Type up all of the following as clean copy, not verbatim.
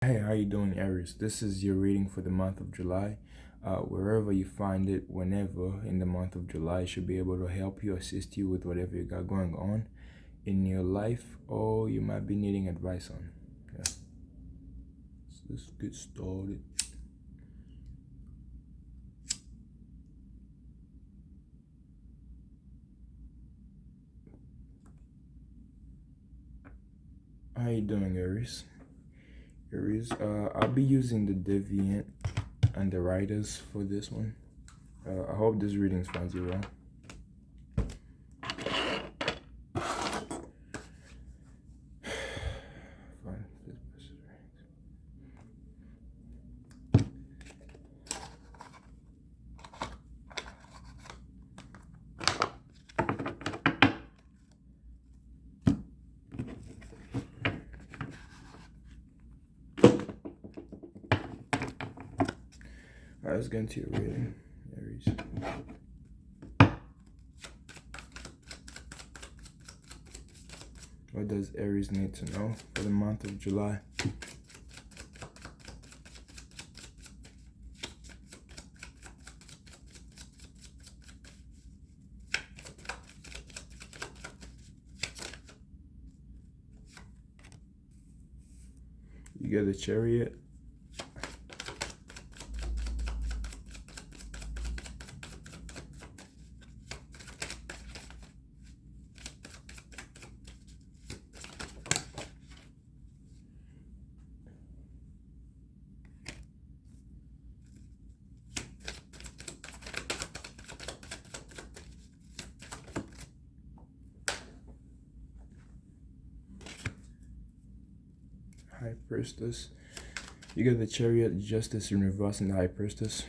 Hey, how you doing, Aries? This is your reading for the month of July. Wherever you find it, whenever in the month of July, should be able to help you, assist you with whatever you got going on in your life, or you might be needing advice on. Yeah. So let's get started. How you doing, Aries? Aries, I'll be using the Deviant and the Riders for this one. I hope this reading finds you well. Fine. Alright, let's get into your reading, Aries. What does Aries need to know for the month of July? You get the Chariot. High Priestess. You get the Chariot, Justice in reverse, and the High Priestess.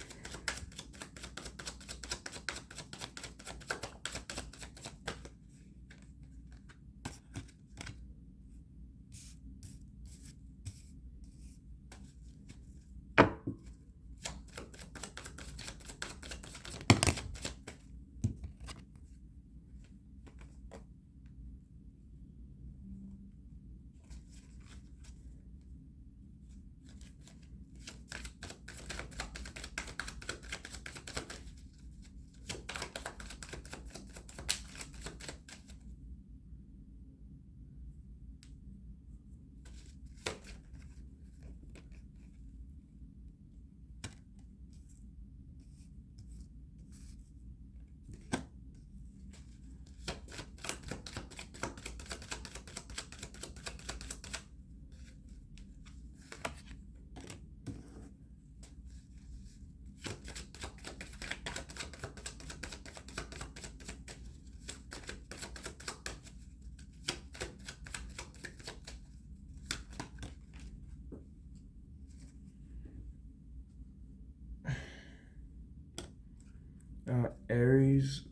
Aries,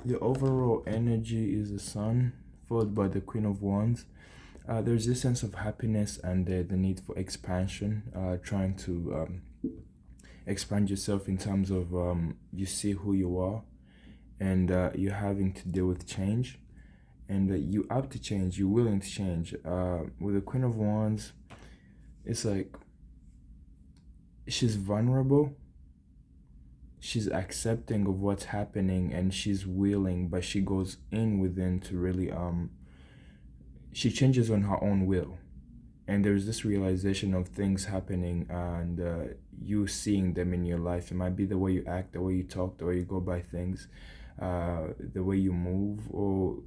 the overall energy is the Sun, followed by the Queen of Wands. There's this sense of happiness and the need for expansion, trying to expand yourself in terms of you see who you are, and you're having to deal with change, and you have to change, you're willing to change. With the Queen of Wands, it's like she's vulnerable, she's accepting of what's happening, and she's willing, but she goes in within to really she changes on her own will, and there's this realization of things happening, and you seeing them in your life. It might be the way you act, the way you talk, the way you go by things, the way you move, or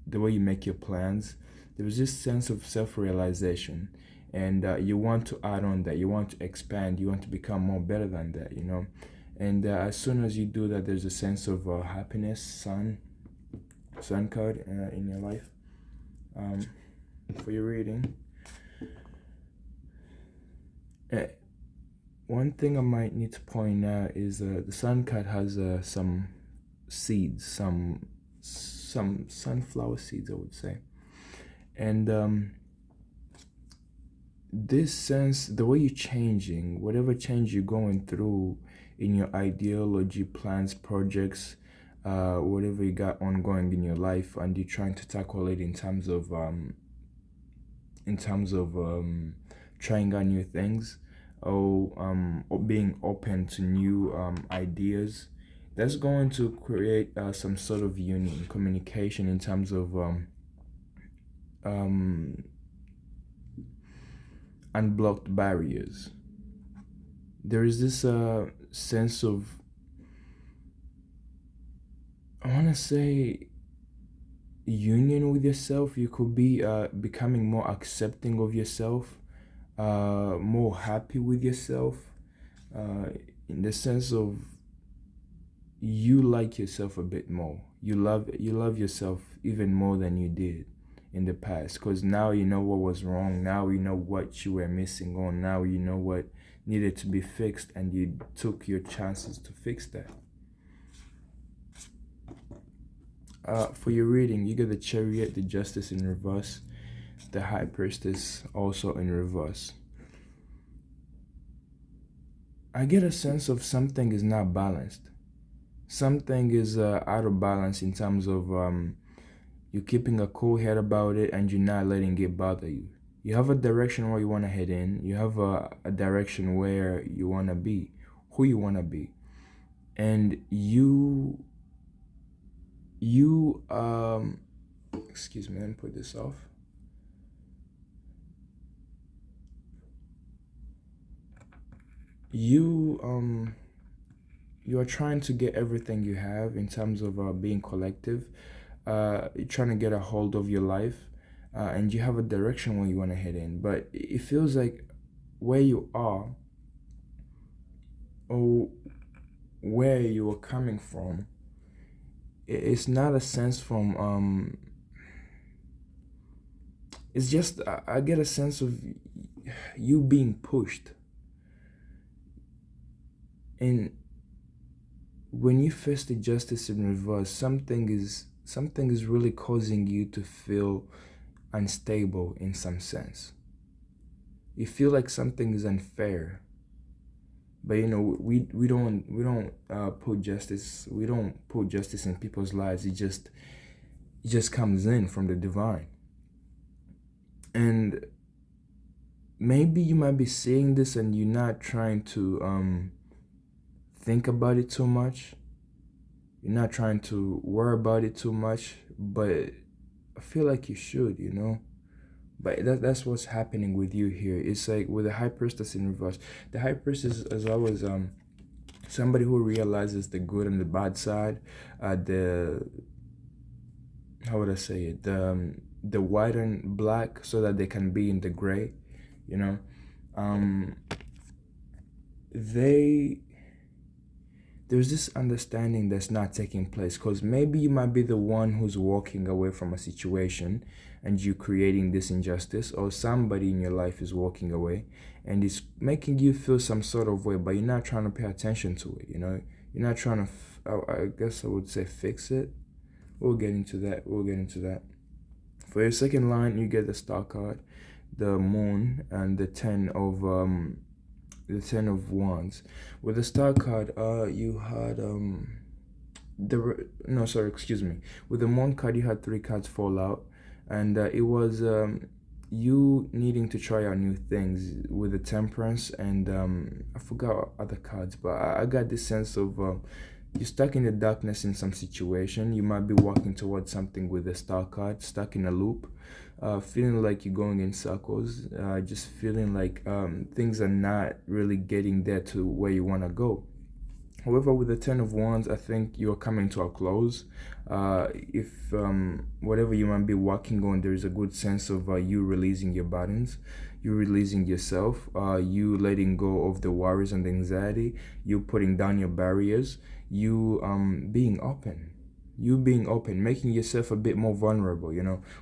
the way you make your plans. There's this sense of self-realization, and you want to add on that, you want to expand, you want to become more better than that, and as soon as you do that, there's a sense of happiness. Sun card in your life. For your reading, one thing I might need to point out is the Sun card has some seeds, some sunflower seeds, I would say, and this sense, the way you're changing, whatever change you're going through in your ideology, plans, projects, whatever you got ongoing in your life, and you're trying to tackle it in terms of trying out new things, or being open to new ideas. That's going to create some sort of union, communication in terms of um, unblocked barriers. There is this sense of, I want to say, union with yourself. You could be becoming more accepting of yourself, more happy with yourself, uh, in the sense of you like yourself a bit more. You love yourself even more than you did in the past, because now you know what was wrong. Now you know what you were missing on. Now you know what needed to be fixed, and you took your chances to fix that. For your reading, you get the Chariot, the Justice in reverse, the High Priestess also in reverse. I get a sense of something is not balanced. Something is out of balance in terms of you're keeping a cool head about it, and you're not letting it bother you. You have a direction where you want to head in. You have a direction where you want to be, who you want to be. And you excuse me, let me put this off. You you are trying to get everything you have in terms of being collective. You're trying to get a hold of your life, and you have a direction where you want to head in, but it feels like where you are, or where you are coming from, it's not a sense from it's just I get a sense of you being pushed. And when you face the Justice in reverse, something is really causing you to feel unstable in some sense. You feel like something is unfair, but we don't put justice in people's lives. It just comes in from the divine. And maybe you might be seeing this and you're not trying to think about it too much. You're not trying to worry about it too much, but I feel like you should. But that's what's happening with you here. It's like with the High Priestess in reverse. The High Priestess is always somebody who realizes the good and the bad side. The How would I say it? The white and black, so that they can be in the gray. You know, um, they there's this understanding that's not taking place, because maybe you might be the one who's walking away from a situation and you creating this injustice, or somebody in your life is walking away and it's making you feel some sort of way, but you're not trying to pay attention to it. You're not trying to I guess I would say fix it. We'll get into that. For your second line, you get the Star card, the Moon, and the Ten of Wands. With the Star card, you had no, sorry, excuse me. With the Moon card, you had three cards fall out, and it was you needing to try out new things with the Temperance, and I forgot other cards, but I got this sense of you're stuck in the darkness in some situation. You might be walking towards something with the Star card, stuck in a loop, feeling like you're going in circles, just feeling like things are not really getting there to where you want to go. However, with the Ten of Wands, I think you're coming to a close. If whatever you might be working on, there is a good sense of you releasing your burdens, you releasing yourself, you letting go of the worries and the anxiety, you putting down your barriers, you being open, making yourself a bit more vulnerable.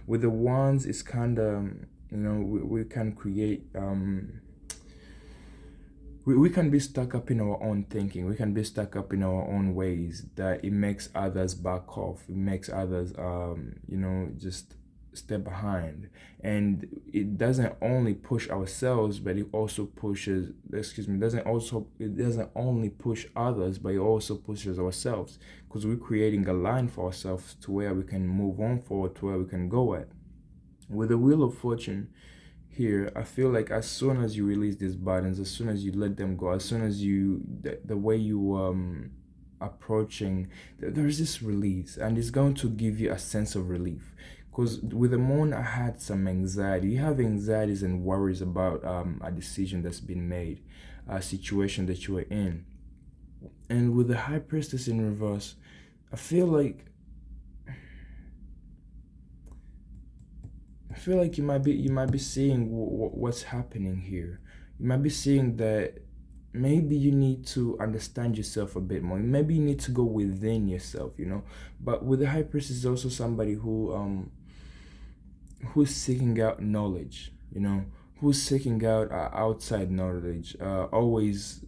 With the Wands, it's kind of, we can create we can be stuck up in our own thinking. We can be stuck up in our own ways that it makes others back off. It makes others, just step behind. And it doesn't only push ourselves, but it also pushes, it doesn't only push others, but it also pushes ourselves, because we're creating a line for ourselves to where we can move on forward, to where we can go at. With the Wheel of Fortune, here, I feel like as soon as you release these burdens, as soon as you let them go, as soon as the way you approaching, there's this release, and it's going to give you a sense of relief. Because with the moon, I had some anxiety. You have anxieties and worries about a decision that's been made, a situation that you are in. And with the High Priestess in reverse, I feel like you might be seeing what's happening here. You might be seeing that maybe you need to understand yourself a bit more. Maybe you need to go within yourself, But with the High Priestess is also somebody who's seeking out knowledge, who's seeking out outside knowledge, always.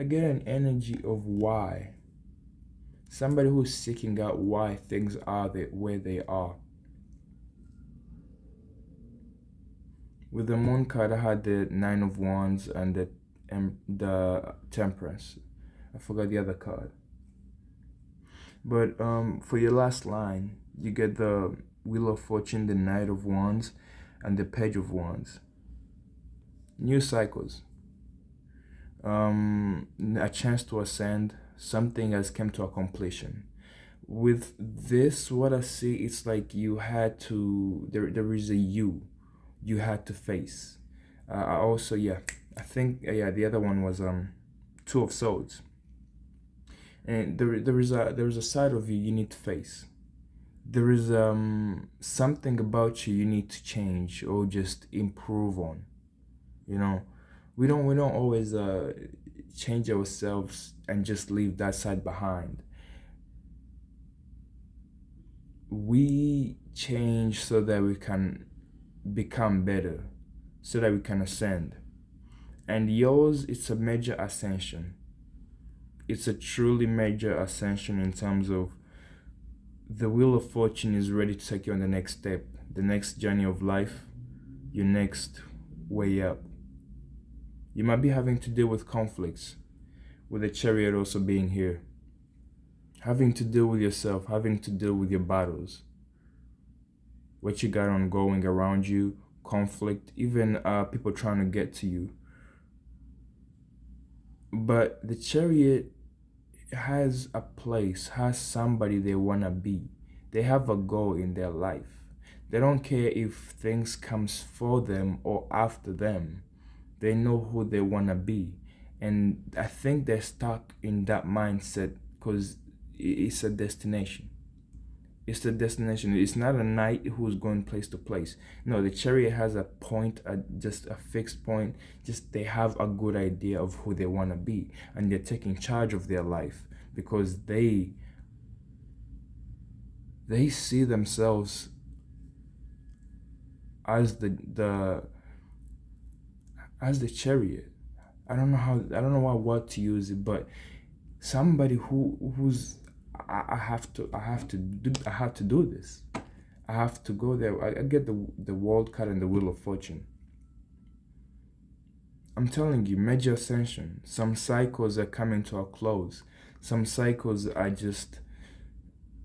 I get an energy of why. Somebody who's seeking out why things are the way they are. With the Moon card, I had the Nine of Wands and the Temperance. I forgot the other card. But for your last line, you get the Wheel of Fortune, the Knight of Wands, and the Page of Wands. New cycles. A chance to ascend. Something has come to a completion. With this, what I see, it's like you had to. There is a you had to face. I also, yeah, I think, yeah, the other one was Two of Swords. And there is a side of you need to face. There is something about you need to change or just improve on. You know, we don't always change ourselves and just leave that side behind. We change so that we can become better, so that we can ascend. And yours, it's a major ascension. It's a truly major ascension in terms of the Wheel of Fortune is ready to take you on the next step, the next journey of life, your next way up. You might be having to deal with conflicts, with the Chariot also being here. Having to deal with yourself, having to deal with your battles. What you got ongoing around you, conflict, even people trying to get to you. But the Chariot has a place, has somebody they want to be. They have a goal in their life. They don't care if things comes for them or after them. They know who they want to be. And I think they're stuck in that mindset because it's a destination. It's the destination. It's not a knight who's going place to place. No, the Chariot has a point, just a fixed point. Just they have a good idea of who they want to be, and they're taking charge of their life because they see themselves as the Chariot. I don't know what word to use it, but somebody who's I have to do this. I have to go there. I get the World card and the Wheel of Fortune. I'm telling you, major ascension. Some cycles are coming to a close. Some cycles are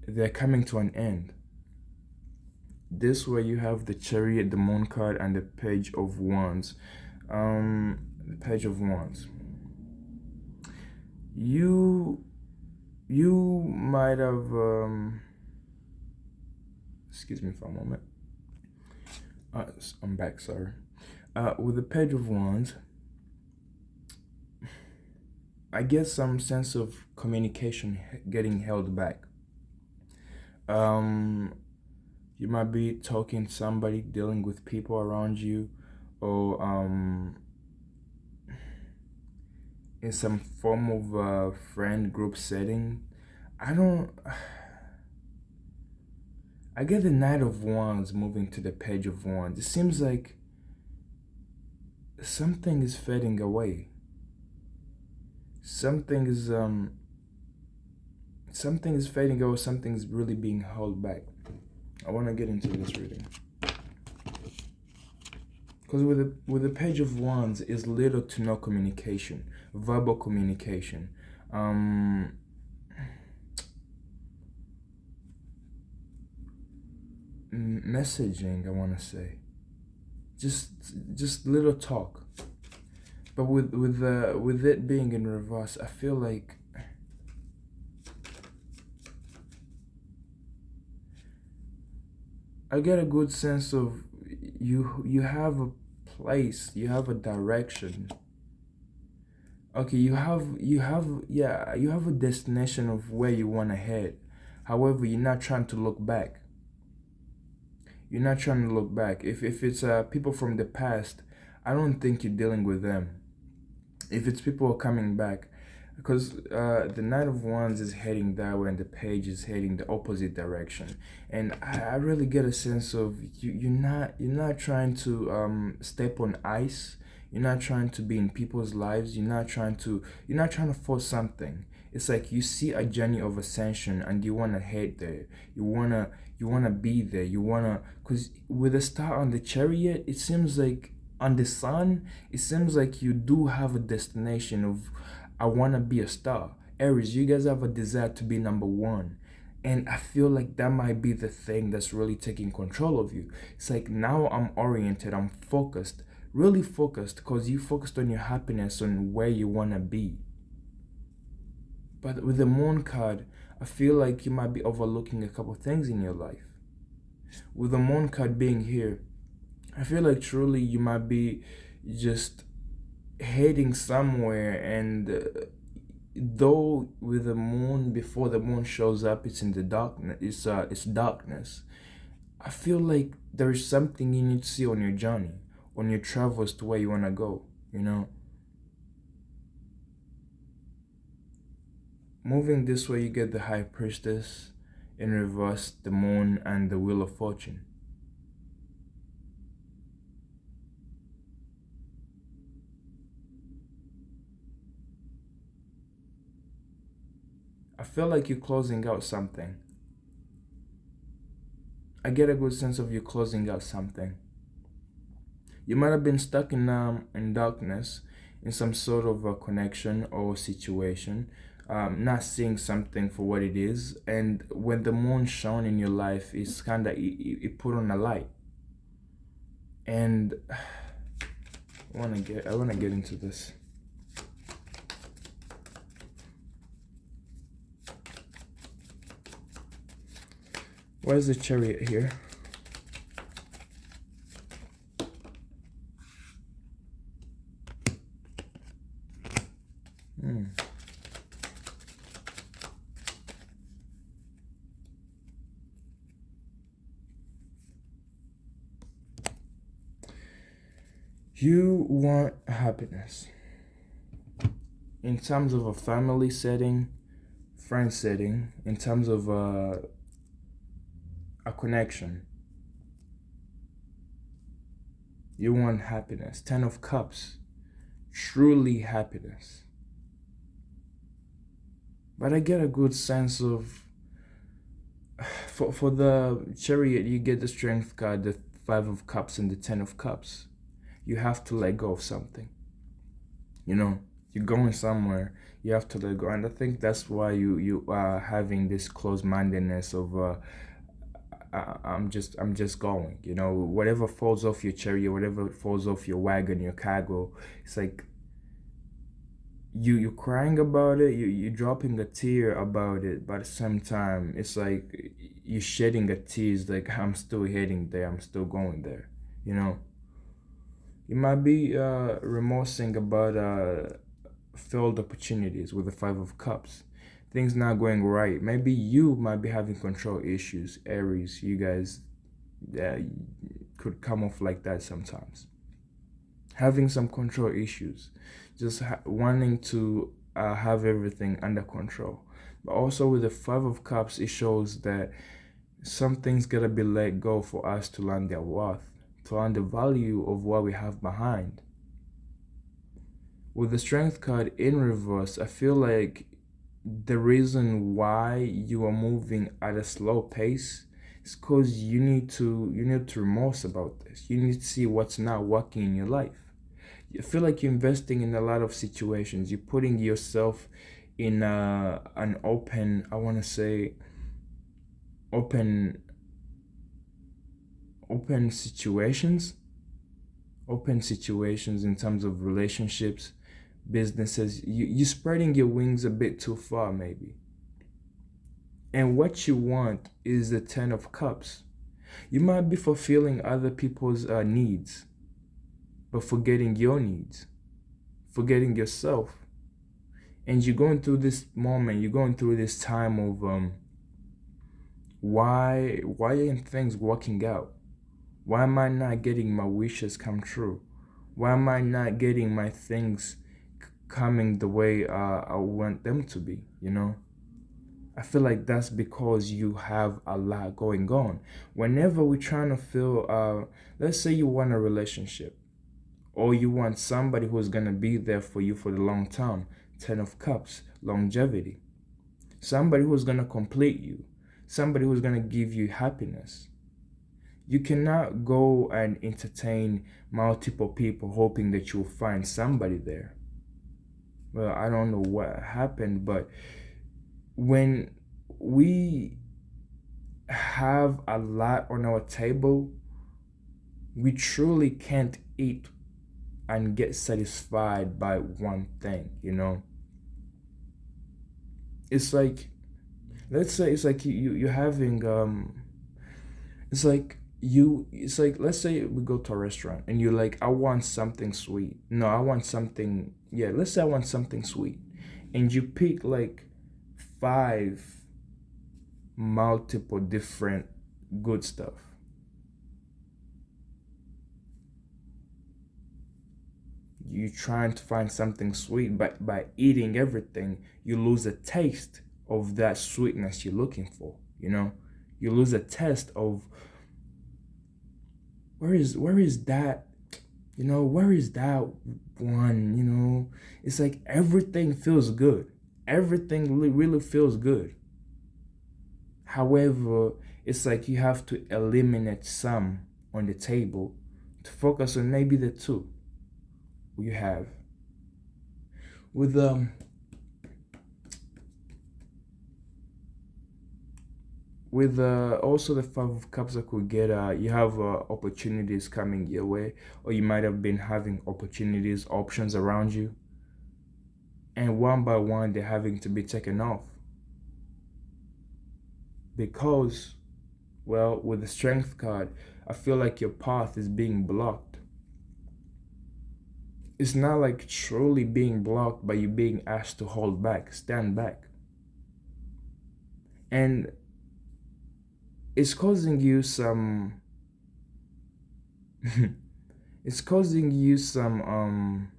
they're coming to an end. This way you have the Chariot, the Moon card, and the Page of Wands. The Page of Wands. You might have excuse me for a moment. I'm back, sorry. With the Page of Wands, I get some sense of communication getting held back. You might be talking to somebody, dealing with people around you, or in some form of friend group setting. I get the Knight of Wands moving to the Page of Wands. It seems like something is fading away. Something is fading away. Something's really being held back. I want to get into this reading. Because with the Page of Wands is little to no communication, verbal communication. Messaging, I want to say. Just little talk. But with it being in reverse, I feel like I get a good sense of you have a place, you have a direction. Okay, you have a destination of where you want to head. However, you're not trying to look back. You're not trying to look back. If it's people from the past, I don't think you're dealing with them. If it's people who are coming back, because the Knight of Wands is heading that way and the Page is heading the opposite direction, and I really get a sense of you're not trying to step on ice. You're not trying to be in people's lives. You're not trying to force something. It's like you see a journey of ascension and you wanna head there. You wanna be there. Cause with the star on the chariot, it seems like on the sun, it seems like you do have a destination of I wanna be a star. Aries, you guys have a desire to be number one. And I feel like that might be the thing that's really taking control of you. It's like now I'm oriented, I'm focused, really focused, because you focused on your happiness, on where you wanna be. But with the Moon card, I feel like you might be overlooking a couple things in your life. With the Moon card being here, I feel like truly you might be just heading somewhere, and though with the moon, before the moon shows up, it's in the darkness. It's darkness. I feel like there is something you need to see on your journey, on your travels to where you wanna go. Moving this way, you get the High Priestess, in reverse, the Moon, and the Wheel of Fortune. I feel like you're closing out something. I get a good sense of you closing out something. You might have been stuck in darkness, in some sort of a connection or situation, not seeing something for what it is. And when the moon shone in your life, it's kind of it put on a light. And I wanna get into this. Why is the Chariot here? You want happiness in terms of a family setting, friend setting, in terms of a connection. You want happiness. 10 of Cups. Truly happiness. But I get a good sense of, for the Chariot, you get the Strength card, the 5 of Cups, and the 10 of Cups. You have to let go of something. You're going somewhere, you have to let go. And I think that's why you are having this close-mindedness of I'm just going. Whatever falls off your Chariot, whatever falls off your wagon, your cargo, it's like you're crying about it, you're dropping a tear about it, but at the same time it's like you're shedding a tear. It's like I'm still heading there, I'm still going there. You might be remorsing about failed opportunities with the 5 of Cups. Things not going right. Maybe you might be having control issues. Aries, you guys could come off like that sometimes. Having some control issues. Just wanting to have everything under control. But also with the 5 of Cups, it shows that some things gotta be let go for us to learn their worth, to learn the value of what we have behind. With the Strength card in reverse, I feel like the reason why you are moving at a slow pace, It's because you need to remorse about this. You need to see what's not working in your life. You feel like you're investing in a lot of situations. You're putting yourself in an open, I want to say, open open situations, open situations in terms of relationships, businesses. You're spreading your wings a bit too far, maybe. And what you want is the 10 of Cups. You might be fulfilling other people's needs, but forgetting your needs, forgetting yourself. And you're going through this moment, you're going through this time of why aren't things working out? Why am I not getting my wishes come true? Why am I not getting my things coming the way I want them to be, you know? I feel like that's because you have a lot going on. Whenever we're trying to feel, let's say you want a relationship, or you want somebody who's going to be there for you for the long term, 10 of Cups, longevity. Somebody who's going to complete you, somebody who's going to give you happiness. You cannot go and entertain multiple people hoping that you'll find somebody there. Well, I don't know what happened, but when we have a lot on our table, we truly can't eat and get satisfied by one thing, you know? It's like, let's say it's like you're having it's like, let's say we go to a restaurant and you're like, I want something sweet. No, I want something, yeah, let's say I want something sweet. And you pick like 5 multiple different good stuff. You're trying to find something sweet, but by eating everything, you lose a taste of that sweetness you're looking for, you know? You lose a taste of where is that, you know, where is that one, you know? It's like everything feels good. Everything really feels good. However, it's like you have to eliminate some on the table to focus on maybe the 2 you have. With also the 5 of Cups that could get, you have opportunities coming your way, or you might have been having opportunities, options around you, and one by one they're having to be taken off because, well, with the Strength card, I feel like your path is being blocked. It's not like truly being blocked, but you being asked to hold back, stand back. And it's causing you some it's causing you some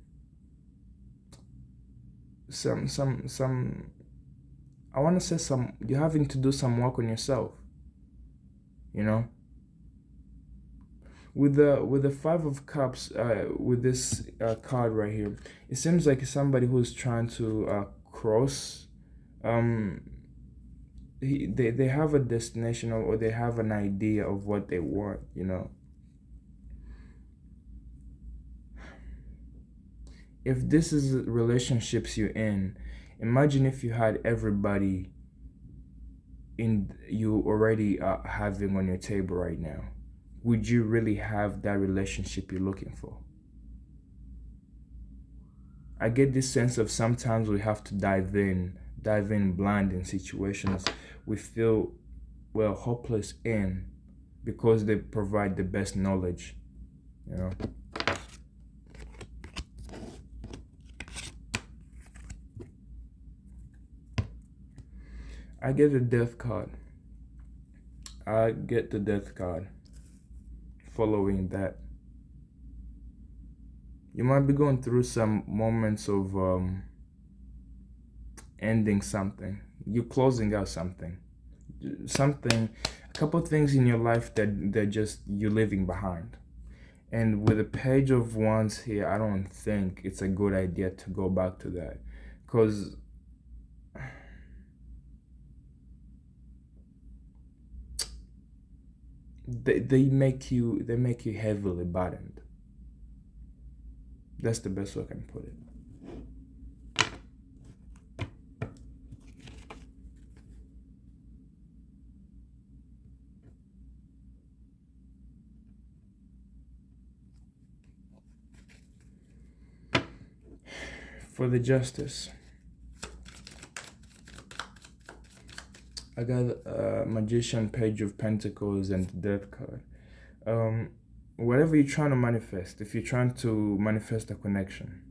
I want to say you're having to do some work on yourself, you know? With the 5 of Cups, with this card right here, it seems like somebody who's trying to cross. They have a destination, or they have an idea of what they want, you know. If this is relationships you're in, imagine if you had everybody in you already having on your table right now. Would you really have that relationship you're looking for? I get this sense of sometimes we have to dive in blind in situations we feel, well, hopeless in, because they provide the best knowledge, you know. I get the Death card. I get the Death card. Following that, you might be going through some moments of ending something. You're closing out something, a couple things in your life that they're just you're leaving behind. And with the Page of Wands here, I don't think it's a good idea to go back to that, because they make you heavily burdened. That's the best way I can put it. For the Justice, I got a Magician, Page of Pentacles, and the Death card. Whatever you're trying to manifest, if you're trying to manifest a connection,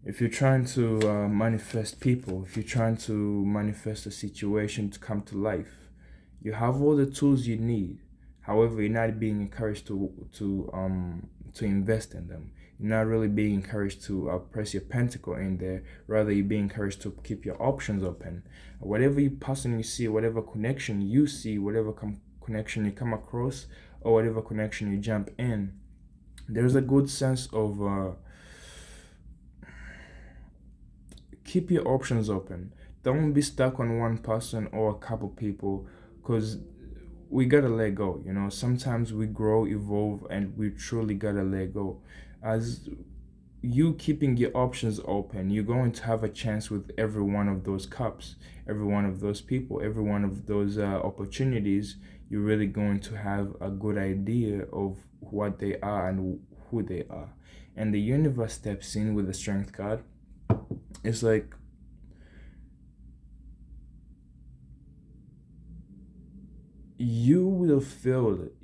if you're trying to manifest people, if you're trying to manifest a situation to come to life, you have all the tools you need. However, you're not being encouraged to invest in them. You're not really being encouraged to press your pentacle in there. Rather, you're being encouraged to keep your options open. Whatever you personally see, whatever connection you see, whatever connection you come across, or whatever connection you jump in, there's a good sense of keep your options open. Don't be stuck on one person or a couple people, because we gotta let go. Sometimes we grow, evolve, and we truly gotta let go. As you keeping your options open, you're going to have a chance with every one of those cups, every one of those people, every one of those opportunities. You're really going to have a good idea of what they are and who they are. And the universe steps in with the Strength card. It's like you will feel it.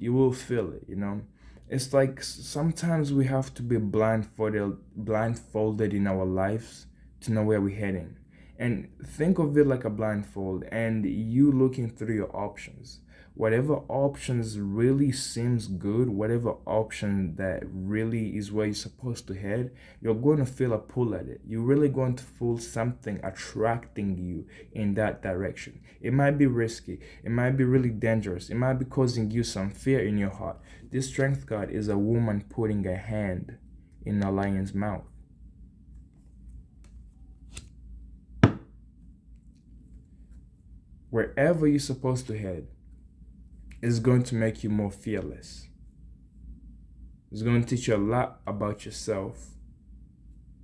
It's like sometimes we have to be blindfolded in our lives to know where we're heading. And think of it like a blindfold, and you looking through your options. Whatever options really seems good, whatever option that really is where you're supposed to head, you're going to feel a pull at it. You're really going to feel something attracting you in that direction. It might be risky. It might be really dangerous. It might be causing you some fear in your heart. This Strength card is a woman putting a hand in a lion's mouth. Wherever you're supposed to head is going to make you more fearless. It's going to teach you a lot about yourself.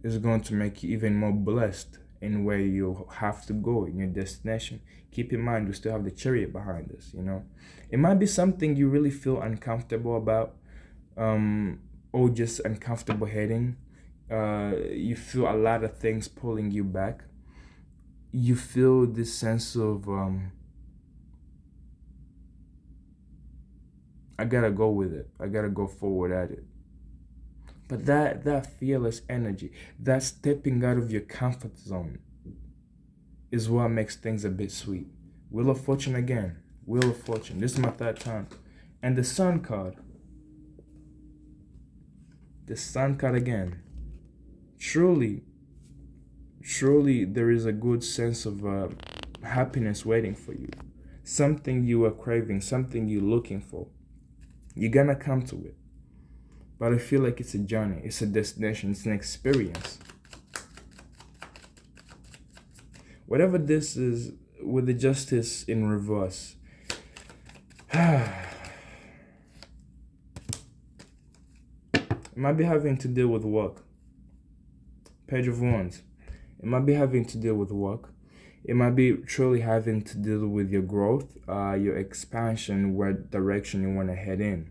It's going to make you even more blessed in where you have to go in your destination. Keep in mind, we still have the chariot behind us. It might be something you really feel uncomfortable about, or just uncomfortable heading. You feel a lot of things pulling you back. You feel this sense of I gotta go with it. I gotta go forward at it. But that fearless energy, that stepping out of your comfort zone, is what makes things a bit sweet. Wheel of Fortune again. Wheel of Fortune. This is my third time. And the Sun card. The Sun card again. Truly, there is a good sense of happiness waiting for you. Something you are craving, something you're looking for. You're gonna come to it. But I feel like it's a journey, it's a destination, it's an experience. Whatever this is, with the Justice in reverse. It might be having to deal with work. Page of Wands. It might be having to deal with work. It might be truly having to deal with your growth, your expansion, what direction you want to head in.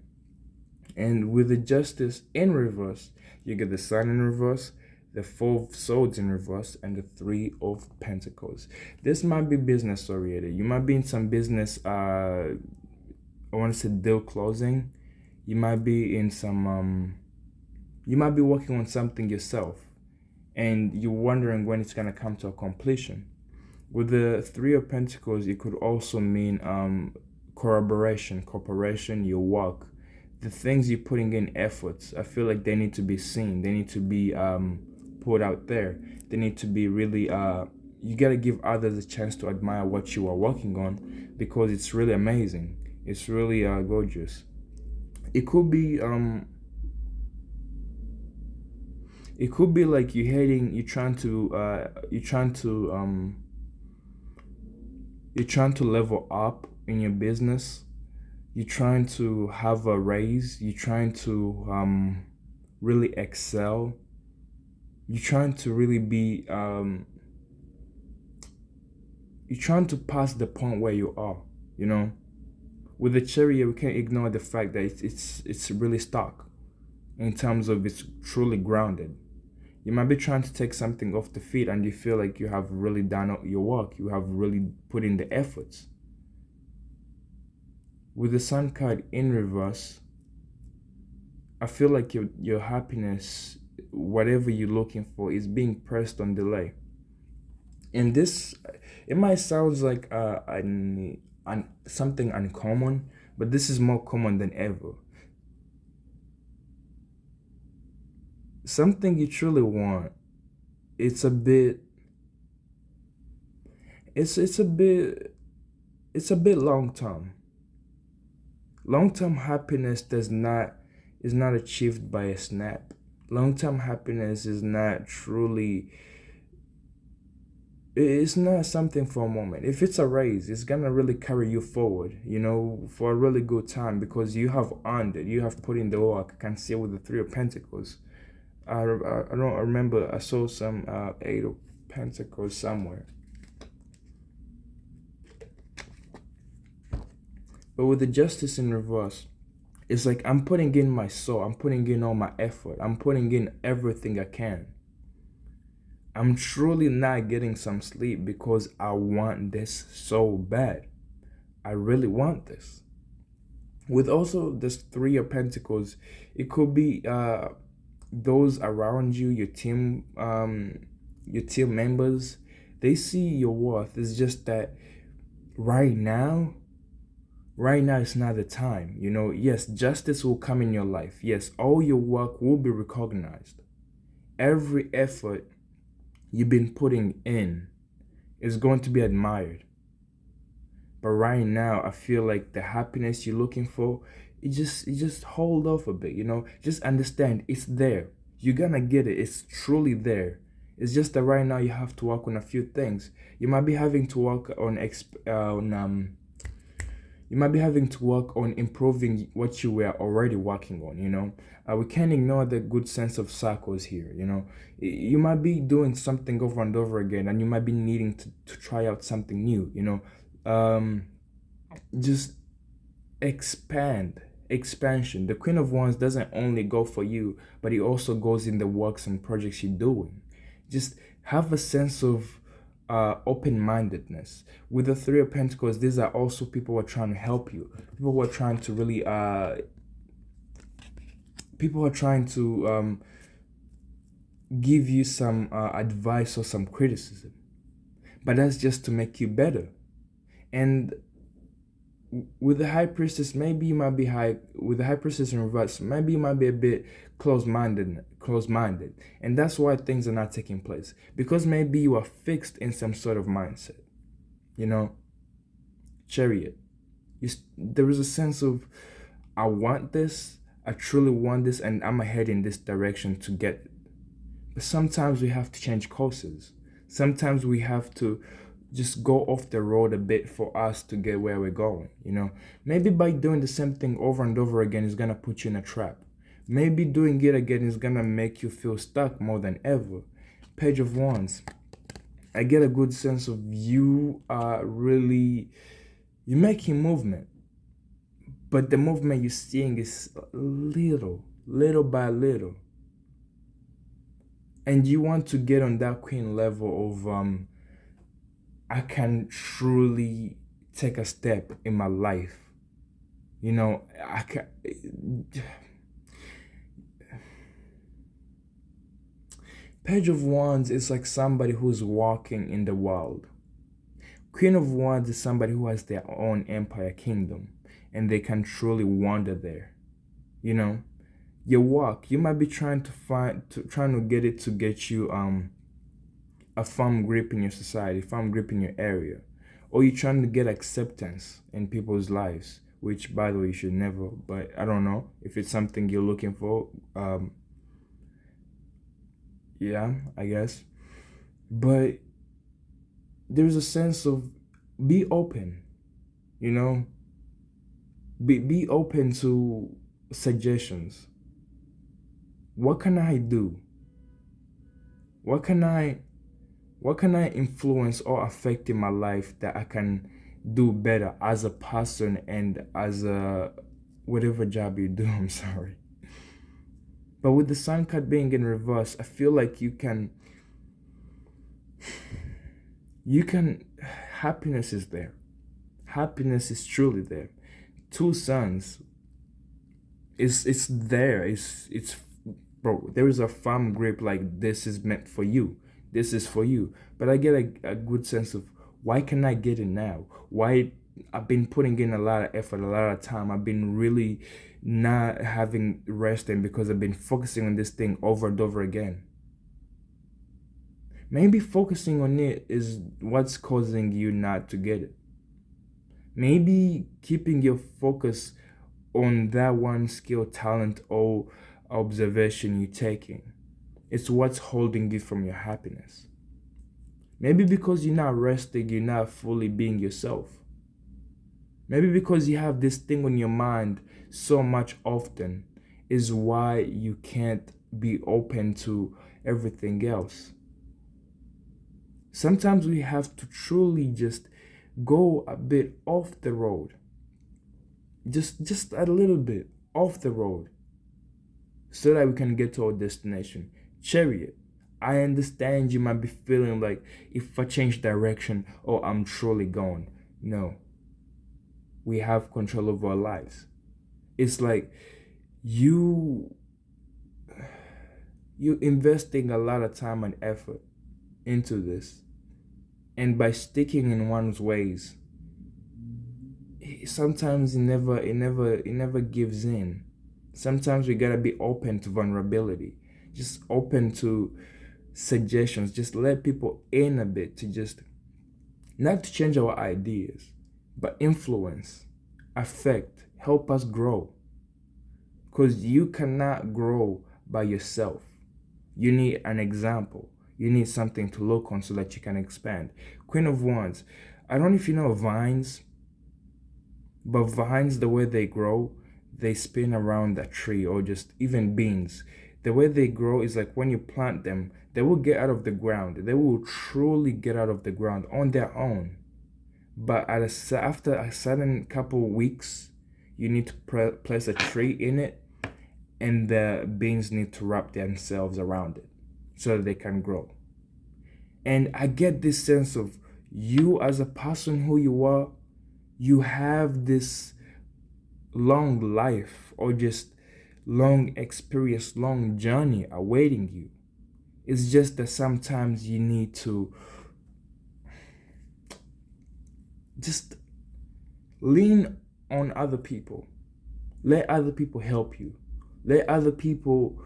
And with the Justice in reverse, you get the Sun in reverse, the Four of Swords in reverse, and the Three of Pentacles. This might be business oriented. You might be in some business, I want to say deal closing. You might be in some, you might be working on something yourself, and you're wondering when it's going to come to a completion. With the Three of Pentacles, it could also mean cooperation, your work. The things you're putting in efforts, I feel like they need to be seen. They need to be put out there. They need to be really, you got to give others a chance to admire what you are working on, because it's really amazing. It's really gorgeous. It could be like you're trying to level up in your business. You're trying to have a raise. You're trying to really excel. You're trying to really be you're trying to pass the point where you are, you know. With the Chariot, we can't ignore the fact that it's really stuck in terms of it's truly grounded. You might be trying to take something off the feet and you feel like you have really done your work. You have really put in the efforts. With the Sun card in reverse, I feel like your happiness, whatever you're looking for, is being pressed on delay. And this, it might sound like something uncommon, but this is more common than ever. Something you truly want, it's a bit, it's a bit, it's a bit long term. Long term happiness is not achieved by a snap. Long term happiness is not truly, it's not something for a moment. If it's a raise, it's gonna really carry you forward, you know, for a really good time, because you have earned it. You have put in the work. I can see it with the Three of Pentacles. I don't remember. I saw some Eight of Pentacles somewhere. But with the Justice in reverse, it's like I'm putting in my soul. I'm putting in all my effort. I'm putting in everything I can. I'm truly not getting some sleep because I want this so bad. I really want this. With also this Three of Pentacles, it could be those around you, your team members. They see your worth. It's just that right now it's not the time. You know, yes, justice will come in your life. Yes, all your work will be recognized. Every effort you've been putting in is going to be admired. But right now, I feel like the happiness you're looking for, you just hold off a bit, you know. Just understand it's there. You're gonna get it. It's truly there. It's just that right now you have to work on a few things. You might be having to work on you might be having to work on improving what you were already working on, you know. We can't ignore the good sense of circles here, you know. You might be doing something over and over again, and you might be needing to try out something new, you know. Just expansion. The Queen of Wands doesn't only go for you, but it also goes in the works and projects you're doing. Just have a sense of open-mindedness. With the Three of Pentacles, these are also people who are trying to help you. People who are trying to really give you some advice or some criticism, but that's just to make you better. And with the High Priestess, maybe you might be with the High Priestess in reverse, maybe you might be a bit close-minded, and that's why things are not taking place, because maybe you are fixed in some sort of mindset, you know. Chariot, there is a sense of, I want this, I truly want this, and I'm head in this direction to get it. But sometimes we have to change courses. Sometimes we have to just go off the road a bit for us to get where we're going, you know. Maybe by doing the same thing over and over again is gonna put you in a trap. Maybe doing it again is gonna make you feel stuck more than ever. Page of Wands, I get a good sense of you are really, you're making movement, but the movement you're seeing is little by little, and you want to get on that queen level of I can truly take a step in my life. You know, I can. Page of Wands is like somebody who's walking in the world. Queen of Wands is somebody who has their own empire kingdom, and they can truly wander there. You know, your walk, you might be trying to get you a firm grip in your society, firm grip in your area, or you're trying to get acceptance in people's lives, which, by the way, you should never, but I don't know if it's something you're looking for. Yeah, I guess. But there's a sense of, be open, you know. Be open to suggestions. What can I do? What can I influence or affect in my life that I can do better as a person and as a whatever job you do? I'm sorry. But with the sun card being in reverse, I feel like you can happiness is there. Happiness is truly there. Two suns, it's there. It's bro, there is a firm grip, like this is meant for you. This is for you. But I get a good sense of, why can I get it now? Why I've been putting in a lot of effort, a lot of time. I've been really not having rest, and because I've been focusing on this thing over and over again. Maybe focusing on it is what's causing you not to get it. Maybe keeping your focus on that one skill, talent, or observation you're taking, it's what's holding you from your happiness. Maybe because you're not resting, you're not fully being yourself. Maybe because you have this thing on your mind so much often is why you can't be open to everything else. Sometimes we have to truly just go a bit off the road. Just a little bit off the road, so that we can get to our destination. Chariot, I understand you might be feeling like, if I change direction, oh, I'm truly gone. No, we have control of our lives. It's like you investing a lot of time and effort into this, and by sticking in one's ways, sometimes it never gives in. Sometimes we gotta be open to vulnerability, just open to suggestions, just let people in a bit, to just not to change our ideas, but influence, affect, help us grow. Because you cannot grow by yourself. You need an example. You need something to look on so that you can expand. Queen of Wands, I don't know if you know vines, but vines, the way they grow, they spin around that tree, or just even beans. The way they grow is like, when you plant them, they will get out of the ground. They will truly get out of the ground on their own. But after a certain couple weeks, you need to place a tree in it, and the beans need to wrap themselves around it so that they can grow. And I get this sense of, you as a person who you are, you have this long life, or just long experience, long journey awaiting you. It's just that sometimes you need to just lean on other people. Let other people help you. Let other people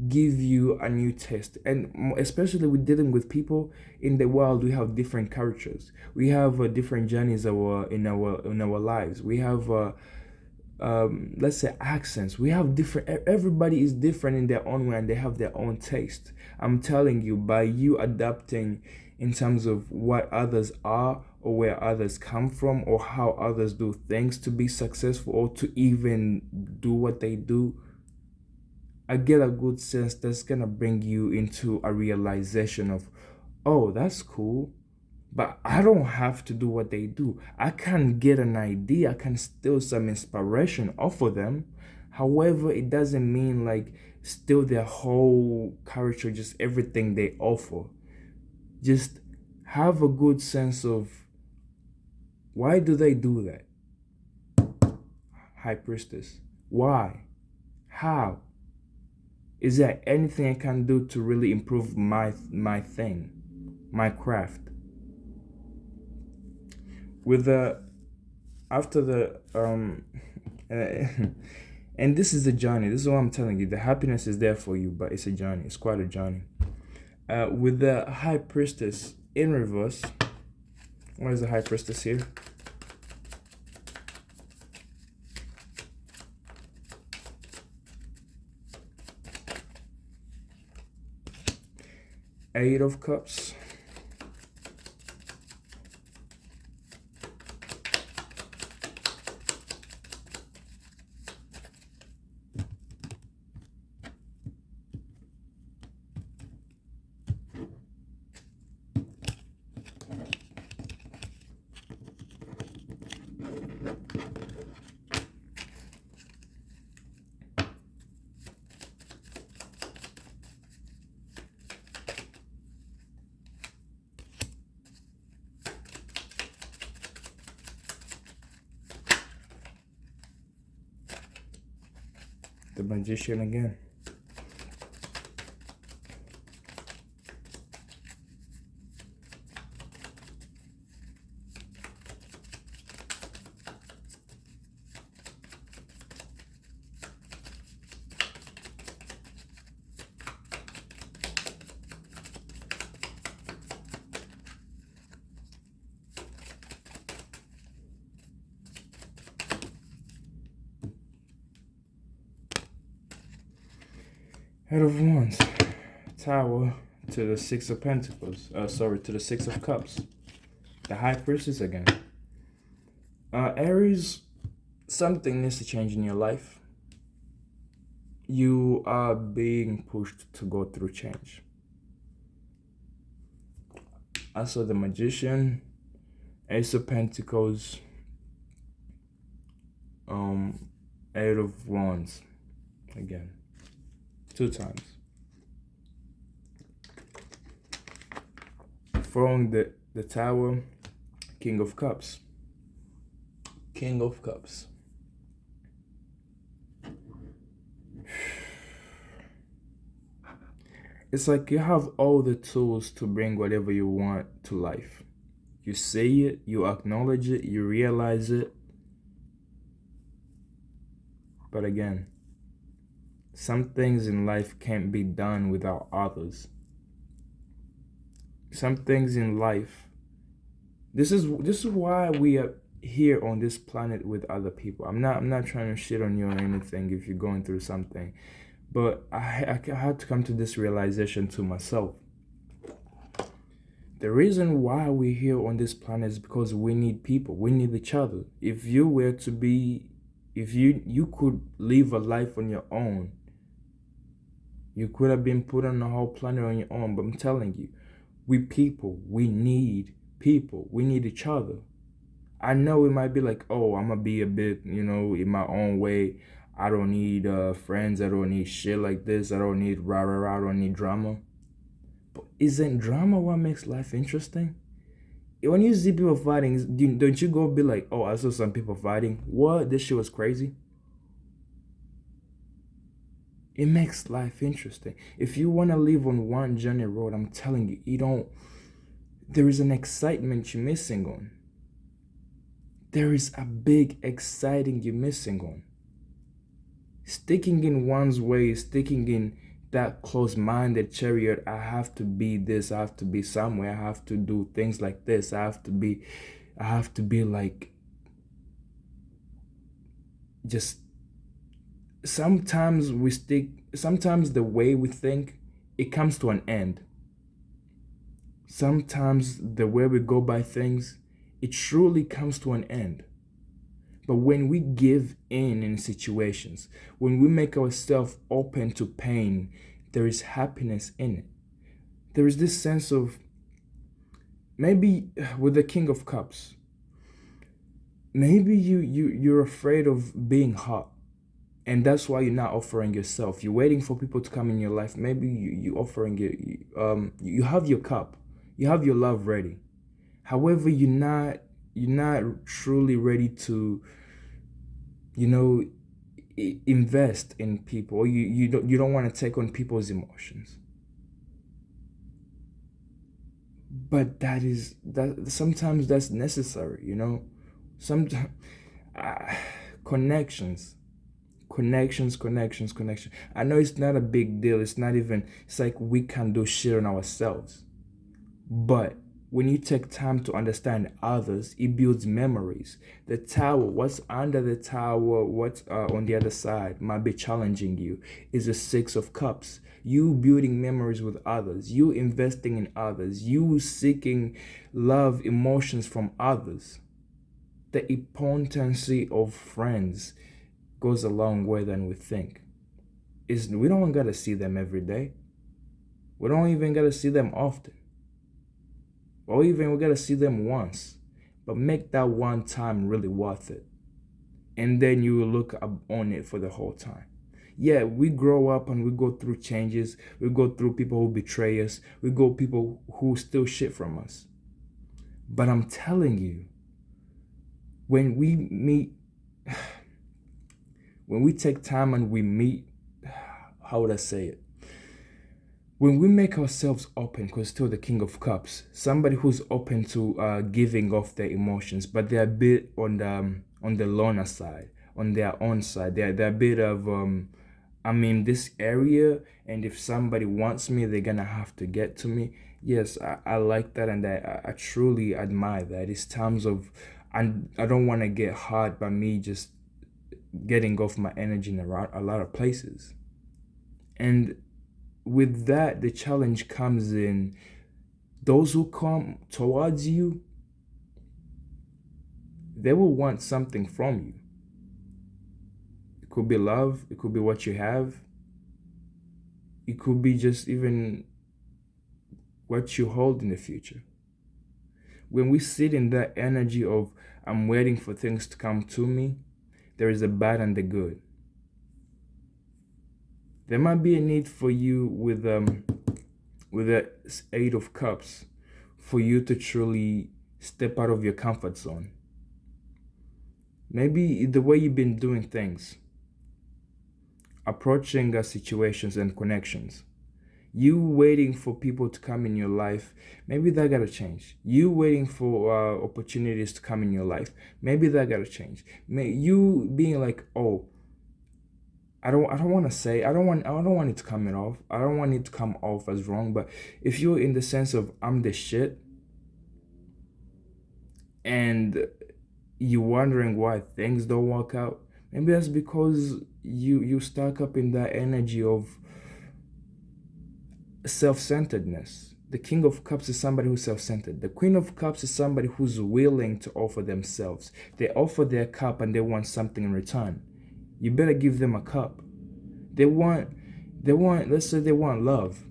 give you a new test. And especially with dealing with people in the world, we have different cultures. We have different journeys in our lives. We have let's say accents. We have different, everybody is different in their own way, and they have their own taste. I'm telling you, by you adapting in terms of what others are, or where others come from, or how others do things to be successful, or to even do what they do, I get a good sense that's gonna bring you into a realization of, oh, that's cool, but I don't have to do what they do. I can get an idea, I can steal some inspiration off of them. However, it doesn't mean like steal their whole character, just everything they offer. Just have a good sense of, why do they do that? High Priestess, why? How? Is there anything I can do to really improve my thing, my craft? With the after the and this is a journey. This is what I'm telling you. The happiness is there for you, but it's a journey. It's quite a journey. With the High Priestess in reverse, what is the High Priestess here? Eight of Cups. the Magician again. Head of Wands, Tower to the Six of Pentacles. To the Six of Cups. The High Priestess again. Aries, something needs to change in your life. You are being pushed to go through change. I saw the Magician, Ace of Pentacles, Eight of Wands again. 2 times. Throwing the Tower, King of Cups. King of Cups. It's like you have all the tools to bring whatever you want to life. You see it, you acknowledge it, you realize it. But again, some things in life can't be done without others. Some things in life, this is why we are here on this planet with other people. I'm not trying to shit on you or anything if you're going through something, but I had to come to this realization to myself. The reason why we're here on this planet is because we need people. We need each other. If you were to be, if you could live a life on your own, you could have been put on the whole planet on your own. But I'm telling you, we people, we need people. We need each other. I know it might be like, oh, I'm gonna be a bit, in my own way. I don't need friends. I don't need shit like this. I don't need rah rah rah. I don't need drama. But isn't drama what makes life interesting? When you see people fighting, don't you go be like, oh, I saw some people fighting. What? This shit was crazy. It makes life interesting. If you want to live on one journey road, I'm telling you, there is an excitement you're missing on. There is a big exciting you're missing on. Sticking in one's way, sticking in that close-minded chariot, I have to be this, I have to be somewhere, I have to do things like this, I have to be like, just sometimes the way we think, it comes to an end. Sometimes the way we go by things, it truly comes to an end. But when we give in situations, when we make ourselves open to pain, there is happiness in it. There is this sense of, maybe with the King of Cups, maybe you're afraid of being hurt. And that's why you're not offering yourself. You're waiting for people to come in your life. Maybe you offering it. You have your cup. You have your love ready. However, you're not truly ready to, invest in people. Or you don't want to take on people's emotions. But that sometimes that's necessary. Sometimes connections. I know it's not a big deal. It's like we can do shit on ourselves. But when you take time to understand others, it builds memories. The tower, what's under the tower, what's on the other side might be challenging you, is the Six of Cups. You building memories with others, you investing in others, you seeking love, emotions from others. The importance of friends goes a long way than we think. We don't gotta see them every day. We don't even gotta see them often. Or even we gotta see them once. But make that one time really worth it. And then you will look up on it for the whole time. Yeah, we grow up and we go through changes. We go through people who betray us. We go people who steal shit from us. But I'm telling you, when we meet, when we take time and we meet how would I say it? When we make ourselves open, because still the King of Cups, somebody who's open to giving off their emotions, but they're a bit on the loner side, on their own side. They're a bit of I'm in this area, and if somebody wants me, they're gonna have to get to me. Yes, I like that, and I truly admire that. It's times of, and I don't want to get hurt by me just getting off my energy in a lot of places. And with that, the challenge comes in those who come towards you, they will want something from you. It could be love, it could be what you have, it could be just even what you hold in the future. When we sit in that energy of I'm waiting for things to come to me, there is a bad and the good. There might be a need for you with the Eight of Cups for you to truly step out of your comfort zone. Maybe the way you've been doing things, approaching situations and connections, you waiting for people to come in your life, maybe that gotta change. You waiting for opportunities to come in your life, maybe that gotta change. You being like, oh, I don't want to say, I don't want it to come off. I don't want it to come off as wrong, but if you're in the sense of I'm the shit, and you're wondering why things don't work out, maybe that's because you stuck up in that energy of self-centeredness. The King of Cups is somebody who's self-centered. The Queen of Cups is somebody who's willing to offer themselves. They offer their cup and they want something in return. You better give them a cup. They want, let's say they want love.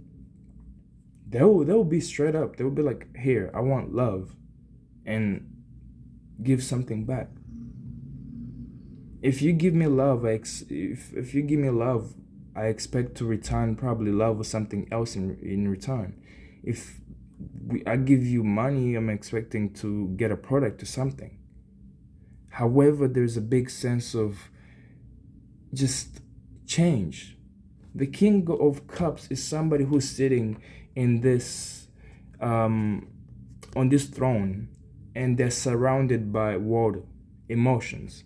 They'll be straight up. They'll be like, here, I want love, and give something back. If you give me love, if you give me love, I expect to return probably love or something else in return. If I give you money, I'm expecting to get a product or something. However, there's a big sense of just change. The King of Cups is somebody who's sitting in this on this throne, and they're surrounded by water, emotions.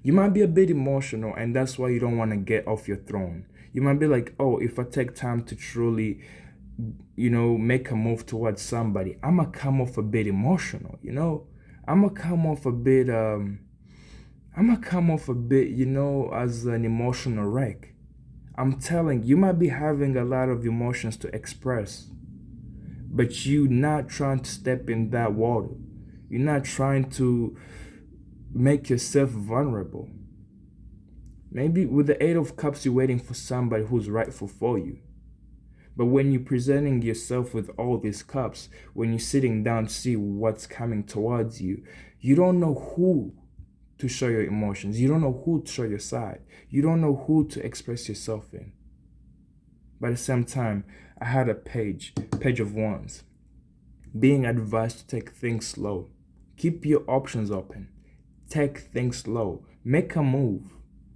You might be a bit emotional, and that's why you don't want to get off your throne. You might be like, oh, if I take time to truly, make a move towards somebody, I'm going to come off a bit emotional, I'm going to come off a bit, as an emotional wreck. I'm telling you, might be having a lot of emotions to express, but you're not trying to step in that water. You're not trying to make yourself vulnerable. Maybe with the Eight of Cups, you're waiting for somebody who's rightful for you. But when you're presenting yourself with all these cups, when you're sitting down to see what's coming towards you, you don't know who to show your emotions. You don't know who to show your side. You don't know who to express yourself in. But at the same time, I had a page of wands, being advised to take things slow. Keep your options open. Take things slow. Make a move,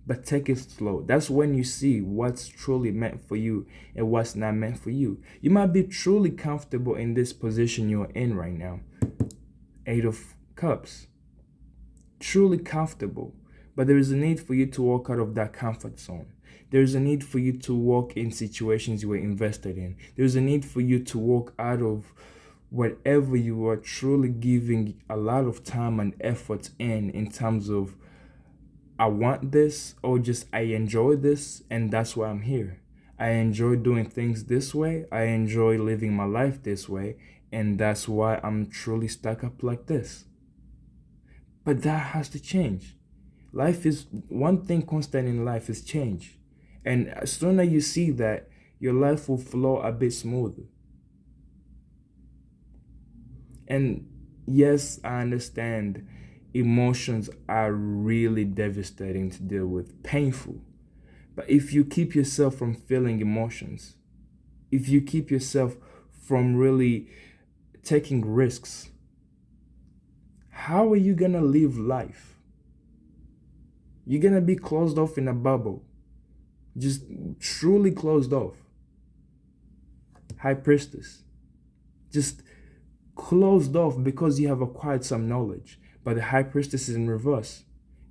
but take it slow. That's when you see what's truly meant for you and what's not meant for you. You might be truly comfortable in this position you're in right now. Eight of Cups. Truly comfortable. But there is a need for you to walk out of that comfort zone. There is a need for you to walk in situations you were invested in. There's a need for you to walk out of whatever you are truly giving a lot of time and effort in terms of I want this, or just I enjoy this, and that's why I'm here. I enjoy doing things this way. I enjoy living my life this way, and that's why I'm truly stuck up like this. But that has to change. Life is one thing constant in life is change. And as soon as you see that, your life will flow a bit smoother. And yes, I understand emotions are really devastating to deal with, painful. But if you keep yourself from feeling emotions, if you keep yourself from really taking risks, how are you gonna live life? You're gonna be closed off in a bubble. just truly closed off. High Priestess, just closed off because you have acquired some knowledge. But the High Priestess is in reverse.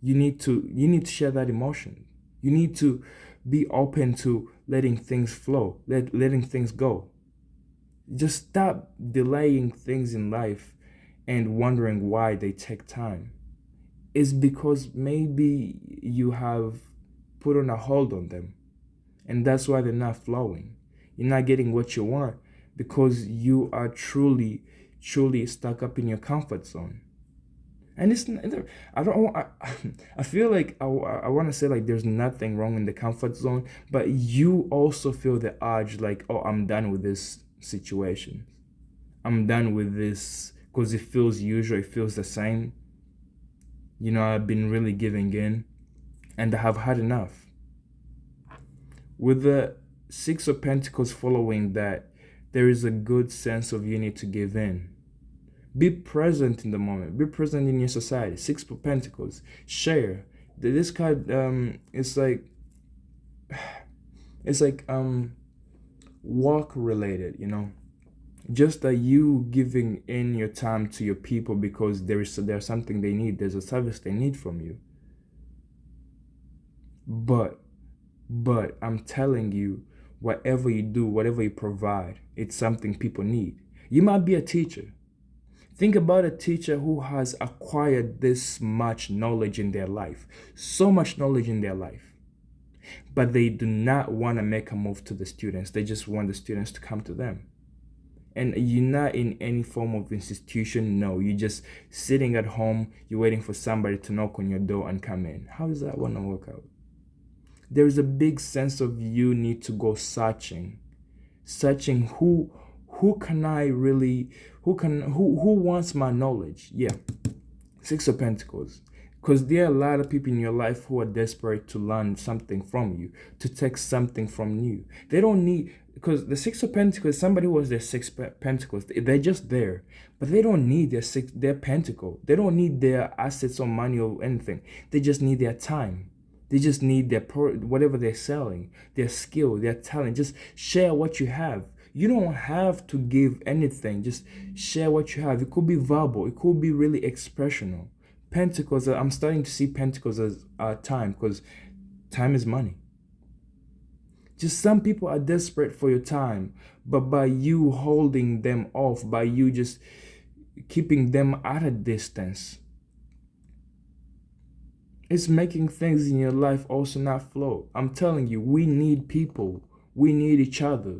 You need to share that emotion. You need to be open to letting things flow, letting things go. Just stop delaying things in life and wondering why they take time. It's because maybe you have put on a hold on them, and that's why they're not flowing. You're not getting what you want because you are truly stuck up in your comfort zone. And it's I don't I feel like I want to say like there's nothing wrong in the comfort zone, but you also feel the urge like, oh, I'm done with this situation. I'm done with this because it feels usual, it feels the same. I've been really giving in and I have had enough. With the Six of Pentacles following that, there is a good sense of you need to give in. Be present in the moment. Be present in your society. Six of Pentacles. Share. This card, it's like work related. Just that you giving in your time to your people because there's something they need. There's a service they need from you. But I'm telling you, whatever you do, whatever you provide, it's something people need. You might be a teacher. Think about a teacher who has acquired this much knowledge in their life, so much knowledge in their life, but they do not want to make a move to the students. They just want the students to come to them. And you're not in any form of institution. No, you're just sitting at home. You're waiting for somebody to knock on your door and come in. How does that want to work out? There is a big sense of you need to go searching who can I really, who wants my knowledge? Yeah, Six of Pentacles. Because there are a lot of people in your life who are desperate to learn something from you, to take something from you. They don't need, because the Six of Pentacles, somebody who has their Six Pentacles, they're just there, but they don't need their pentacle. They don't need their assets or money or anything. They just need their time. They just need whatever they're selling, their skill, their talent. Just share what you have. You don't have to give anything. Just share what you have. It could be verbal. It could be really expressional. Pentacles, I'm starting to see Pentacles as time, because time is money. Just some people are desperate for your time, but by you holding them off, by you just keeping them at a distance, it's making things in your life also not flow. I'm telling you, we need people. We need each other.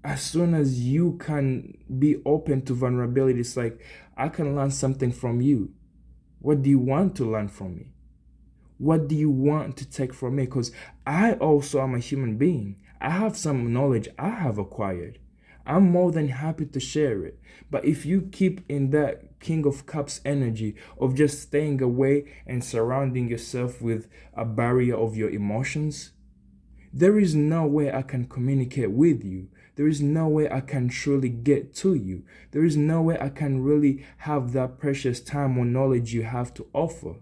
As soon as you can be open to vulnerability, it's like, I can learn something from you. What do you want to learn from me? What do you want to take from me? Because I also am a human being. I have some knowledge I have acquired. I'm more than happy to share it. But if you keep in that King of Cups energy of just staying away and surrounding yourself with a barrier of your emotions, there is no way I can communicate with you. There is no way I can truly get to you. There is no way I can really have that precious time or knowledge you have to offer.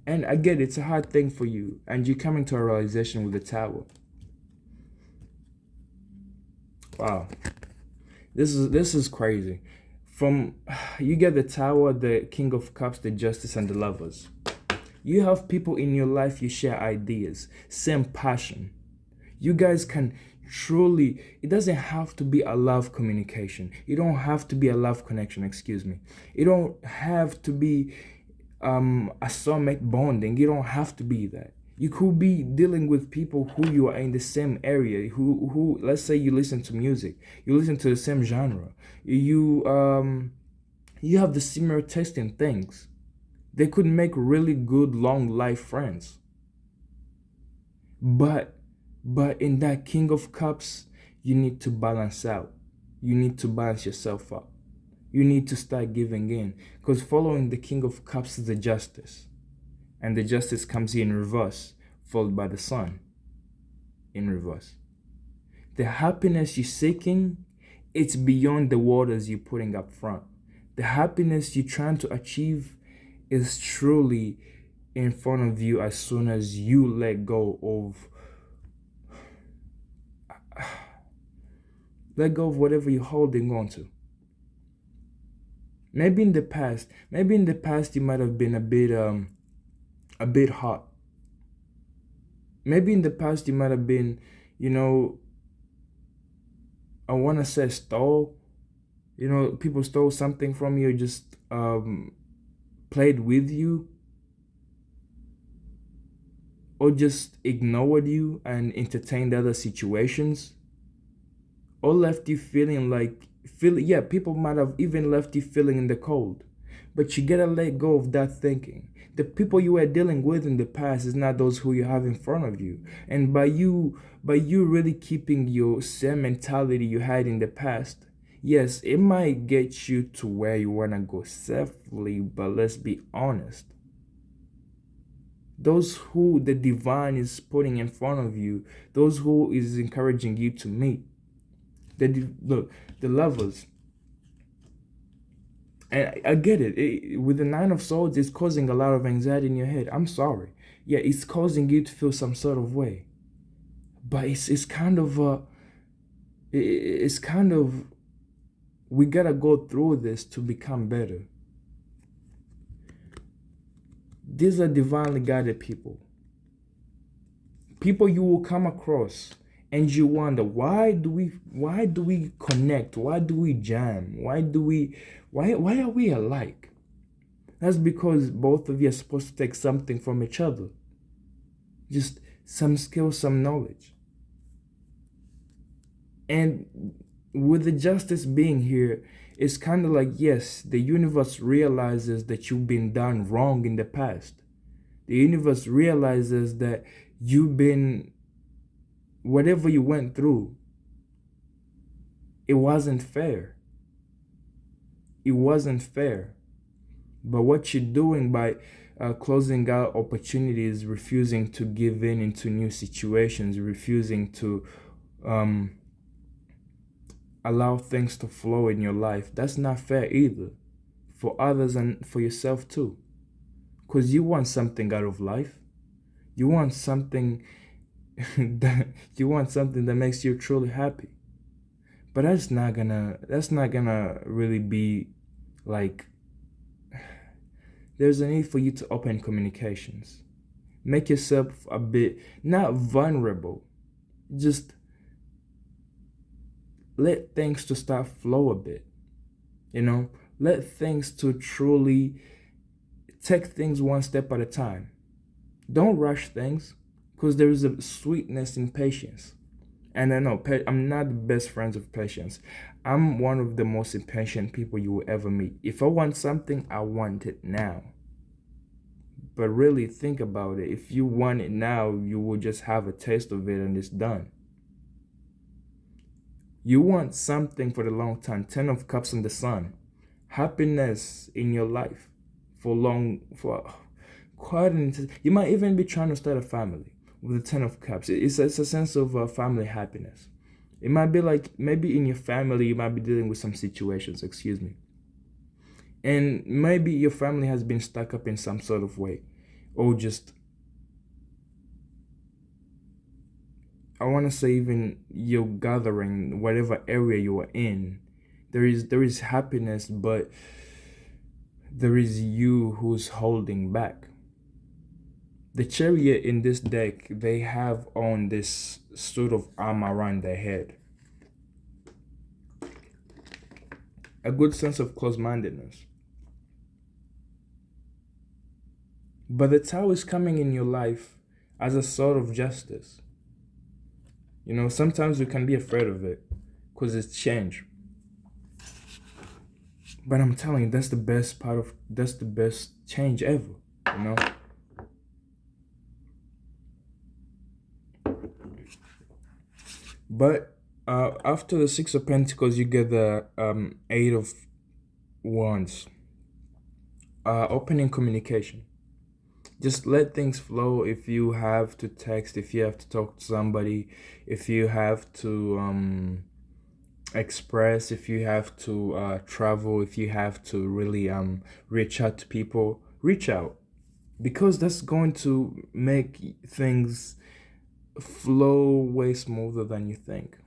And I get it's a hard thing for you, and you're coming to a realization with the Tower. Wow, this is crazy. You get the Tower, the King of Cups, the Justice, and the Lovers. You have people in your life you share ideas, same passion. You guys can truly, it doesn't have to be a love communication. You don't have to be a love connection, excuse me. You don't have to be a soulmate bonding. You don't have to be that. You could be dealing with people who you are in the same area, who let's say you listen to music, you listen to the same genre, you have the similar taste in things. They could make really good long life friends. But in that King of Cups, you need to balance out. You need to balance yourself up. You need to start giving in, because following the King of Cups is the Justice, and the Justice comes in reverse, followed by the Sun in reverse. The happiness you're seeking, it's beyond the waters you're putting up front. The happiness you're trying to achieve, is truly in front of you as soon as you let go of whatever you're holding on to. Maybe in the past you might have been a bit hot. Maybe in the past you might have been, I want to say stole. People stole something from you, just played with you, or just ignored you and entertained other situations, or left you yeah, people might have even left you feeling in the cold. But you gotta let go of that thinking. The people you were dealing with in the past is not those who you have in front of you. And by you really keeping your same mentality you had in the past, yes, it might get you to where you wanna go safely, but let's be honest. Those who the divine is putting in front of you, those who is encouraging you to meet, the lovers. And I get it. With the Nine of Swords, it's causing a lot of anxiety in your head. I'm sorry. Yeah, it's causing you to feel some sort of way. But it's kind of we gotta go through this to become better. These are divinely guided people. People you will come across and you wonder, why do we connect? Why do we jam? Why are we alike? That's because both of you are supposed to take something from each other. Just some skill, some knowledge. And with the justice being here, it's kind of like, yes, the universe realizes that you've been done wrong in the past. The universe realizes that whatever you went through, it wasn't fair. It wasn't fair. But what you're doing by closing out opportunities, refusing to give in into new situations, refusing to allow things to flow in your life, that's not fair either, for others and for yourself too. Because you want something out of life. You want something that makes you truly happy. But that's not gonna really be like, there's a need for you to open communications. Make yourself a bit, not vulnerable, just let things to start flow a bit. Let things to truly take things one step at a time. Don't rush things, because there is a sweetness in patience. And I know I'm not the best friends of patience. I'm one of the most impatient people you will ever meet. If I want something, I want it now. But really think about it. If you want it now, you will just have a taste of it and it's done. You want something for the long time. 10 of Cups in the Sun. Happiness in your life for quite you might even be trying to start a family with the 10 of Cups. It's a sense of family happiness. It might be like, maybe in your family you might be dealing with some situations, and maybe your family has been stuck up in some sort of way, or just, I want to say, even you're gathering whatever area you are in, there is happiness, but there is you who's holding back. The Chariot in this deck, they have on this sort of arm around their head. A good sense of close-mindedness. But the Tower is coming in your life as a sort of justice. Sometimes we can be afraid of it because it's change. But I'm telling you, that's the best change ever, But after the Six of Pentacles, you get the Eight of Wands. Opening communication. Just let things flow. If you have to text, if you have to talk to somebody, if you have to express, if you have to travel, if you have to really reach out to people, reach out, because that's going to make things flow way smoother than you think.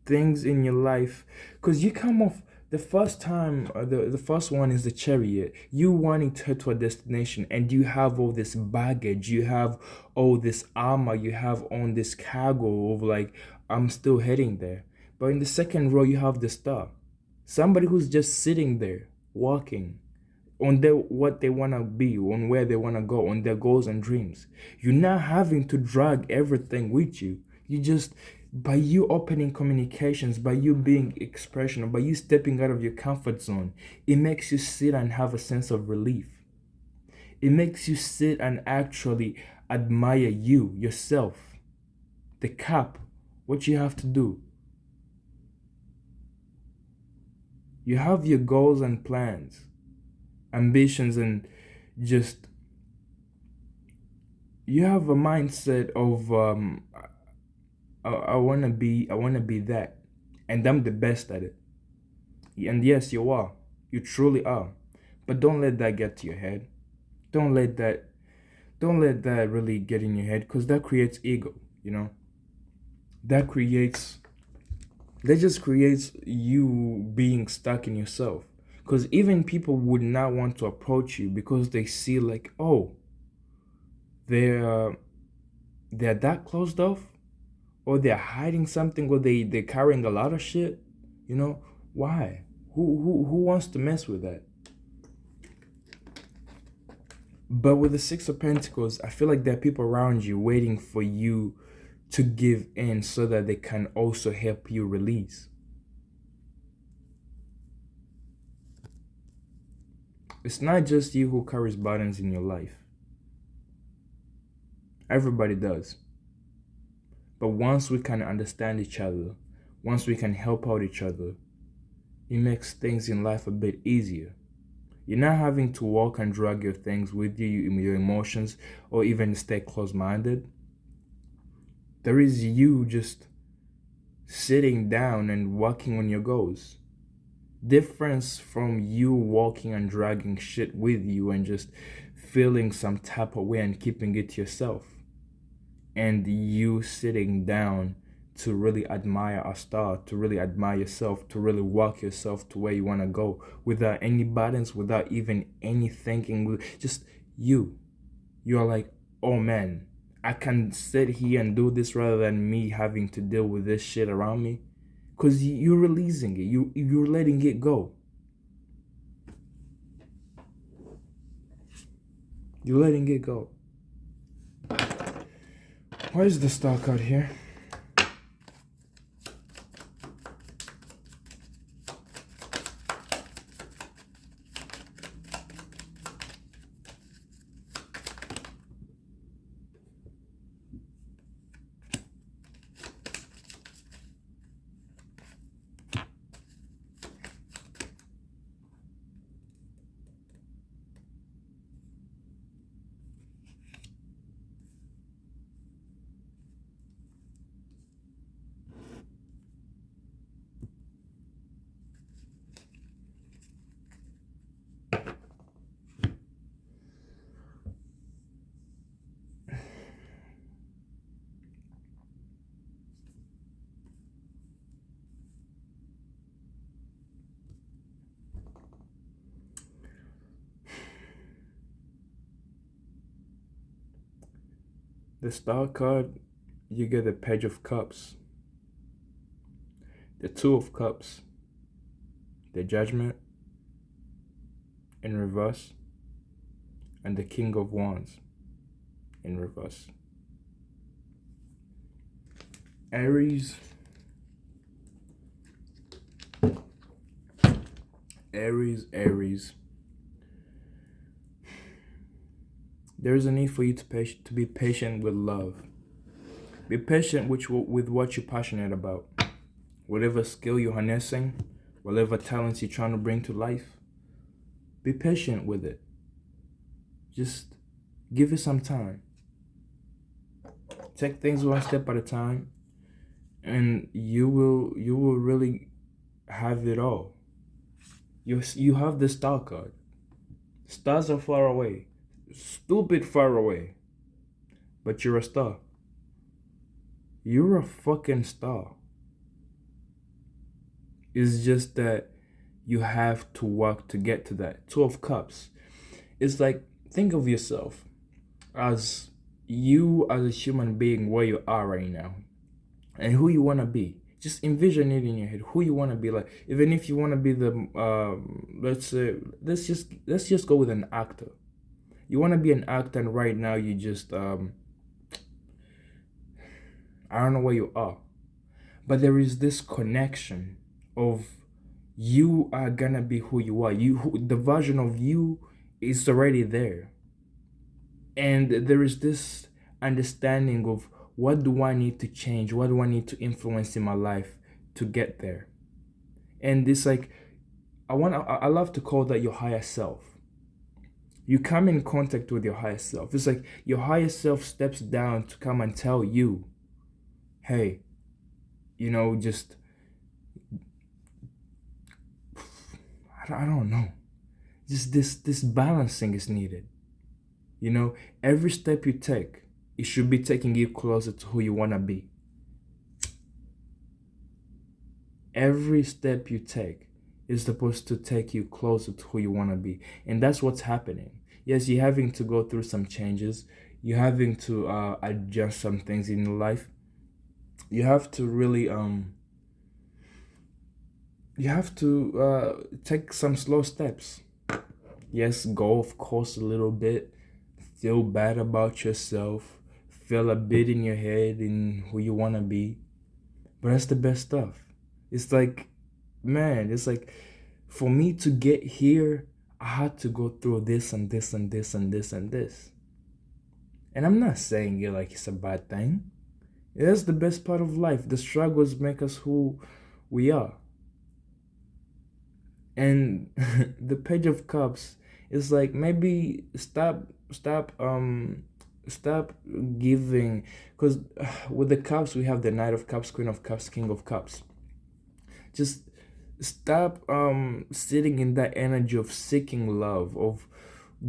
Things in your life, because you come off the first time, the first one is the chariot, you wanting to head to a destination, and you have all this baggage, you have all this armor, you have on this cargo of like, I'm still heading there. But in the second row you have the star, somebody who's just sitting there walking on their what they want to be, on where they want to go, on their goals and dreams. You're not having to drag everything with you. You just, by you opening communications, by you being expressional, by you stepping out of your comfort zone, it makes you sit and have a sense of relief. It makes you sit and actually admire you, yourself, the cap, what you have to do. You have your goals and plans, ambitions, and just, you have a mindset of I want to be that, and I'm the best at it. And yes, you are, you truly are. But don't let that get to your head. Don't let that really get in your head, because that creates ego, that creates that just creates you being stuck in yourself. Because even people would not want to approach you, because they see like, oh, they're they're that closed off, or they're hiding something, or they're carrying a lot of shit. Why? Who wants to mess with that? But with the Six of Pentacles, I feel like there are people around you waiting for you to give in, so that they can also help you release. It's not just you who carries burdens in your life. Everybody does. But once we can understand each other, once we can help out each other, it makes things in life a bit easier. You're not having to walk and drag your things with you, your emotions, or even stay close-minded. There is you just sitting down and working on your goals. Difference from you walking and dragging shit with you and just feeling some type of way and keeping it to yourself. And you sitting down to really admire a star, to really admire yourself, to really walk yourself to where you want to go, without any burdens, without even any thinking, just you. You're like, oh man, I can sit here and do this rather than me having to deal with this shit around me. Because you're releasing it, you're letting it go. You're letting it go. Why is the star card here? The star card, you get the Page of Cups, the Two of Cups, the Judgment in reverse, and the King of Wands in reverse. Aries, there is a need for you to be patient with love. Be patient with what you're passionate about. Whatever skill you're harnessing, whatever talents you're trying to bring to life, be patient with it. Just give it some time. Take things one step at a time, and you will really have it all. You have the star card. Stars are far away. Stupid far away. But you're a star. You're a fucking star. It's just that you have to work to get to that. Two of Cups. It's like, think of yourself as you as a human being where you are right now and who you want to be. Just envision it in your head who you want to be. Like, even if you want to be the let's say, let's just go with an actor. You want to be an actor, and right now you just I don't know where you are, but there is this connection of you are gonna be who you are. The version of you is already there, and there is this understanding of what do I need to change, what do I need to influence in my life to get there. And it's like, I love to call that your higher self. You come in contact with your higher self. It's like your higher self steps down to come and tell you, hey, just I don't know, just this balancing is needed. Every step you take, it should be taking you closer to who you want to be. Every step you take is supposed to take you closer to who you want to be. And that's what's happening. Yes, you're having to go through some changes. You're having to adjust some things in your life. You have to really take some slow steps. Yes, go of course a little bit. Feel bad about yourself. Feel a bit in your head in who you want to be. But that's the best stuff. It's like, man, it's like, for me to get here, I had to go through this and this and this and this and this. And I'm not saying it like it's a bad thing. That's the best part of life. The struggles make us who we are. And the Page of Cups is like, maybe stop giving, because with the cups we have the Knight of Cups, Queen of Cups, King of Cups. Just stop sitting in that energy of seeking love, of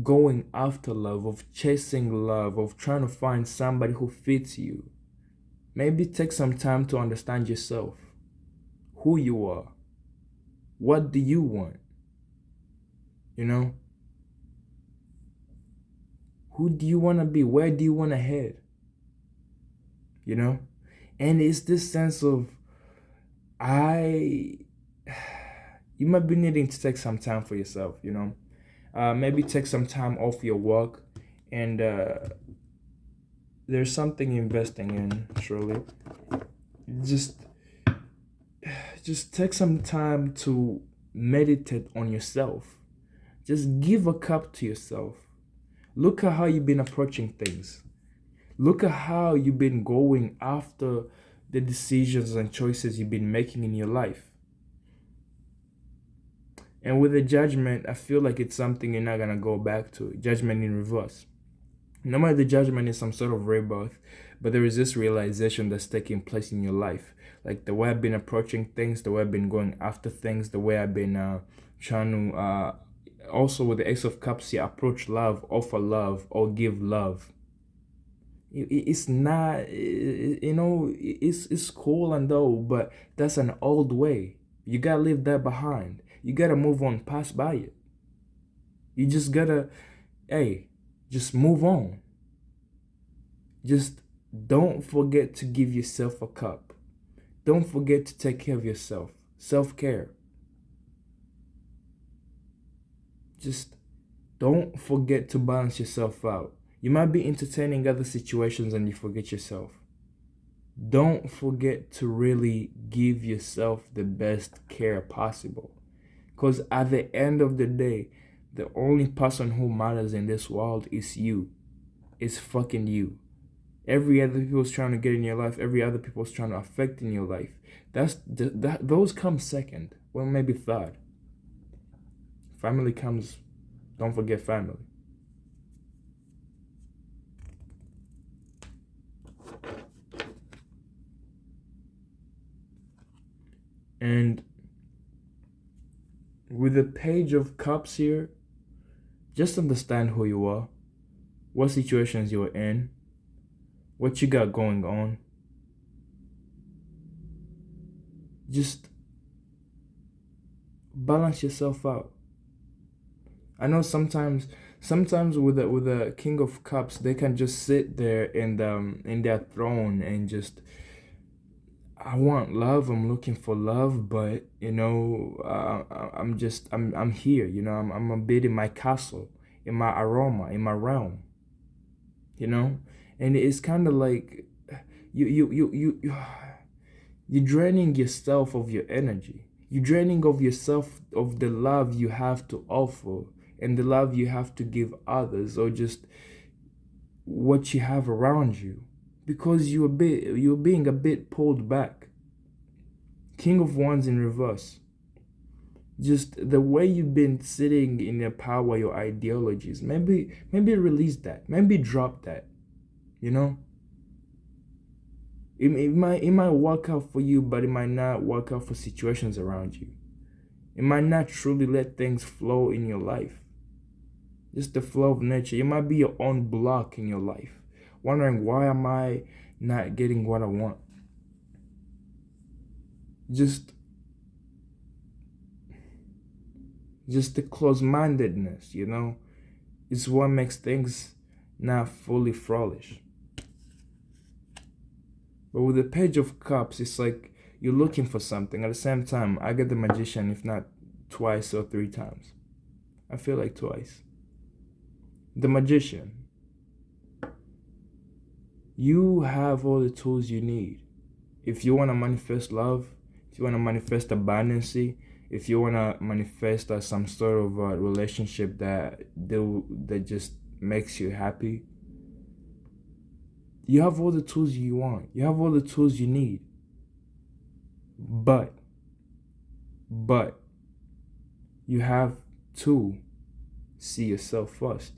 going after love, of chasing love, of trying to find somebody who fits you. Maybe take some time to understand yourself, who you are, what do you want, who do you want to be, where do you want to head, and it's this sense of, you might be needing to take some time for yourself, maybe take some time off your work, and there's something you're investing in, surely. Just take some time to meditate on yourself. Just give a cup to yourself. Look at how you've been approaching things. Look at how you've been going after the decisions and choices you've been making in your life. And with the Judgment, I feel like it's something you're not going to go back to. Judgment in reverse. Normally the Judgment is some sort of rebirth, but there is this realization that's taking place in your life. Like the way I've been approaching things, the way I've been going after things, the way I've been trying to, also with the Ace of Cups here, approach love, offer love, or give love. It's not, it's cool and all, but that's an old way. You gotta leave that behind. You gotta move on, pass by it. You just gotta, just move on. Just don't forget to give yourself a cup. Don't forget to take care of yourself. Self-care. Just don't forget to balance yourself out. You might be entertaining other situations and you forget yourself. Don't forget to really give yourself the best care possible. Because at the end of the day, the only person who matters in this world is you. It's fucking you. Every other people's trying to get in your life, every other people's trying to affect in your life. Those come second. Well, maybe third. Family comes, don't forget family. And with the Page of Cups here, Just understand who you are, what situations you're in, what you got going on. Just balance yourself out. I know sometimes with the King of Cups, they can just sit there in their throne and just, I want love. I'm looking for love, but I'm here. I'm a bit in my castle, in my aroma, in my realm. And it's kind of like you you're draining yourself of your energy. You're draining of yourself of the love you have to offer and the love you have to give others, or just what you have around you, because you're being a bit pulled back. King of Wands in reverse. Just the way you've been sitting in your power, your ideologies. Maybe release that. Maybe drop that. You know. It might work out for you, but it might not work out for situations around you. It might not truly let things flow in your life. Just the flow of nature. It might be your own block in your life. Wondering, why am I not getting what I want? Just the close-mindedness, is what makes things not fully flourish. But with the Page of Cups, it's like you're looking for something. At the same time, I get the Magician, if not twice or three times. I feel like twice. The Magician. You have all the tools you need. If you want to manifest love, if you want to manifest abundance, if you want to manifest some sort of relationship that just makes you happy, you have all the tools you want. You have all the tools you need. But you have to see yourself first.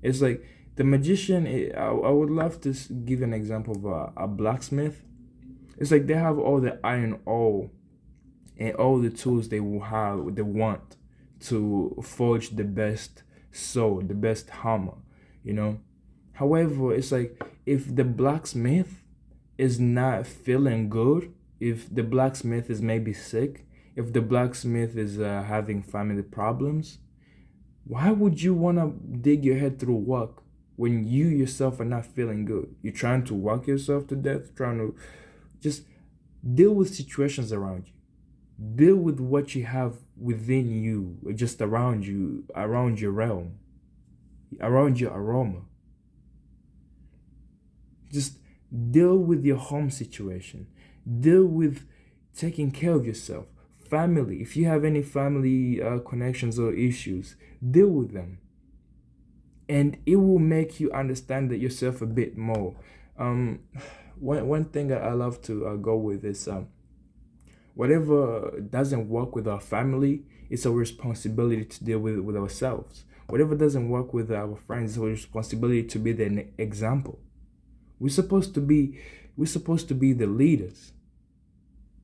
It's like the Magician. I would love to give an example of a blacksmith. It's like they have all the iron ore and all the tools they want to forge the best sword, the best hammer. However, it's like if the blacksmith is not feeling good, if the blacksmith is maybe sick, if the blacksmith is having family problems, why would you want to dig your head through work when you yourself are not feeling good? You're trying to work yourself to death, trying to just deal with situations around you. Deal with what you have within you, just around you, around your realm, around your aroma. Just deal with your home situation. Deal with taking care of yourself. Family, if you have any family connections or issues, deal with them. And it will make you understand that yourself a bit more. One thing I love to go with is whatever doesn't work with our family, it's our responsibility to deal with ourselves. Whatever doesn't work with our friends, it's our responsibility to be the example. We're supposed to be the leaders.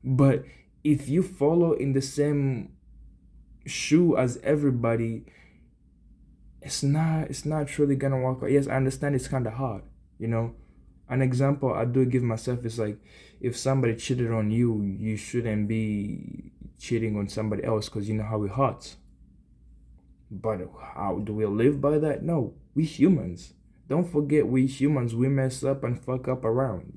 But if you follow in the same shoe as everybody, it's not truly gonna work out. Yes, I understand it's kind of hard. An example I do give myself is like, if somebody cheated on you, you shouldn't be cheating on somebody else, because you know how it hurts. But how do we live by that? No, we humans. Don't forget, we humans, we mess up and fuck up around.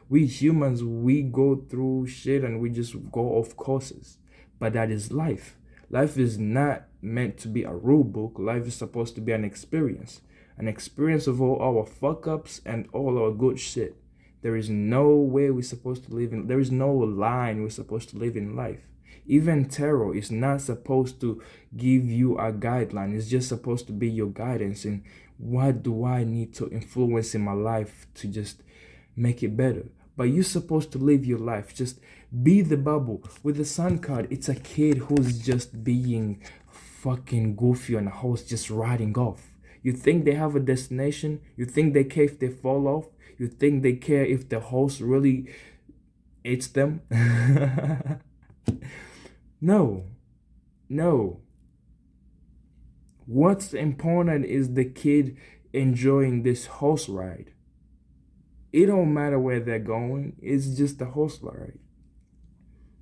We humans, we go through shit and we just go off courses. But that is life. Life is not meant to be a rule book. Life is supposed to be an experience of all our fuck ups and all our good shit. There is no way we're supposed to live in. There is no line we're supposed to live in life. Even tarot is not supposed to give you a guideline. It's just supposed to be your guidance. And what do I need to influence in my life to just make it better? But you're supposed to live your life. Just be the bubble. With the Sun card, it's a kid who's just being fucking goofy on a horse, just riding off. You think they have a destination? You think they care if they fall off? You think they care if the horse really eats them? No. What's important is the kid enjoying this horse ride. It don't matter where they're going. It's just the horse ride.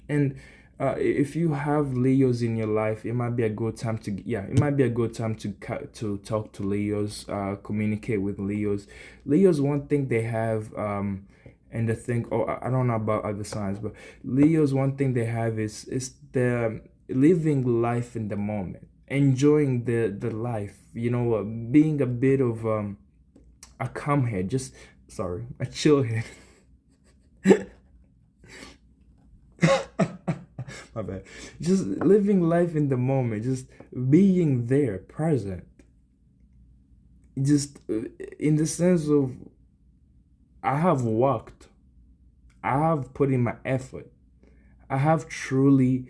And if you have Leos in your life, it might be a good time to it might be a good time to talk to Leos, communicate with Leos. Leos, one thing they have, and the thing, I don't know about other signs, but Leos, one thing they have is the living life in the moment, enjoying the life. Being a bit of a calm head, just sorry, a chill head. My bad. Just living life in the moment, just being there, present. Just in the sense of, I have walked, I have put in my effort, I have truly,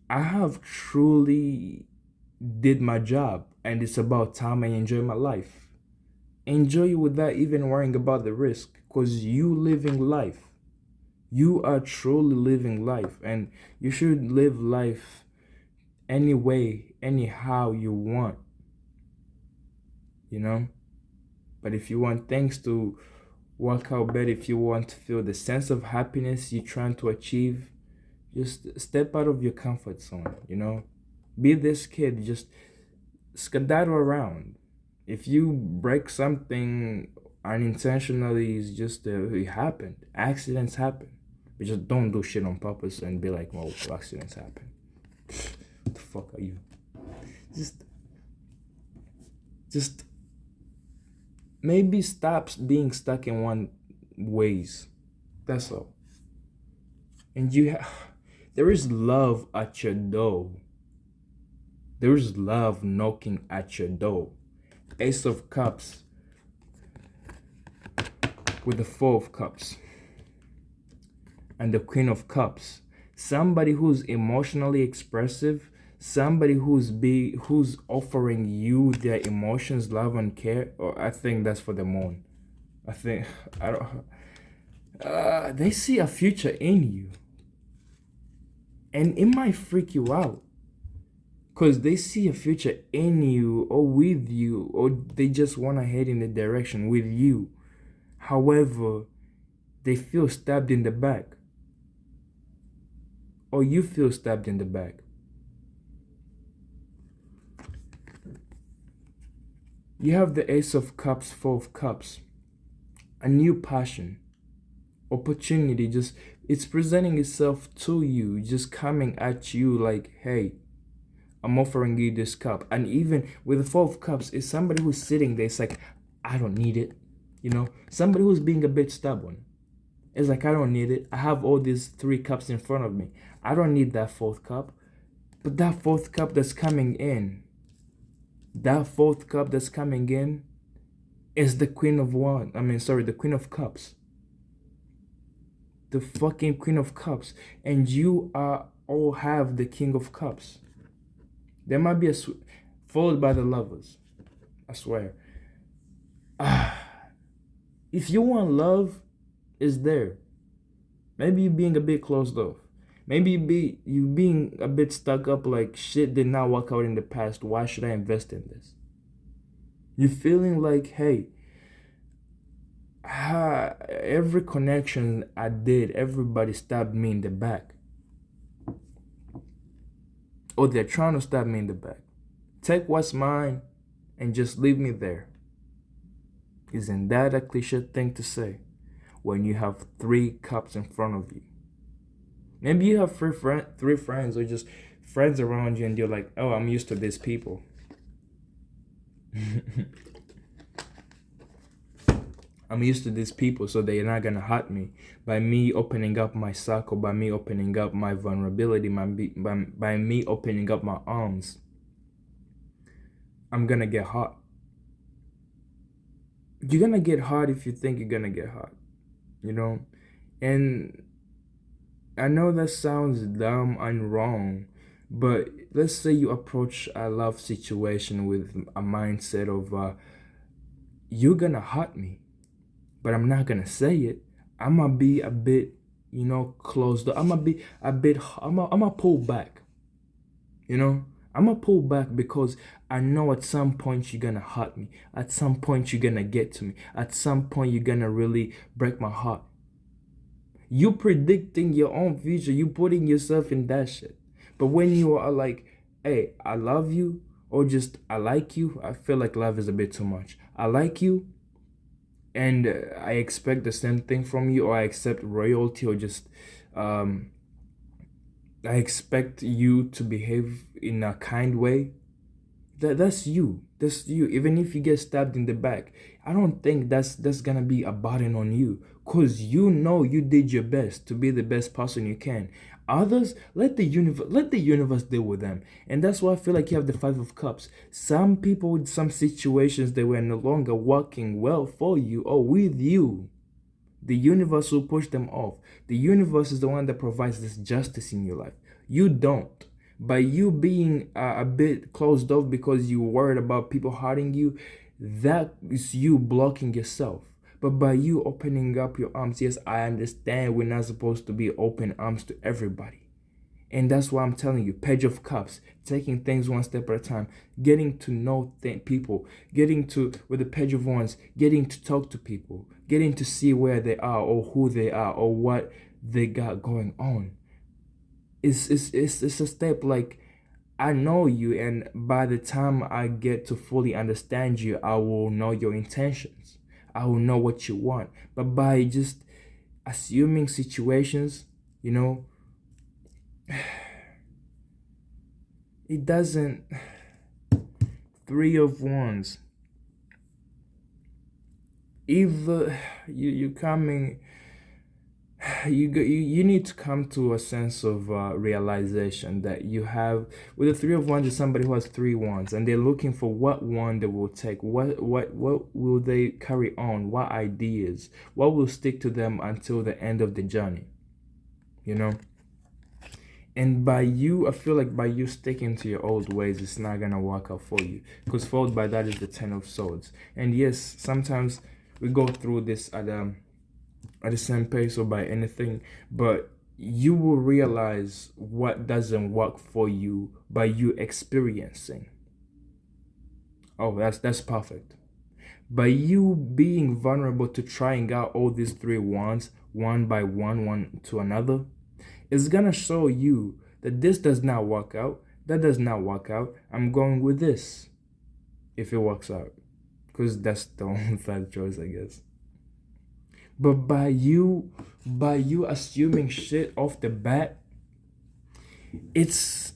I have truly did my job, and it's about time I enjoy my life. Enjoy it without even worrying about the risk, because you living life. You are truly living life, and you should live life any way, anyhow you want, you know? But if you want things to work out better, if you want to feel the sense of happiness you're trying to achieve, just step out of your comfort zone. Be this kid, just skedaddle around. If you break something unintentionally, it's just it happened. Accidents happen. But just don't do shit on purpose and be like, well, accidents happen. What the fuck are you? Just maybe stop being stuck in one ways. That's all. And there is love at your door. There is love knocking at your door. Ace of Cups with the Four of Cups and the Queen of Cups. Somebody who's emotionally expressive, somebody who's offering you their emotions, love, and care. Or I think that's for the moon. I don't. They see a future in you, and it might freak you out, because they see a future in you or with you, or they just want to head in the direction with you. However, they feel stabbed in the back, or you feel stabbed in the back. You have the Ace of Cups, Four of Cups. A new passion, opportunity, just it's presenting itself to you, just coming at you like, hey, I'm offering you this cup. And even with the Four of Cups, it's somebody who's sitting there, it's like, I don't need it. Somebody who's being a bit stubborn. It's like, I don't need it. I have all these 3 cups in front of me. I don't need that 4th cup. But that 4th cup that's coming in, is the Queen of the Queen of Cups. The fucking Queen of Cups. And you all have the King of Cups. There might be followed by the Lovers. I swear. If you want love, it's there. Maybe you being a bit closed off. Maybe you being a bit stuck up, like, shit did not work out in the past. Why should I invest in this? You feeling like, hey, every connection I did, everybody stabbed me in the back. Or they're trying to stab me in the back. Take what's mine and just leave me there. Isn't that a cliche thing to say when you have 3 cups in front of you? Maybe you have 3 friends, or just friends around you, and you're like, oh, I'm used to these people. I'm used to these people, so they're not gonna hurt me. By me opening up my circle, by me opening up my vulnerability, by me opening up my arms, I'm gonna get hurt. You're gonna get hurt if you think you're gonna get hurt, And I know that sounds dumb and wrong, but let's say you approach a love situation with a mindset of, you're gonna hurt me, but I'm not gonna say it. I'm gonna be a bit, closed up. I'm gonna be a bit, I'm gonna pull back, I'm gonna pull back because I know at some point you're gonna hurt me. At some point you're gonna get to me. At some point you're gonna really break my heart. You predicting your own future. You putting yourself in that shit. But when you are like, hey, I love you, or just I like you, I feel like love is a bit too much. I like you, and I expect the same thing from you, or I accept royalty, or just um, I expect you to behave in a kind way. That's you. That's you. Even if you get stabbed in the back, I don't think that's gonna be a burden on you, cause you know you did your best to be the best person you can. Others, let the universe deal with them, and that's why I feel like you have the Five of Cups. Some people with some situations, they were no longer working well for you or with you. The universe will push them off. The universe is the one that provides this justice in your life. You don't. By you being a bit closed off because you're worried about people hurting you, that is you blocking yourself. But by you opening up your arms, yes, I understand we're not supposed to be open arms to everybody. And that's why I'm telling you, Page of Cups, taking things one step at a time, getting to know people, getting to, with the Page of Wands, getting to talk to people, getting to see where they are or who they are or what they got going on. It's a step like, I know you, and by the time I get to fully understand you, I will know your intentions. I will know what you want. But by just assuming situations, you know, it doesn't. Three of Wands. Either you coming, you need to come to a sense of realization that you have. With the Three of Wands is somebody who has three wands, and they're looking for what one they will take. What will they carry on? What ideas? What will stick to them until the end of the journey? You know. And by you, I feel like by you sticking to your old ways, it's not gonna work out for you. Because followed by that is the Ten of Swords. And yes, sometimes we go through this at the same pace or by anything, but you will realize what doesn't work for you by you experiencing. Oh, that's perfect. By you being vulnerable to trying out all these three wands, one by one to another, it's gonna show you that this does not work out, that does not work out. I'm going with this if it works out, because that's the only third choice, I guess. But by you assuming shit off the bat, it's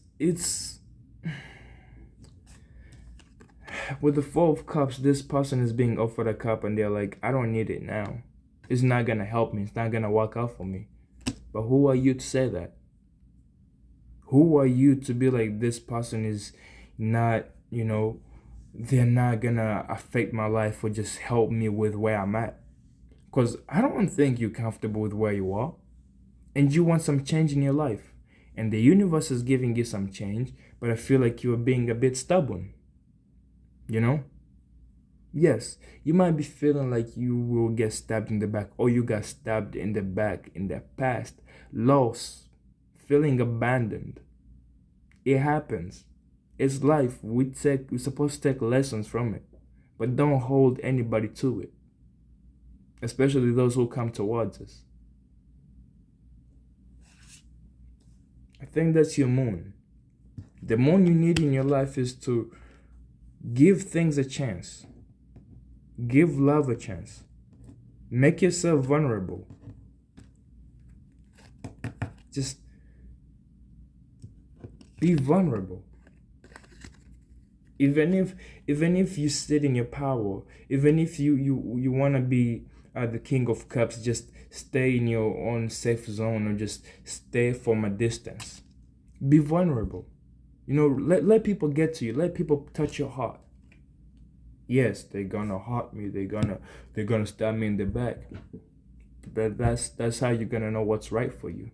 with the Four of Cups, this person is being offered a cup and they're like, I don't need it now. It's not gonna help me, it's not gonna work out for me. But who are you to say that? Who are you to be like, this person is not, they're not gonna affect my life or just help me with where I'm at? Because I don't think you're comfortable with where you are and you want some change in your life. And the universe is giving you some change, but I feel like you're being a bit stubborn. You know? Yes, you might be feeling like you will get stabbed in the back, or you got stabbed in the back in the past. Loss, feeling abandoned. It happens. It's life. We're supposed to take lessons from it, but don't hold anybody to it, especially those who come towards us. I think that's your moon. The moon you need in your life is to give things a chance. Give love a chance. Make yourself vulnerable. Just be vulnerable. Even if you sit in your power, even if you want to be the King of Cups, just stay in your own safe zone or just stay from a distance. Be vulnerable. Let people get to you. Let people touch your heart. Yes, they're gonna hurt me. They're gonna stab me in the back. But that's how you're gonna know what's right for you.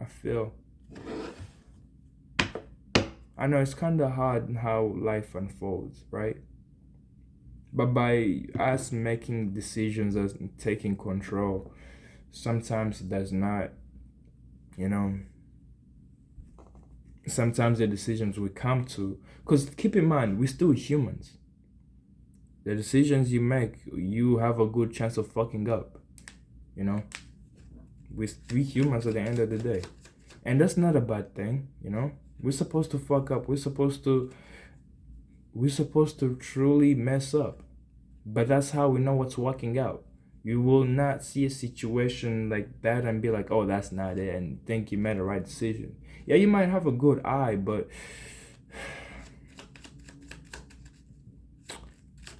I feel. I know it's kind of hard how life unfolds, right? But by us making decisions and taking control, sometimes it does not, you know, sometimes the decisions we come to, because keep in mind, we're still humans. The decisions you make, you have a good chance of fucking up, you know? We humans at the end of the day. And that's not a bad thing, you know? We're supposed to fuck up. We're supposed to truly mess up. But that's how we know what's working out. You will not see a situation like that and be like, oh, that's not it, and think you made the right decision. Yeah, you might have a good eye, but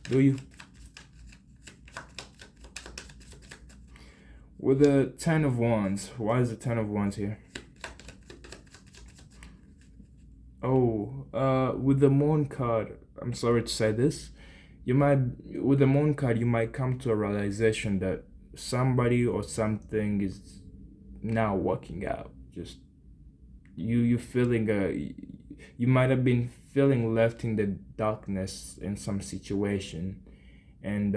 do you? With the Ten of Wands, why is the Ten of Wands here? Oh, with the Moon card, I'm sorry to say this, with the Moon card, you might come to a realization that somebody or something is now working out. Just you feeling you might have been feeling left in the darkness in some situation, and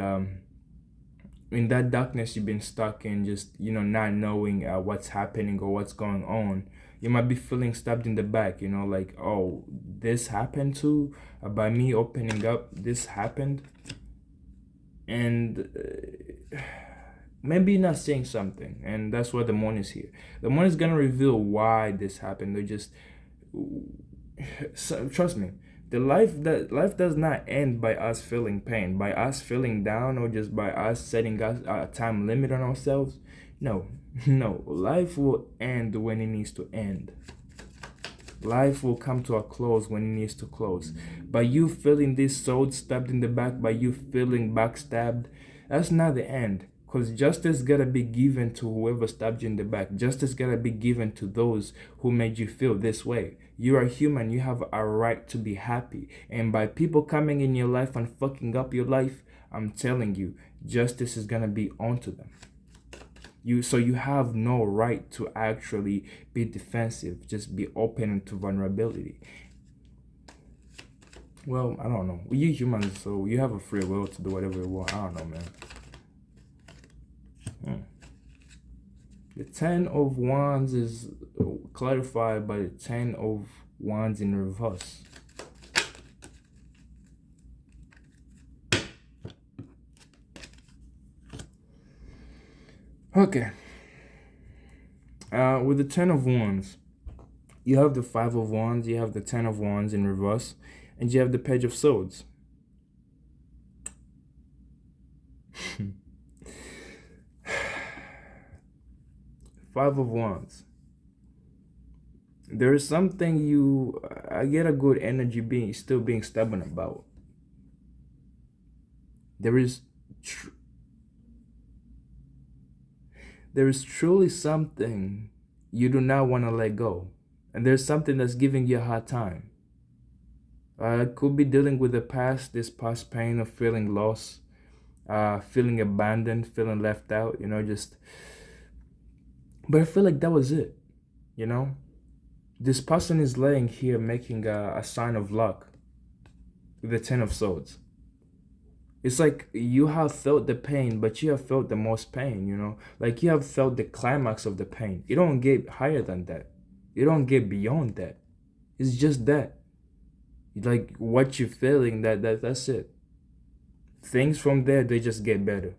in that darkness you've been stuck in, just not knowing what's happening or what's going on. You might be feeling stabbed in the back, like, oh, this happened too, by me opening up, this happened. And maybe you're not saying something, and that's why the Moon is here. The Moon is gonna reveal why this happened. Or just so, trust me, life does not end by us feeling pain, by us feeling down, or just by us setting a time limit on ourselves. No, no, life will end when it needs to end. Life will come to a close when it needs to close. By you feeling this sword stabbed in the back, by you feeling backstabbed, that's not the end. Because justice gotta be given to whoever stabbed you in the back. Justice gotta be given to those who made you feel this way. You are human. You have a right to be happy. And by people coming in your life and fucking up your life, I'm telling you, justice is gonna be onto them. So you have no right to actually be defensive. Just be open to vulnerability. Well, I don't know. You humans, so you have a free will to do whatever you want. I don't know, man. The Ten of Wands is clarified by the Ten of Wands in reverse. Okay. With the Ten of Wands, you have the Five of Wands, you have the Ten of Wands in reverse, and you have the Page of Swords. Five of Wands. There is something I get a good energy still being stubborn about. There is truly something you do not want to let go. And there's something that's giving you a hard time. It could be dealing with the past, this past pain of feeling lost, feeling abandoned, feeling left out, but I feel like that was it, This person is laying here making a sign of luck with the Ten of Swords. It's like you have felt the pain, but you have felt the most pain, Like you have felt the climax of the pain. You don't get higher than that. You don't get beyond that. It's just that. Like what you're feeling, that's it. Things from there, they just get better.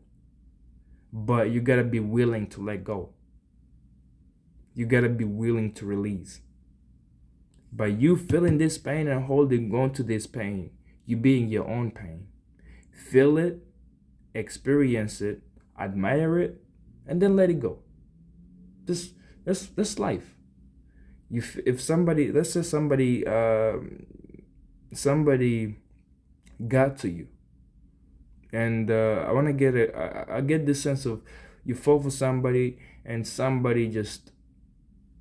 But you gotta be willing to let go. You gotta be willing to release. By you feeling this pain and holding on to this pain, you being your own pain. Feel it, experience it, admire it, and then let it go. That's life. If somebody, let's say somebody got to you, and I get this sense of you fall for somebody, and somebody just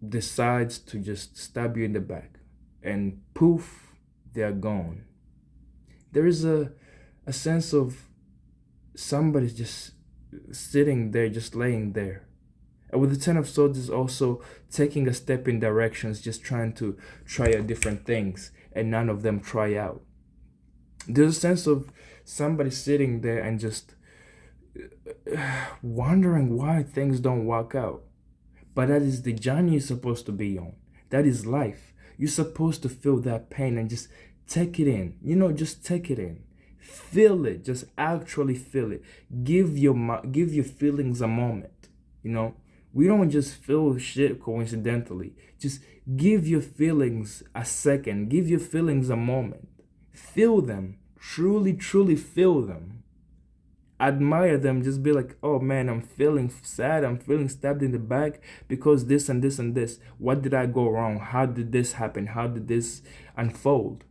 decides to just stab you in the back, and poof, they're gone. There is a sense of somebody's just sitting there, just laying there. And with the Ten of Swords is also taking a step in directions, just trying to try out different things, and none of them try out. There's a sense of somebody sitting there and just wondering why things don't work out. But that is the journey you're supposed to be on. That is life. You're supposed to feel that pain and just take it in. Just take it in. Feel it. Just actually feel it. Give your feelings a moment. We don't just feel shit coincidentally. Just give your feelings a second. Give your feelings a moment. Feel them. Truly, truly feel them. Admire them. Just be like, oh man, I'm feeling sad. I'm feeling stabbed in the back because this and this and this. What did I go wrong? How did this happen? How did this unfold?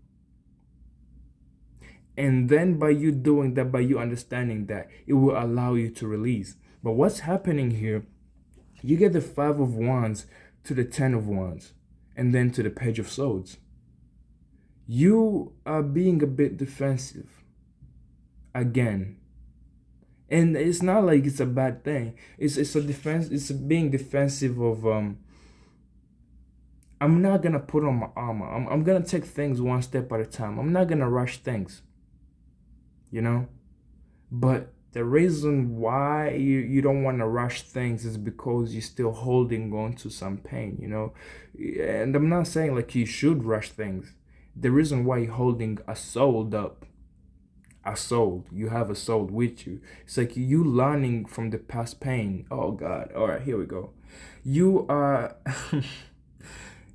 And then by you doing that, by you understanding that, it will allow you to release. But what's happening here, you get the 5 of Wands to the 10 of Wands and then to the Page of Swords. You are being a bit defensive again. And it's not like it's a bad thing. It's a defense. It's being defensive of I'm not gonna put on my armor. I'm gonna take things one step at a time. I'm not gonna rush things. But the reason why you don't want to rush things is because you're still holding on to some pain, And I'm not saying like you should rush things. The reason why you're holding a soul up, you have a soul with you. It's like you learning from the past pain. Oh God. All right, here we go. You are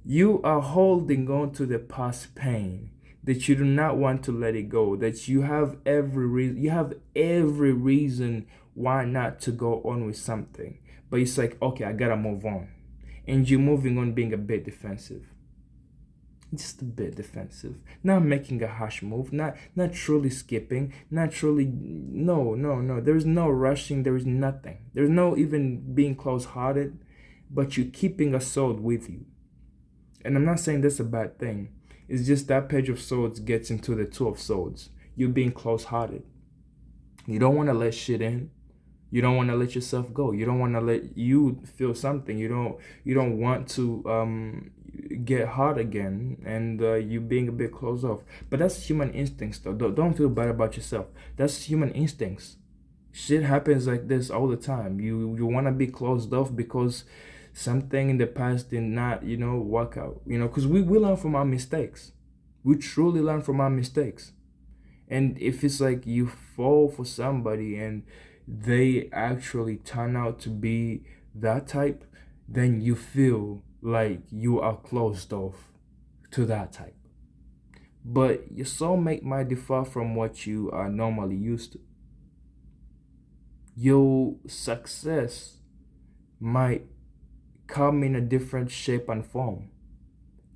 you are holding on to the past pain that you do not want to let it go, that you have every reason why not to go on with something. But it's like, okay, I gotta move on. And you're moving on being a bit defensive. Just a bit defensive. Not making a harsh move, not truly skipping, not truly, no. There's no rushing, there is nothing. There's no even being close-hearted, but you're keeping a sword with you. And I'm not saying that's a bad thing. It's just that Page of Swords gets into the 2 of Swords. You're being close-hearted. You don't want to let shit in. You don't want to let yourself go. You don't want to let you feel something. You don't want to get hard again, and you being a bit closed off. But that's human instincts, though. Don't feel bad about yourself. That's human instincts. Shit happens like this all the time. You want to be closed off because something in the past did not, work out. Because we learn from our mistakes. We truly learn from our mistakes. And if it's like you fall for somebody and they actually turn out to be that type, then you feel like you are closed off to that type. But your soulmate might differ from what you are normally used to. Your success might come in a different shape and form.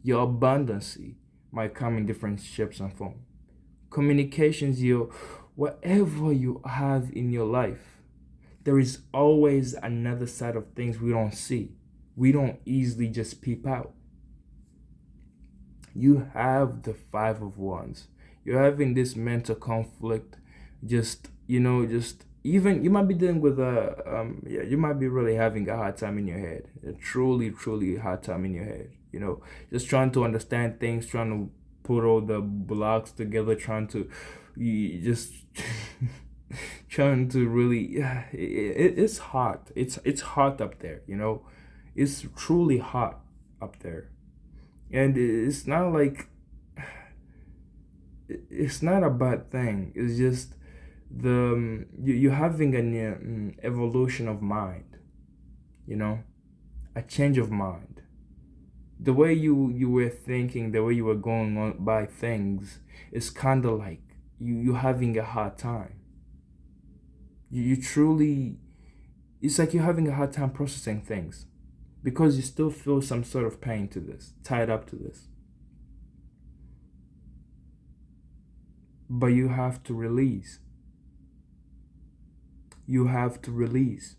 Your abundance might come in different shapes and form. Communications, whatever you have in your life, there is always another side of things we don't see. We don't easily just peep out. You have the 5 of Wands. You're having this mental conflict. Even you might be dealing with you might be really having a hard time in your head. A truly, truly hard time in your head. Just trying to understand things, trying to put all the blocks together, trying to trying to really, it's hot. It's hot up there, It's truly hot up there. And it's not like, it's not a bad thing. It's just you're having an evolution of mind, a change of mind. The way you were thinking, the way you were going on by things, is kind of like you're having a hard time. You truly, it's like you're having a hard time processing things because you still feel some sort of pain to this, tied up to this. But you have to release. You have to release.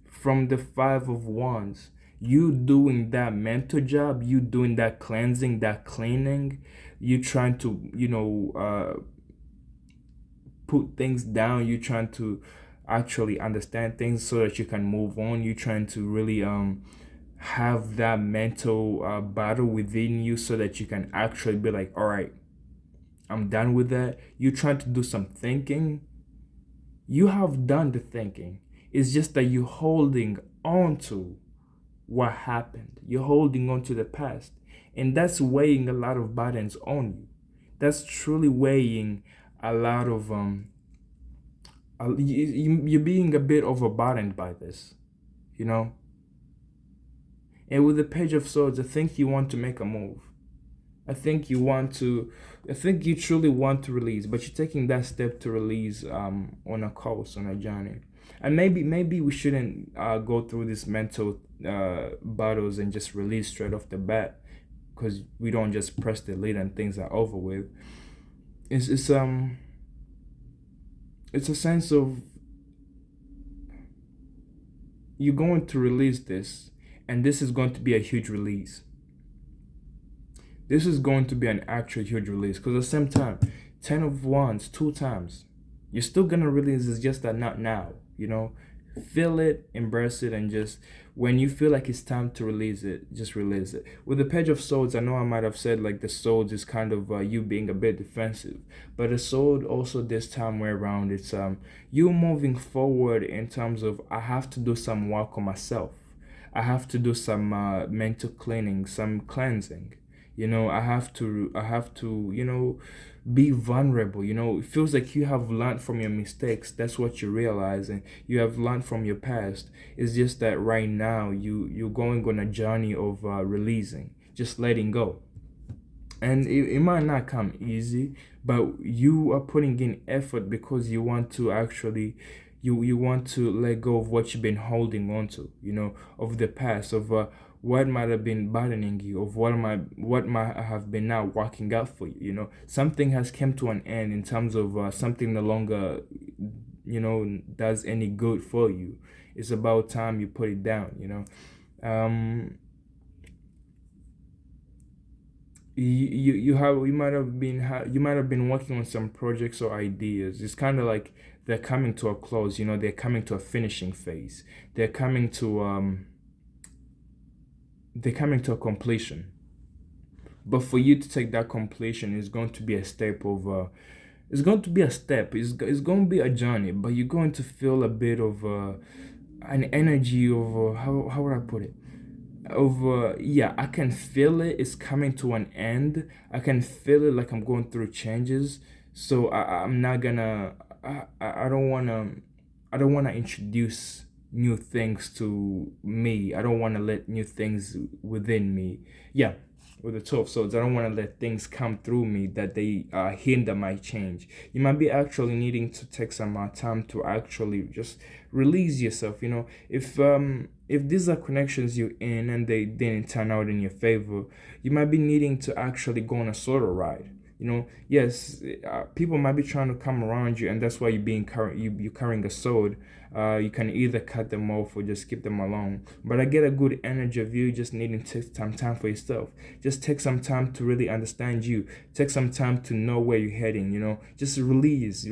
From the 5 of Wands, you doing that mental job, you doing that cleansing, that cleaning, you trying to, put things down, you trying to actually understand things so that you can move on, you trying to really have that mental battle within you so that you can actually be like, all right, I'm done with that. You trying to do some thinking. You have done the thinking. It's just that you're holding on to what happened. You're holding on to the past. And that's weighing a lot of burdens on you. That's truly weighing a lot of you're being a bit overburdened by this, you know. And with the Page of Swords, I think you want to make a move. I think you want to, I think you truly want to release, but you're taking that step to release on a course, on a journey. And maybe we shouldn't go through these mental battles and just release straight off the bat, because we don't just press delete and things are over with. It's it's a sense of you're going to release this, and this is going to be a huge release. This is going to be an actual huge release, because at the same time, 10 of Wands, 2 times. You're still going to release, it's just that not now, you know? Feel it, embrace it, and just when you feel like it's time to release it, just release it. With the Page of Swords, I know I might have said like the swords is kind of you being a bit defensive, but the sword also this time way around, it's you moving forward in terms of I have to do some work on myself. I have to do some mental cleaning, some cleansing. You know, I have to, you know, be vulnerable. You know, it feels like you have learned from your mistakes. That's what you realize, and you have learned from your past. It's just that right now you're going on a journey of releasing, just letting go. And it might not come easy, but you are putting in effort because you want to actually you want to let go of what you've been holding on to, you know, of the past, of what might have been burdening you, of what might have been now working out for you. You know, something has come to an end in terms of something no longer, you know, does any good for you. It's about time you put it down, you know. You might have been working on some projects or ideas. It's kind of like they're coming to a close, you know. They're coming to a finishing phase. They're coming to a completion. But for you to take that completion is going to be a step of it's going to be a step. It's going to be a journey, but you're going to feel a bit of an energy of how would I put it, of yeah, I can feel it. It's coming to an end. I can feel it, like I'm going through changes. So I'm not gonna I don't want to introduce new things to me. I don't want to let new things within me. Yeah, with the 12 swords, I don't want to let things come through me that they hinder my change. You might be actually needing to take some time to actually just release yourself. You know, if these are connections you're in and they didn't turn out in your favor, you might be needing to actually go on a solo ride. You know, yes, people might be trying to come around you, and that's why you're carrying a sword. You can either cut them off or just keep them alone. But I get a good energy of you just needing to take some time for yourself. Just take some time to really understand you. Take some time to know where you're heading. You know, just release.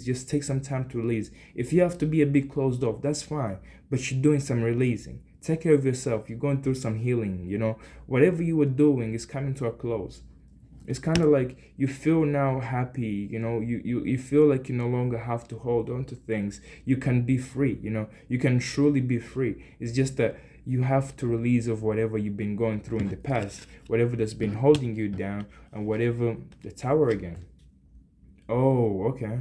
Just take some time to release. If you have to be a bit closed off, that's fine. But you're doing some releasing. Take care of yourself. You're going through some healing. You know, whatever you were doing is coming to a close. It's kind of like you feel now happy. You know, you feel like you no longer have to hold on to things. You can be free. You know, you can truly be free. It's just that you have to release of whatever you've been going through in the past, whatever that's been holding you down, and whatever. The Tower again. Oh, okay.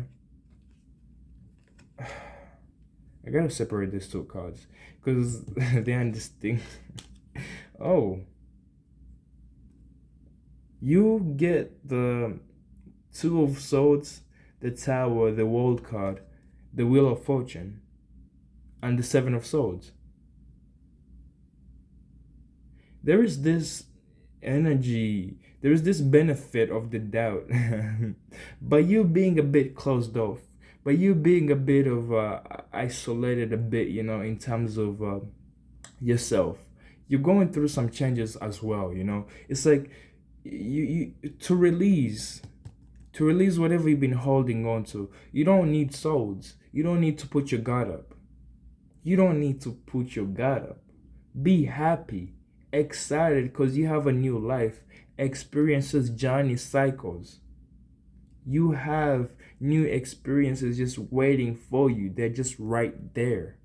I gotta separate these 2 cards because they are distinct. Oh, you get the 2 of Swords, the Tower, the World card, the Wheel of Fortune, and the 7 of Swords. There is this energy, there is this benefit of the doubt, but you being a bit closed off, but you being a bit of isolated a bit, you know, in terms of yourself. You're going through some changes as well, you know. It's like you to release whatever you've been holding on to. You don't need swords. You don't need to put your guard up. You don't need to put your guard up. Be happy, excited because you have a new life, experiences, journey, cycles. You have new experiences just waiting for you. They're just right there.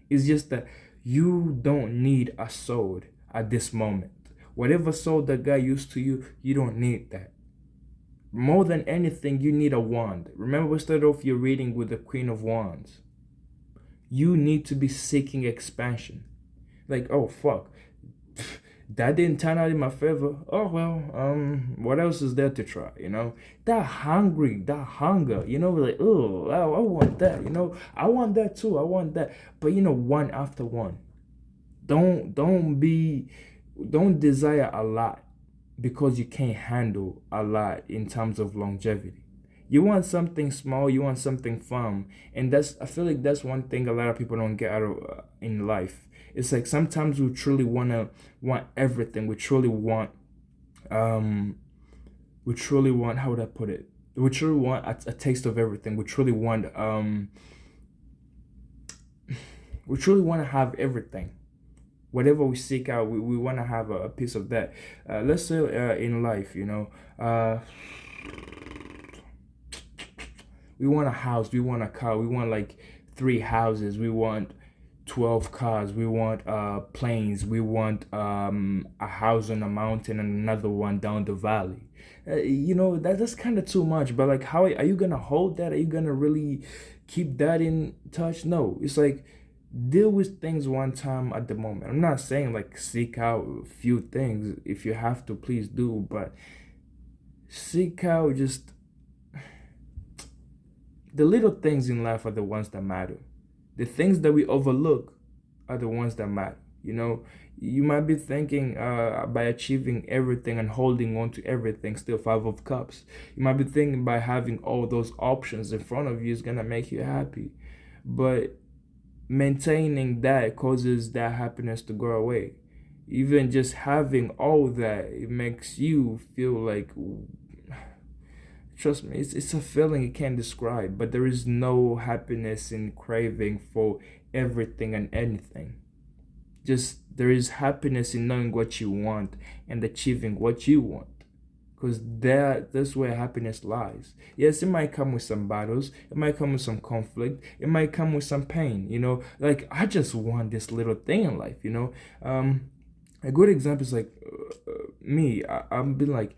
It's just that You don't need a sword at this moment. Whatever sword that guy used to you, you don't need that. More than anything, you need a wand. Remember, we started off your reading with the Queen of Wands. You need to be seeking expansion. Like, oh fuck, that didn't turn out in my favor. Oh well, what else is there to try? That hunger. Like, oh, I want that. I want that too. I want that. But one after one. Don't desire a lot because you can't handle a lot in terms of longevity. You want something small, you want something fun, and I feel like that's one thing a lot of people don't get out of in life. It's like sometimes we truly want everything. We truly want, how would I put it? We truly want a taste of everything. We truly want to have everything. Whatever we seek out, we want to have a piece of that. Let's say in life, we want a house, we want a car, we want like 3 houses, we want 12 cars, we want planes, we want a house on a mountain and another one down the valley. That's kind of too much. But like, how are you gonna hold that? Are you gonna really keep that in touch? No, it's like, deal with things one time at the moment. I'm not saying like seek out a few things. If you have to, please do, but seek out just the little things in life are the ones that matter. The things that we overlook are the ones that matter. You might be thinking by achieving everything and holding on to everything, still 5 of Cups. You might be thinking by having all those options in front of you is gonna make you happy, but maintaining that causes that happiness to go away. Even just having all that, it makes you feel like, trust me, it's a feeling you can't describe. But there is no happiness in craving for everything and anything. Just there is happiness in knowing what you want and achieving what you want, because that's where happiness lies. Yes, it might come with some battles, it might come with some conflict, it might come with some pain. Like, I just want this little thing in life. A good example is like me. I'm been like,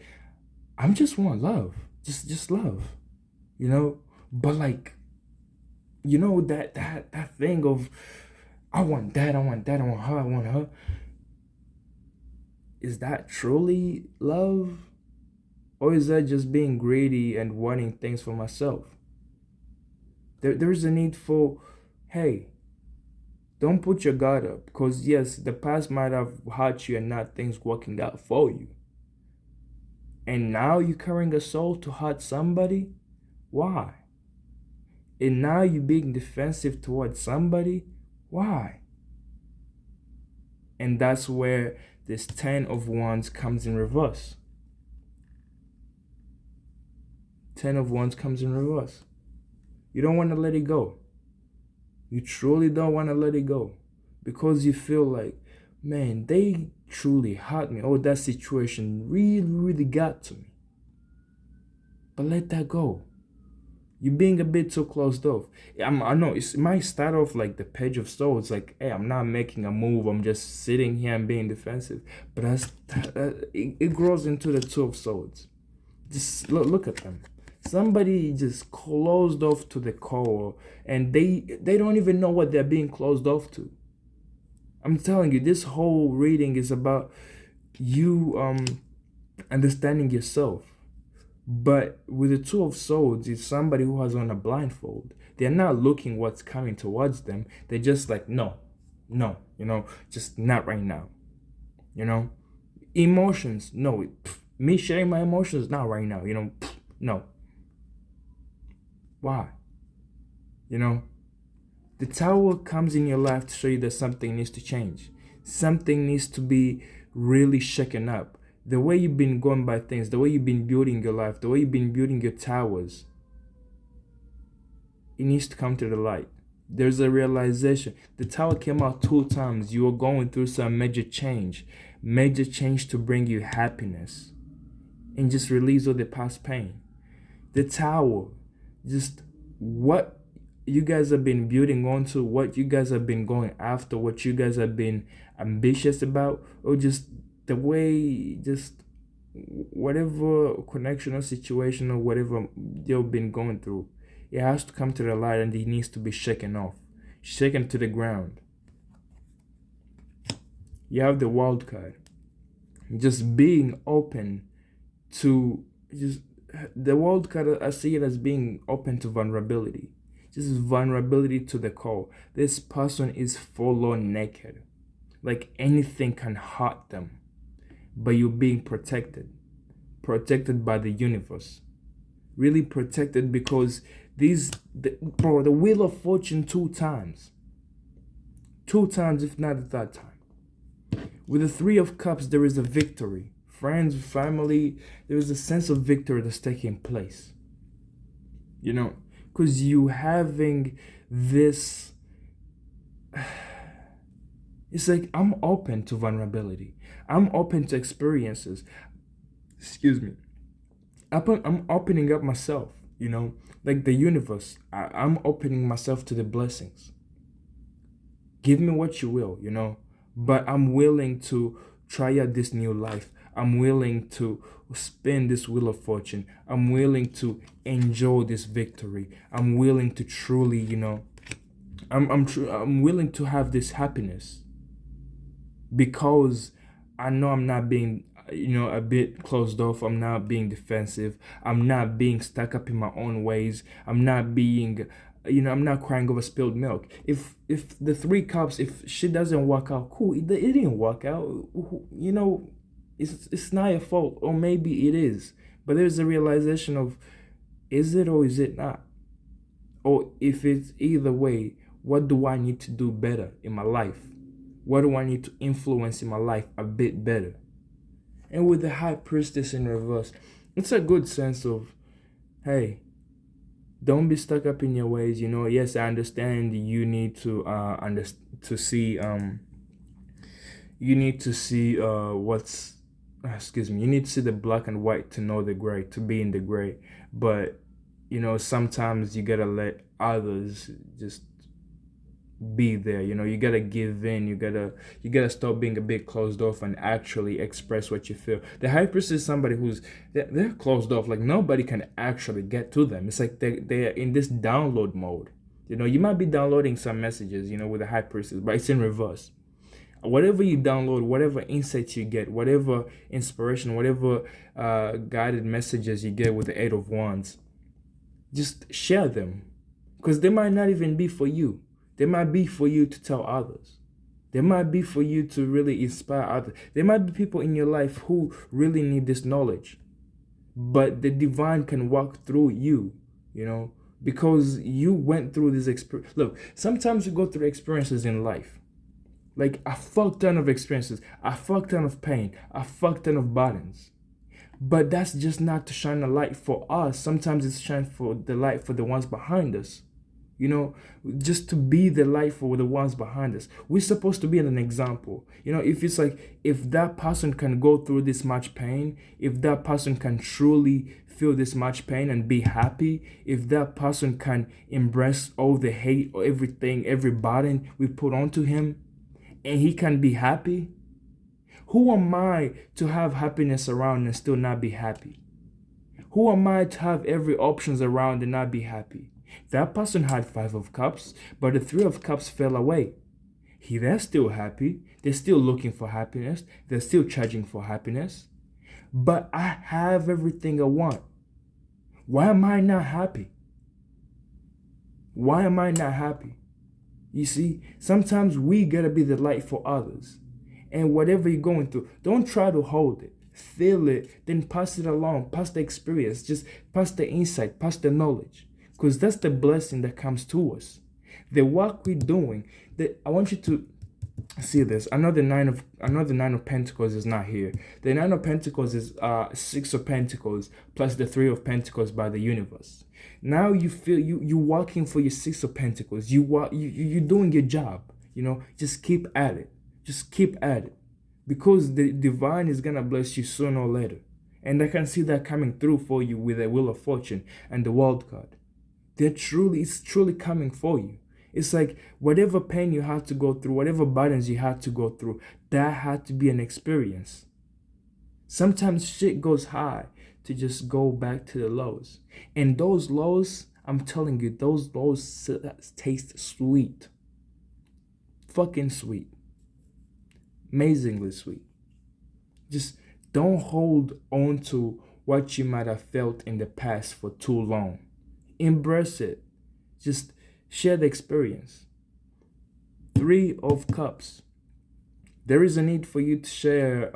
I'm just want love, just love. But like, that thing of, I want that, I want that, I want her. Is that truly love? Or is that just being greedy and wanting things for myself? There's a need for, hey, don't put your guard up. Because yes, the past might have hurt you and not things working out for you. And now you're carrying a soul to hurt somebody? Why? And now you're being defensive towards somebody? Why? And that's where this 10 of Wands comes in reverse. 10 of Wands comes in reverse. You don't want to let it go. You truly don't want to let it go. Because you feel like, man, they truly hurt me. Oh, that situation really, really got to me. But let that go. You're being a bit too closed off. I know it might start off like the Page of Swords, like, hey, I'm not making a move, I'm just sitting here and being defensive. But it grows into the Two of Swords. Just look at them. Somebody just closed off to the core, and they don't even know what they're being closed off to. I'm telling you, this whole reading is about you understanding yourself. But with the Two of Swords, it's somebody who has on a blindfold. They're not looking what's coming towards them. They're just like, no, just not right now. Emotions, no. Me sharing my emotions, not right now. No. Why? The Tower comes in your life to show you that something needs to change. Something needs to be really shaken up. The way you've been going by things, the way you've been building your life, the way you've been building your towers, it needs to come to the light. There's a realization. The Tower came out 2 times. You are going through some major change to bring you happiness and just release all the past pain. The Tower, just what you guys have been building onto, what you guys have been going after, what you guys have been ambitious about, or just the way, just whatever connection or situation or whatever you've been going through, it has to come to the light and it needs to be shaken off, shaken to the ground. You have the wild card. Just being open to, just the wild card, I see it as being open to vulnerability. Just vulnerability to the core. This person is full on naked. Like anything can hurt them. But you're being protected. Protected by the universe. Really protected, because the Wheel of Fortune 2 times. 2 times, if not the third time. With the Three of Cups, there is a victory. Friends, family, there is a sense of victory that's taking place. You know, because you having this, it's like, I'm open to vulnerability. I'm open to experiences. Excuse me. I'm opening up myself, you know, like the universe. I'm opening myself to the blessings. Give me what you will, you know, but I'm willing to try out this new life. I'm willing to spin this Wheel of Fortune. I'm willing to enjoy this victory. I'm willing to truly, you know, I'm willing to have this happiness, because I know I'm not being, you know, a bit closed off. I'm not being defensive. I'm not being stuck up in my own ways. I'm not being, you know, I'm not crying over spilled milk. If the Three Cups, if shit doesn't work out, cool. It didn't work out. You know, it's not your fault, or maybe it is. But there's a realization of, is it or is it not? Or if it's either way, what do I need to do better in my life? What do I need to influence in my life a bit better? And with the High Priestess in reverse, it's a good sense of, hey, don't be stuck up in your ways. You know, yes, I understand you need to you need to see you need to see the black and white to know the gray, to be in the gray. But you know, sometimes you gotta let others just be there. You know, you gotta give in. You gotta stop being a bit closed off and actually express what you feel. The High Priestess is somebody who's, they're closed off. Like nobody can actually get to them. It's like they're in this download mode. You know, you might be downloading some messages, you know, with the High Priestess, but it's in reverse. Whatever you download, whatever insights you get, whatever inspiration, whatever guided messages you get with the Eight of Wands, just share them, because they might not even be for you. They might be for you to tell others. They might be for you to really inspire others. There might be people in your life who really need this knowledge. But the divine can walk through you, you know, because you went through this experience. Look, sometimes you go through experiences in life. Like a fuck ton of experiences, a fuck ton of pain, a fuck ton of burdens. But that's just not to shine a light for us. Sometimes it's shine for the light for the ones behind us. You know, just to be the light for the ones behind us. We're supposed to be an example. You know, if it's like, if that person can go through this much pain, if that person can truly feel this much pain and be happy, if that person can embrace all the hate or everything, every burden we put onto him, and he can be happy, who am I to have happiness around and still not be happy? Who am I to have every options around and not be happy? That person had Five of Cups, but the Three of Cups fell away. They're still happy. They're still looking for happiness. They're still charging for happiness. But I have everything I want. Why am I not happy? Why am I not happy? You see, sometimes we gotta be the light for others. And whatever you're going through, don't try to hold it. Feel it, then pass it along. Pass the experience. Just pass the insight, pass the knowledge. Because that's the blessing that comes to us. The work we're doing, I want you to see this. Another nine of Pentacles is not here. The Nine of Pentacles is Six of Pentacles plus the Three of Pentacles by the universe. Now you feel you're working for your Six of Pentacles. You're doing your job. You know, just keep at it. Just keep at it. Because the divine is gonna bless you sooner or later. And I can see that coming through for you with the Wheel of Fortune and the World card. It's truly coming for you. It's like whatever pain you had to go through, whatever burdens you had to go through, that had to be an experience. Sometimes shit goes high to just go back to the lows. And those lows, I'm telling you, those lows taste sweet. Fucking sweet. Amazingly sweet. Just don't hold on to what you might have felt in the past for too long. Embrace it. Just share the experience. 3 of Cups. There is a need for you to share.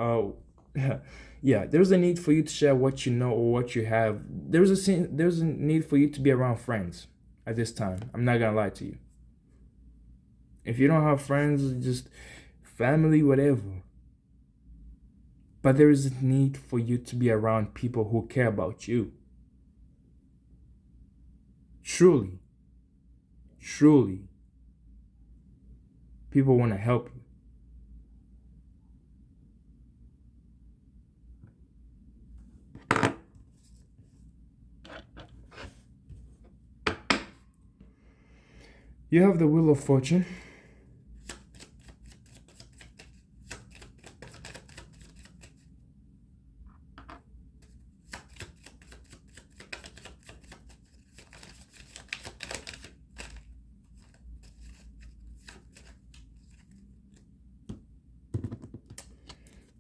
Yeah, there's a need for you to share what you know or what you have. There's a need for you to be around friends at this time. I'm not gonna lie to you. If you don't have friends, just family, whatever. But there is a need for you to be around people who care about you. Truly, truly, people want to help you. You have the Wheel of Fortune.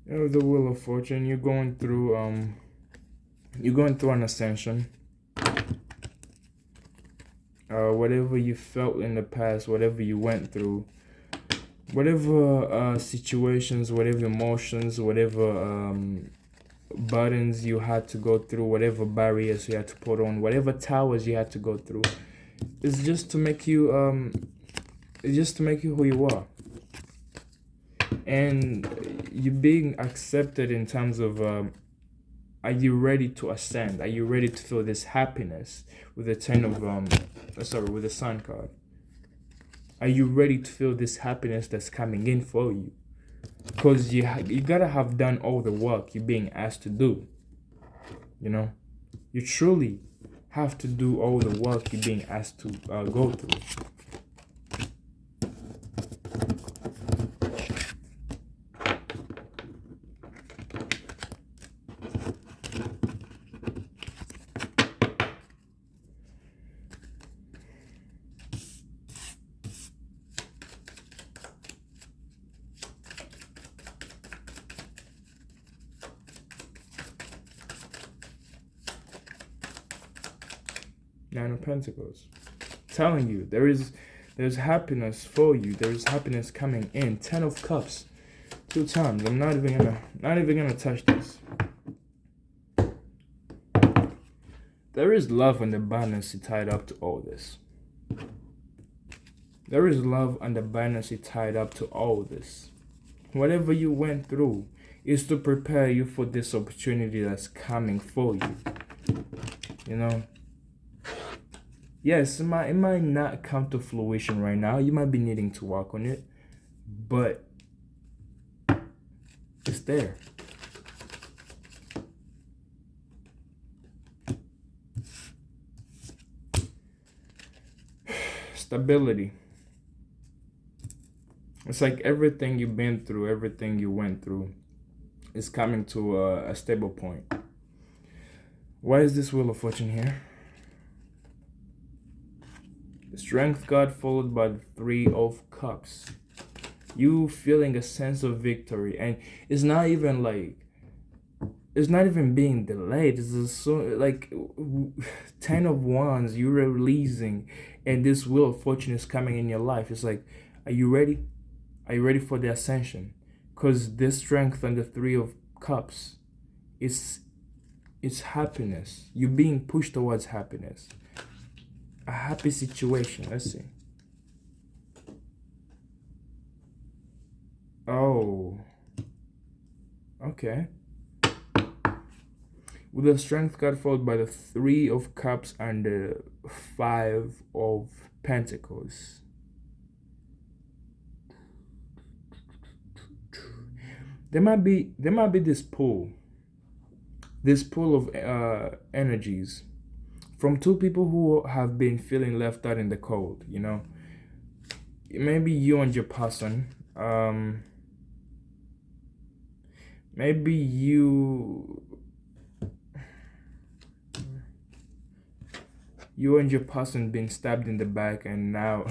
You have the Wheel of Fortune. You're going through an ascension. Whatever you felt in the past, whatever you went through, whatever situations, whatever emotions, whatever burdens you had to go through, whatever barriers you had to put on, whatever towers you had to go through, it's just to make you who you are. And you being accepted in terms of are you ready to ascend? Are you ready to feel this happiness with the with the Sun card? Are you ready to feel this happiness that's coming in for you? Because you gotta have done all the work you're being asked to do. You know, you truly have to do all the work you're being asked to go through. Nine of Pentacles. Telling you there's happiness for you. There's happiness coming in. 10 of Cups. 2 times. I'm not even gonna touch this. There is love and abundance tied up to all this. There is love and abundance tied up to all this. Whatever you went through is to prepare you for this opportunity that's coming for you. You know? Yes, it might not come to fruition right now. You might be needing to work on it. But it's there. Stability. It's like everything you've been through, everything you went through is coming to a stable point. Why is this Wheel of Fortune here? The Strength card followed by the 3 of Cups. You feeling a sense of victory, and it's not even being delayed. It's just so like 10 of Wands you're releasing, and this Wheel of Fortune is coming in your life. It's like, are you ready? Are you ready for the ascension? Because this Strength and the 3 of Cups it's happiness. You're being pushed towards happiness. A happy situation. Let's see. Oh. Okay. With the Strength card followed by the 3 of Cups and the 5 of Pentacles. There might be this pull of energies from two people who have been feeling left out in the cold, maybe you and your person, maybe you and your person been stabbed in the back, and now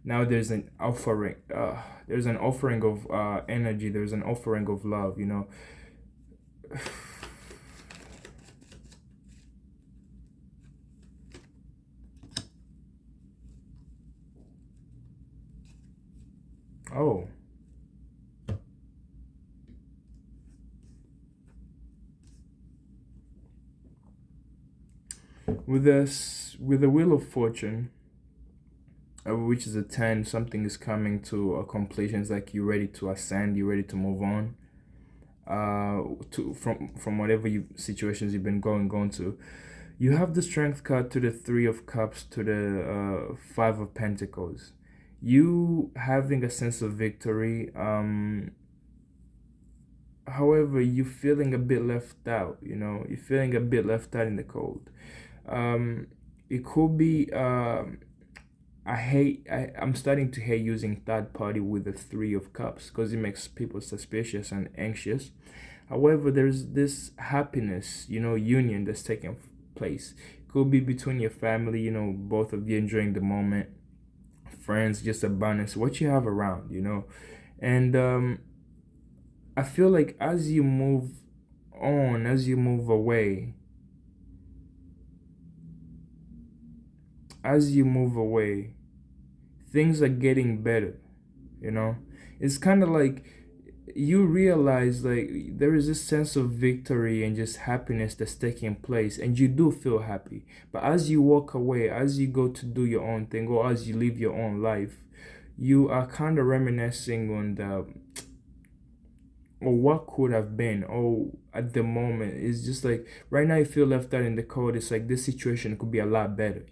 now there's an offering of energy, there's an offering of love. Oh, with the wheel of fortune, which is a 10, something is coming to a completion. It's like you're ready to ascend, you're ready to move on, to from whatever situations you've been going to. You have the strength card to the 3 of Cups, to the 5 of Pentacles. You having a sense of victory. However, you're feeling a bit left out. You're feeling a bit left out in the cold. It could be. I'm starting to hate using third party with the 3 of Cups, because it makes people suspicious and anxious. However, there's this happiness, union that's taking place. Could be between your family, both of you enjoying the moment, friends, just abundance, what you have around, And I feel like as you move on, as you move away, things are getting better. It's kind of like you realize, like, there is this sense of victory and just happiness that's taking place, and you do feel happy. But as you walk away, as you go to do your own thing, or as you live your own life, you are kind of reminiscing on the or what could have been, or at the moment. It's just like right now you feel left out in the cold. It's like this situation could be a lot better.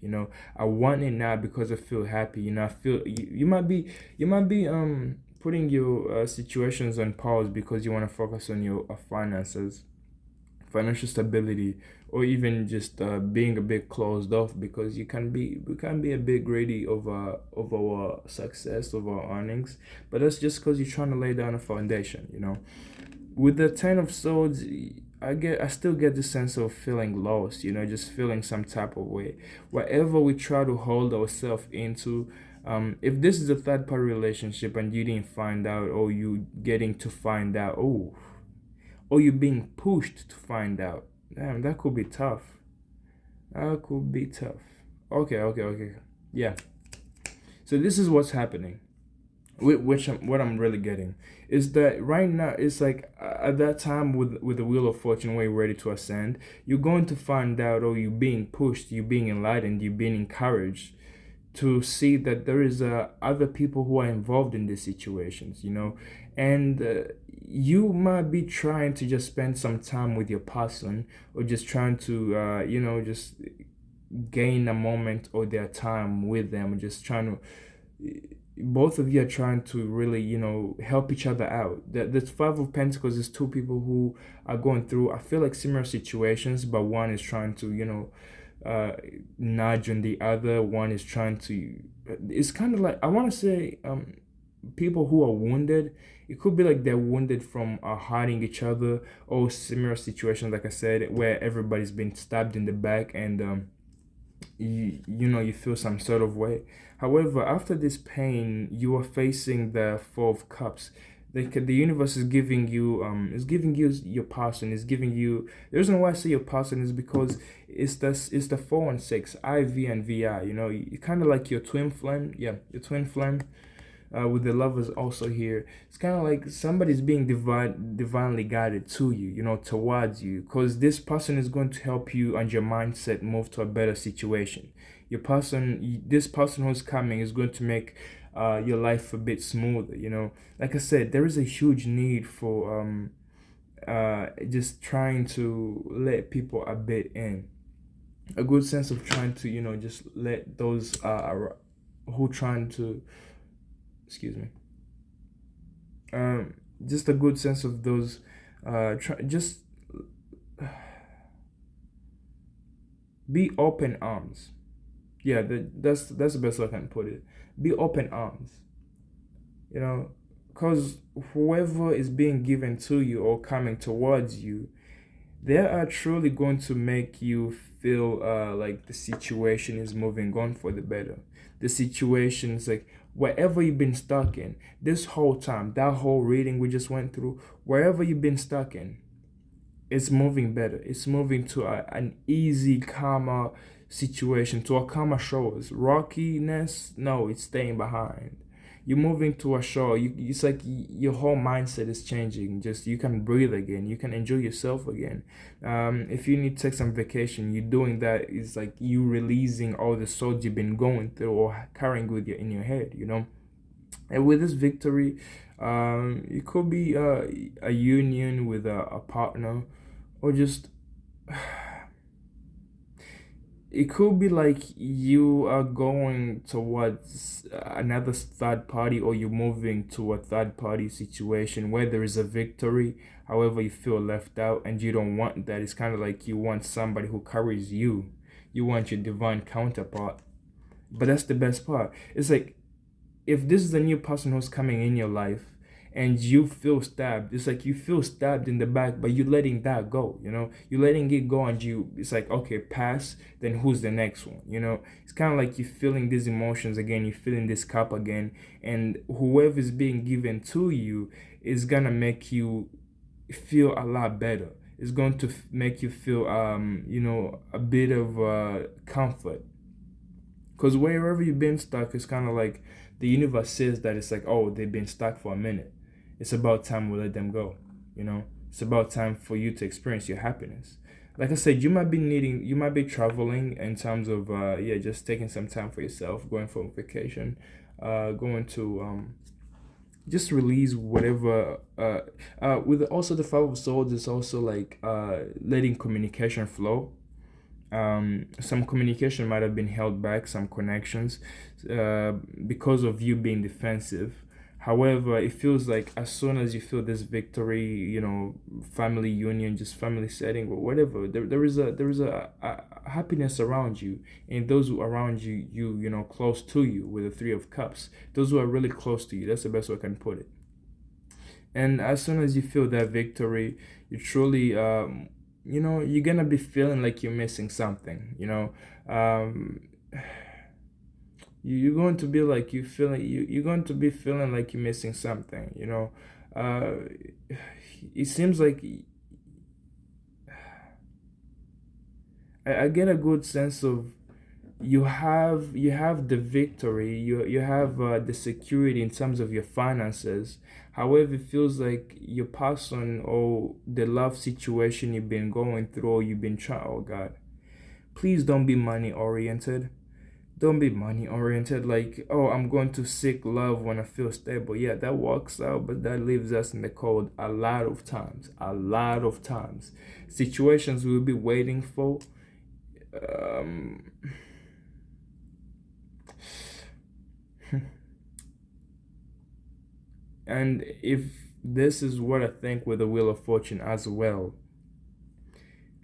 I want it now because I feel happy. I feel you might be putting your situations on pause because you want to focus on your finances, financial stability, or even just being a bit closed off, because we can be a bit greedy of our success, of our earnings. But that's just because you're trying to lay down a foundation. With the 10 of Swords, I still get the sense of feeling lost, just feeling some type of way. Whatever we try to hold ourselves into, if this is a third party relationship and you didn't find out, or you getting to find out, or you're being pushed to find out, damn, that could be tough. That could be tough. Okay. Yeah. So this is what's happening. What I'm really getting is that right now it's like at that time with the Wheel of Fortune, where you're ready to ascend, you're going to find out, or you're being pushed, you're being enlightened, you're being encouraged to see that there is other people who are involved in these situations, and you might be trying to just spend some time with your person, or just trying to just gain a moment or their time with them, just trying to, both of you are trying to really help each other out. The 5 of Pentacles is two people who are going through, I feel like, similar situations, but one is trying to nudge on the other. One is trying to, it's kind of like, I want to say, people who are wounded. It could be like they're wounded from hiding each other, or similar situations, like I said, where everybody's been stabbed in the back, and you feel some sort of way. However, after this pain, you are facing the 4 of Cups. The universe is giving you your person, is giving you, the reason why I say your person is because it's the 4 and 6, IV and VI. You kind of like your twin flame. Yeah, your twin flame, with the Lovers also here. It's kind of like somebody's being divinely guided to you, towards you, because this person is going to help you and your mindset move to a better situation. This person who's coming is going to make your life a bit smoother. Like I said, there is a huge need for just trying to let people a bit in, a good sense of trying to just let those who trying to, excuse me, just a good sense of those just Be open arms. Yeah, that's the best way I can put it. Be open arms. You know, because whoever is being given to you or coming towards you, they are truly going to make you feel like the situation is moving on for the better. The situation is like wherever you've been stuck in this whole time, that whole reading we just went through, wherever you've been stuck in, it's moving better. It's moving to an easy, calmer situation, to a calmer shores. Rockiness, no, it's staying behind. You're moving to a shore. It's like your whole mindset is changing. Just you can breathe again. You can enjoy yourself again. If you need to take some vacation, you're doing that. It's like you releasing all the thoughts you've been going through or carrying with you in your head. And with this victory, it could be a union with a partner, or just it could be like you are going towards another third party, or you're moving to a third party situation where there is a victory. However, you feel left out and you don't want that. It's kind of like you want somebody who carries you. You want your divine counterpart. But that's the best part. It's like if this is a new person who's coming in your life and you feel stabbed, it's like you feel stabbed in the back, but you're letting that go. You're letting it go, and it's like, okay, pass, then who's the next one? It's kind of like you're feeling these emotions again, you're feeling this cup again, and whoever is being given to you is gonna make you feel a lot better. It's going to make you feel a bit of comfort, because wherever you've been stuck, it's kind of like the universe says that it's like, oh, they've been stuck for a minute. It's about time we let them go. It's about time for you to experience your happiness. Like I said, you might be traveling in terms of, just taking some time for yourself, going for a vacation, going to just release whatever. With also the Five of Swords, it's also like letting communication flow. Some communication might have been held back, some connections, because of you being defensive. However, it feels like as soon as you feel this victory, family union, just family setting or whatever, there is a happiness around you, and those who are around you, close to you, with the Three of Cups, those who are really close to you. That's the best way I can put it. And as soon as you feel that victory, you truly you're gonna be feeling like you're missing something. um you're going to be like you're going to be feeling like you're missing something. uh it seems like I get a good sense of you have the victory, you have the security in terms of your finances. However, it feels like your person or the love situation you've been going through, or you've been trying, oh God, please don't be money oriented. Don't be money oriented, like, oh, I'm going to seek love when I feel stable. Yeah, that works out, but that leaves us in the cold a lot of times. Situations we'll be waiting for. um And if this is what I think with the Wheel of Fortune as well,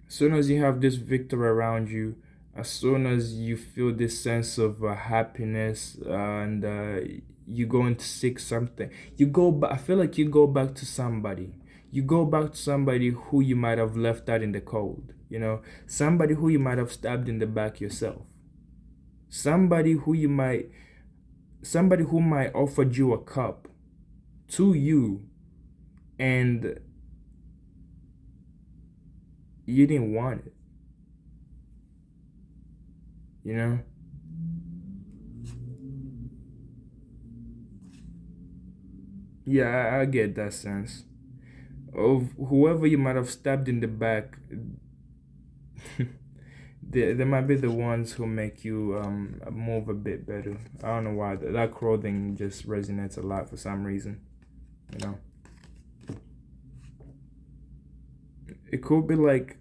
as soon as you have this victor around you, as soon as you feel this sense of happiness, and you go and seek something, you go back. I feel like you go back to somebody. You go back to somebody who you might have left out in the cold. Somebody who you might have stabbed in the back yourself. Somebody somebody who might offered you a cup to you, and you didn't want it. you know yeah, I get that sense of whoever you might have stabbed in the back. They might be the ones who make you move a bit better. I don't know why that clothing just resonates a lot for some reason. you know it could be like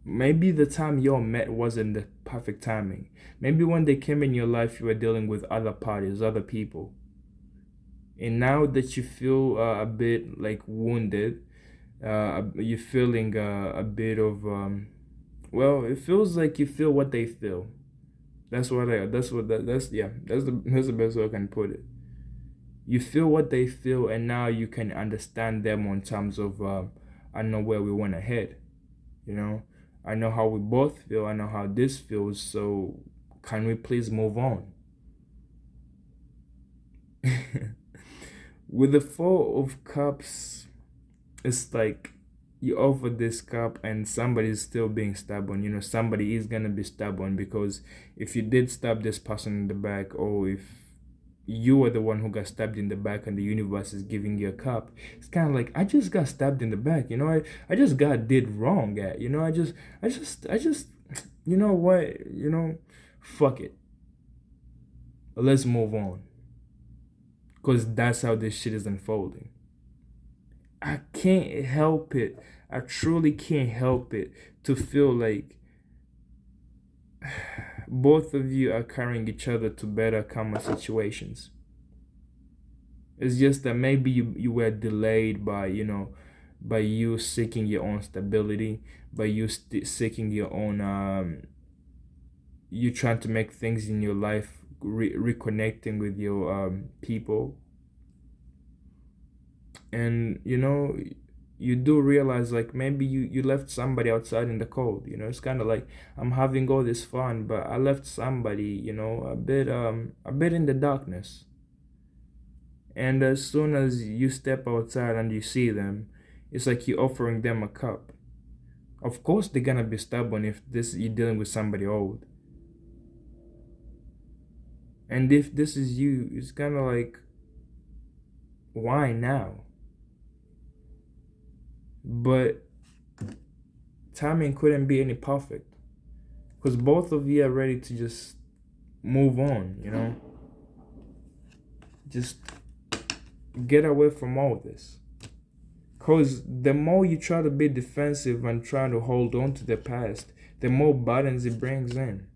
maybe the time y'all met wasn't the perfect timing. Maybe when they came in your life, you were dealing with other parties, other people. And now that you feel a bit like wounded, you're feeling a bit of Well, it feels like you feel what they feel. That's what I. That's what that. That's yeah. That's the best way I can put it. You feel what they feel, and now you can understand them on terms of I know where we want to head. You know, I know how we both feel. I know how this feels. So, can we please move on? With the Four of Cups, it's like you offer this cup and somebody's still being stubborn. Somebody is gonna be stubborn, because if you did stab this person in the back, or if you are the one who got stabbed in the back and the universe is giving you a cup, it's kind of like, I just got stabbed in the back. I just got did wrong at. I just you know what, fuck it, let's move on, because that's how this shit is unfolding. I can't help it. I truly can't help it to feel like both of you are carrying each other to better karma situations. It's just that maybe you were delayed by, by you seeking your own stability, by you seeking your own, you trying to make things in your life, reconnecting with your people. And you do realize, like, maybe you left somebody outside in the cold. It's kind of like, I'm having all this fun, but I left somebody, a bit in the darkness. And as soon as you step outside and you see them, it's like you're offering them a cup. Of course they're gonna be stubborn if this you're dealing with somebody old. And if this is you, it's kind of like, why now? But timing couldn't be any perfect, because both of you are ready to just move on. Just get away from all this. Because the more you try to be defensive and try to hold on to the past, the more burdens it brings in.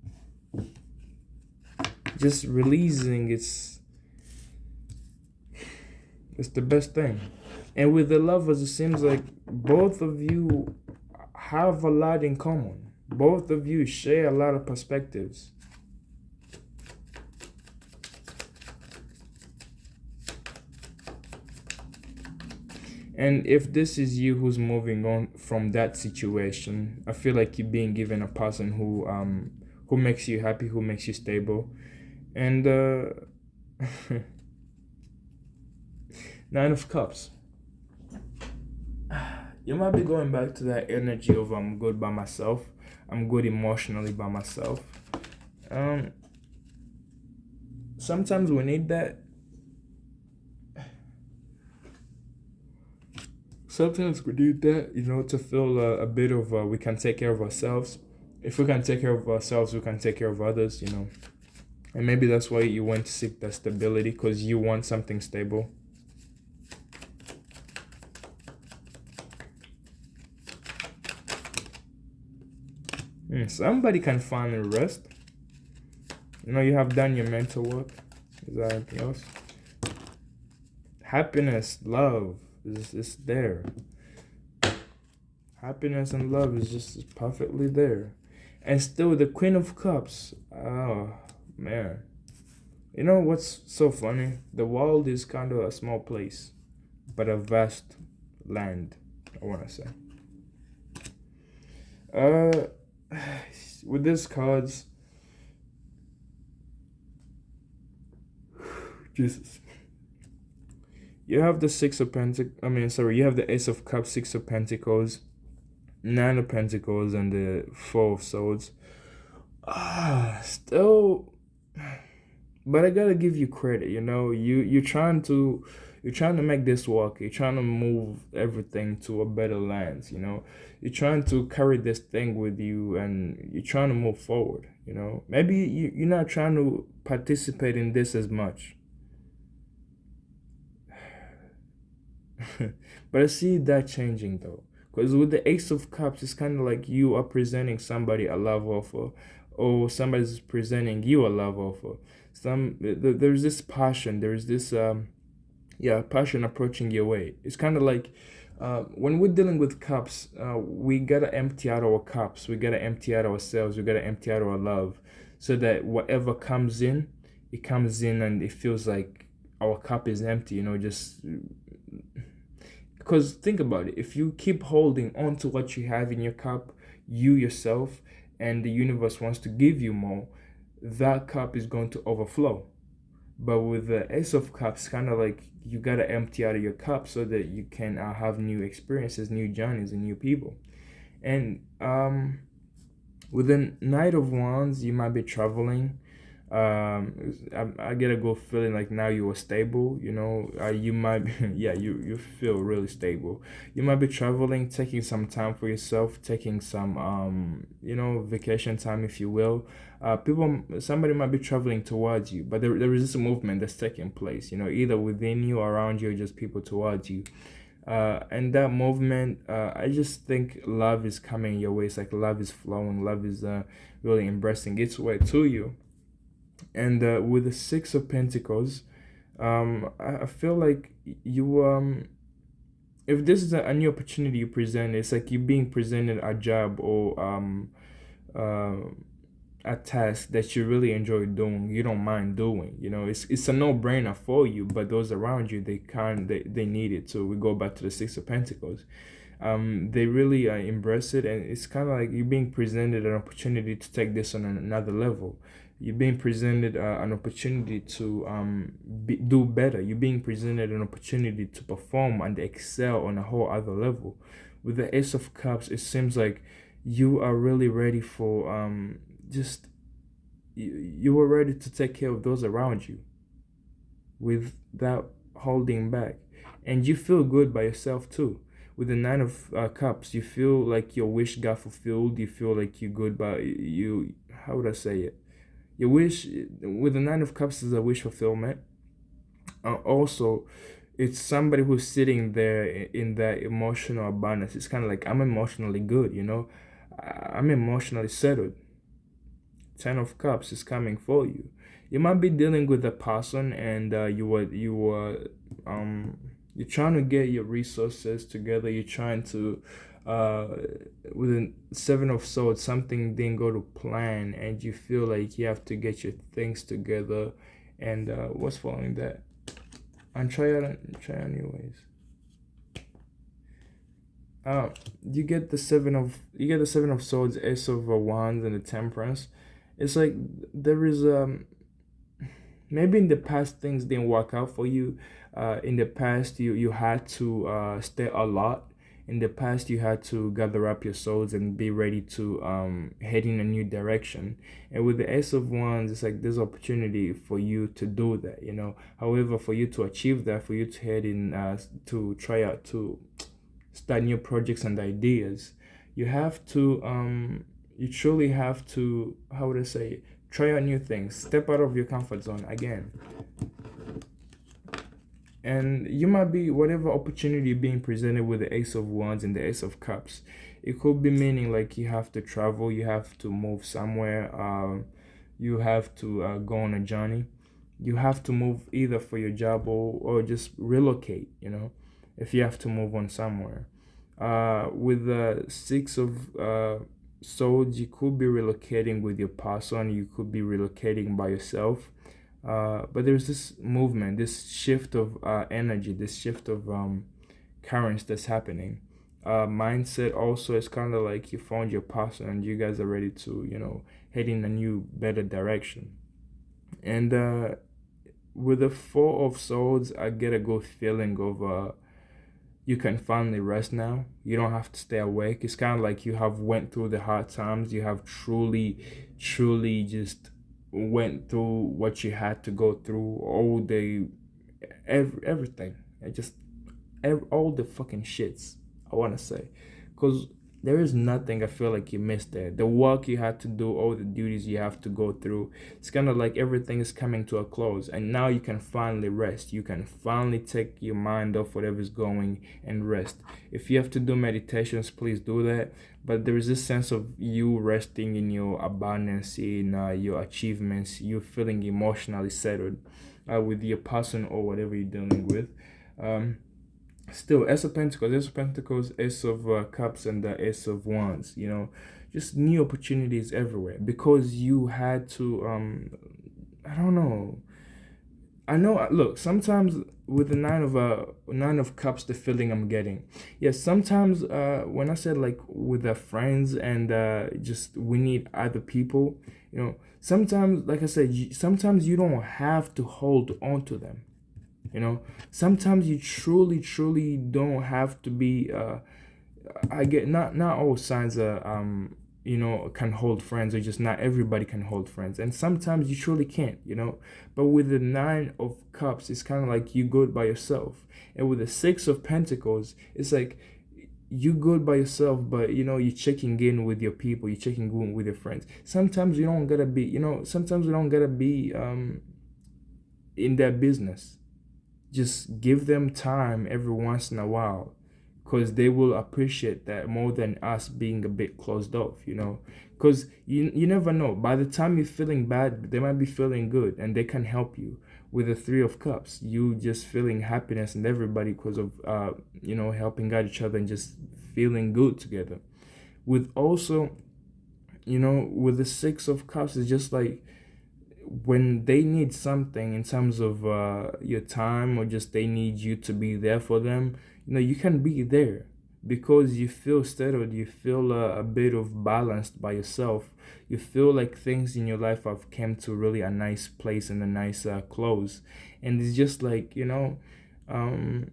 Just releasing, it's the best thing. And with the lovers, it seems like both of you have a lot in common. Both of you share a lot of perspectives. And if this is you who's moving on from that situation, I feel like you're being given a person who makes you happy, who makes you stable. And Nine of Cups. You might be going back to that energy of, I'm good by myself. I'm good emotionally by myself. Sometimes we need that. Sometimes we need that, to feel a bit of, we can take care of ourselves. If we can take care of ourselves, we can take care of others. And maybe that's why you want to seek that stability, because you want something stable. Somebody can finally rest. You have done your mental work. Is there anything else? Happiness, love is there. Happiness and love is just perfectly there. And still, the Queen of Cups. Oh, man. You know what's so funny? The world is kind of a small place, but a vast land, I want to say. With these cards, Jesus. You have the Six of Pentacles. You have the Ace of Cups, Six of Pentacles, Nine of Pentacles, and the Four of Swords. Still, but I gotta give you credit. You're trying to make this work. You're trying to move everything to a better lands. You're trying to carry this thing with you, and you're trying to move forward. Maybe you're not trying to participate in this as much. But I see that changing though, because with the Ace of Cups, it's kind of like you are presenting somebody a love offer, or somebody's presenting you a love offer. There's this passion, there's this passion approaching your way. It's kind of like When we're dealing with cups, we gotta empty out our cups. We gotta empty out ourselves. We gotta empty out our love, so that whatever comes in, it comes in and it feels like our cup is empty. Just because think about it. If you keep holding on to what you have in your cup, you yourself and the universe wants to give you more, that cup is going to overflow. But with the Ace of Cups, kind of like you gotta empty out of your cup so that you can have new experiences, new journeys, and new people. And with the Knight of Wands, you might be traveling. I get a good feeling like now you are stable. You might, yeah, you feel really stable. You might be traveling, taking some time for yourself, taking some vacation time, if you will. Somebody might be traveling towards you, but there is this movement that's taking place. Either within you, around you, or just people towards you. And that movement, I just think love is coming your way. It's like love is flowing, love is really embracing its way to you. And with the Six of Pentacles, I feel like you if this is a new opportunity you present, it's like you being presented a job or uh, a task that you really enjoy doing, you don't mind doing. It's a no-brainer for you, but those around you, they need it. So we go back to the Six of Pentacles. They really embrace it, and it's kind of like you're being presented an opportunity to take this on another level. You're being presented an opportunity to do better. You're being presented an opportunity to perform and excel on a whole other level. With the Ace of Cups, it seems like you are really ready for just you are ready to take care of those around you without holding back, and you feel good by yourself too. With the Nine of Cups, you feel like your wish got fulfilled. You feel like you're good by you. How would I say it? Your wish with the Nine of Cups is a wish fulfillment. Also, it's somebody who's sitting there in that emotional abundance. It's kind of like, I'm emotionally good. I'm emotionally settled. Ten of Cups is coming for you. You might be dealing with a person, and you're trying to get your resources together. You're trying to with a Seven of Swords, something didn't go to plan, and you feel like you have to get your things together. And what's following that? And try anyways. You get the Seven of Swords, Ace of Wands, and the Temperance. It's like there is maybe in the past things didn't work out for you. In the past you had to stay a lot. In the past you had to gather up your souls and be ready to head in a new direction. And with the Ace of Wands, it's like there's opportunity for you to do that. However, for you to achieve that, for you to head in to try out to start new projects and ideas, you have to you truly have to, how would I say it? Try out new things, step out of your comfort zone again. And you might be, whatever opportunity being presented with the Ace of Wands and the Ace of Cups, it could be meaning like you have to travel, you have to move somewhere, you have to go on a journey, you have to move either for your job or just relocate, if you have to move on somewhere. With the Six of Swords, you could be relocating with your person, you could be relocating by yourself. But there's this movement, this shift of energy, this shift of currents that's happening. Mindset also is kind of like you found your person and you guys are ready to, head in a new, better direction. And with the Four of Swords, I get a good feeling of you can finally rest now. You don't have to stay awake. It's kind of like you have went through the hard times. You have truly just went through what you had to go through, all the everything. All the fucking shits, I want to say, because there is nothing I feel like you missed there. The work you had to do, all the duties you have to go through, it's kind of like everything is coming to a close, and now you can finally rest. You can finally take your mind off whatever's going and rest. If you have to do meditations, please do that. But there is this sense of you resting in your abundance, in your achievements, you feeling emotionally settled with your person or whatever you're dealing with. Still, Ace of Pentacles, Ace of Cups, and the Ace of Wands. Just new opportunities everywhere because you had to. I don't know. I know. Look, sometimes with the Nine of Cups, the feeling I'm getting, yes. Sometimes, when I said like with the friends and just we need other people, Sometimes, like I said, sometimes you don't have to hold on to them. Sometimes you truly, truly don't have to be. I get not all signs are can hold friends, or just not everybody can hold friends, and sometimes you truly can't. But with the Nine of Cups, it's kind of like you good by yourself, and with the Six of Pentacles, it's like you good by yourself, but you're checking in with your people, you're checking in with your friends. Sometimes you don't gotta be, sometimes we don't gotta be in their business. Just give them time every once in a while, because they will appreciate that more than us being a bit closed off. Because you never know, by the time you're feeling bad, they might be feeling good and they can help you. With the Three of Cups, you just feeling happiness and everybody because of helping out each other and just feeling good together. With also, with the Six of Cups, it's just like when they need something in terms of your time, or just they need you to be there for them, you can be there because you feel settled, you feel a bit of balanced by yourself, you feel like things in your life have come to really a nice place and a nice close, and it's just like um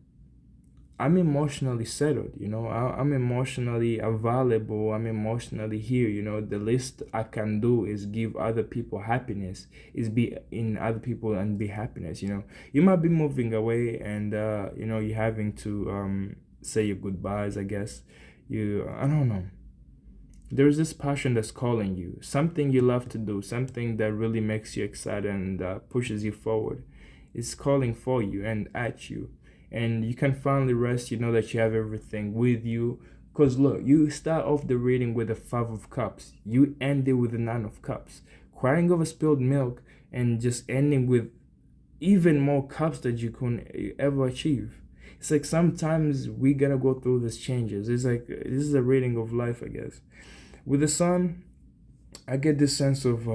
I'm emotionally settled. I'm emotionally available. I'm emotionally here. The least I can do is give other people happiness, is be in other people and be happiness. You might be moving away and, you're having to say your goodbyes, I guess. I don't know. There's this passion that's calling you, something you love to do, something that really makes you excited and pushes you forward. It's calling for you and at you, and you can finally rest. You know that you have everything with you. Because look, you start off the reading with the Five of Cups, you end it with the Nine of Cups, crying over spilled milk, and just ending with even more cups that you can ever achieve. It's like sometimes we gotta go through these changes. It's like this is a reading of life, I guess. With the Sun, I get this sense of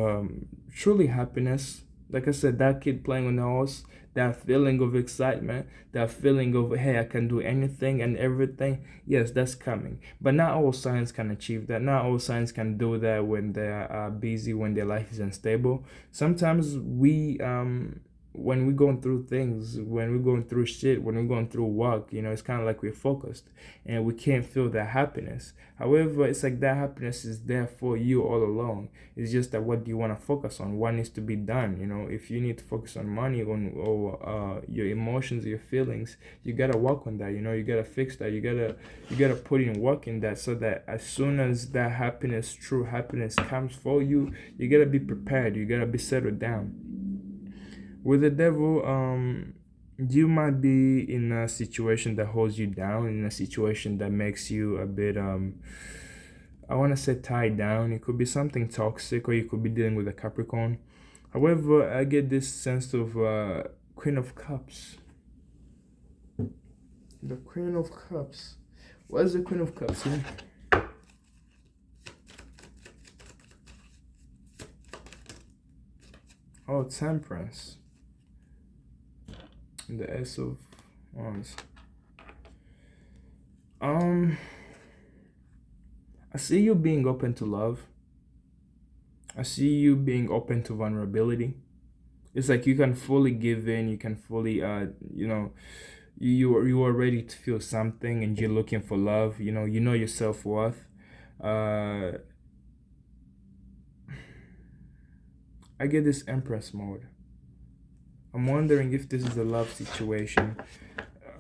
truly happiness. Like I said, that kid playing on the horse, that feeling of excitement, that feeling of, hey, I can do anything and everything. Yes, that's coming. But not all signs can achieve that. Not all signs can do that when they're busy, when their life is unstable. Sometimes when we're going through things, when we're going through shit, when we're going through work, it's kind of like we're focused and we can't feel that happiness. However, it's like that happiness is there for you all along. It's just that what do you want to focus on? What needs to be done? If you need to focus on money, or your emotions, your feelings, you gotta work on that. You gotta fix that. You gotta put in work in that, so that as soon as that happiness, true happiness, comes for you, you gotta be prepared. You gotta be settled down. With the Devil, you might be in a situation that holds you down, in a situation that makes you a bit I want to say tied down. It could be something toxic, or you could be dealing with a Capricorn. However, I get this sense of Queen of Cups. The Queen of Cups. What is the Queen of Cups here? Oh, Temperance. The Ace of Wands. I see you being open to love. I see you being open to vulnerability. It's like you can fully give in. You can fully, you are ready to feel something, and you're looking for love. You know your self-worth. Uh, I get this Empress mode. I'm wondering if this is a love situation.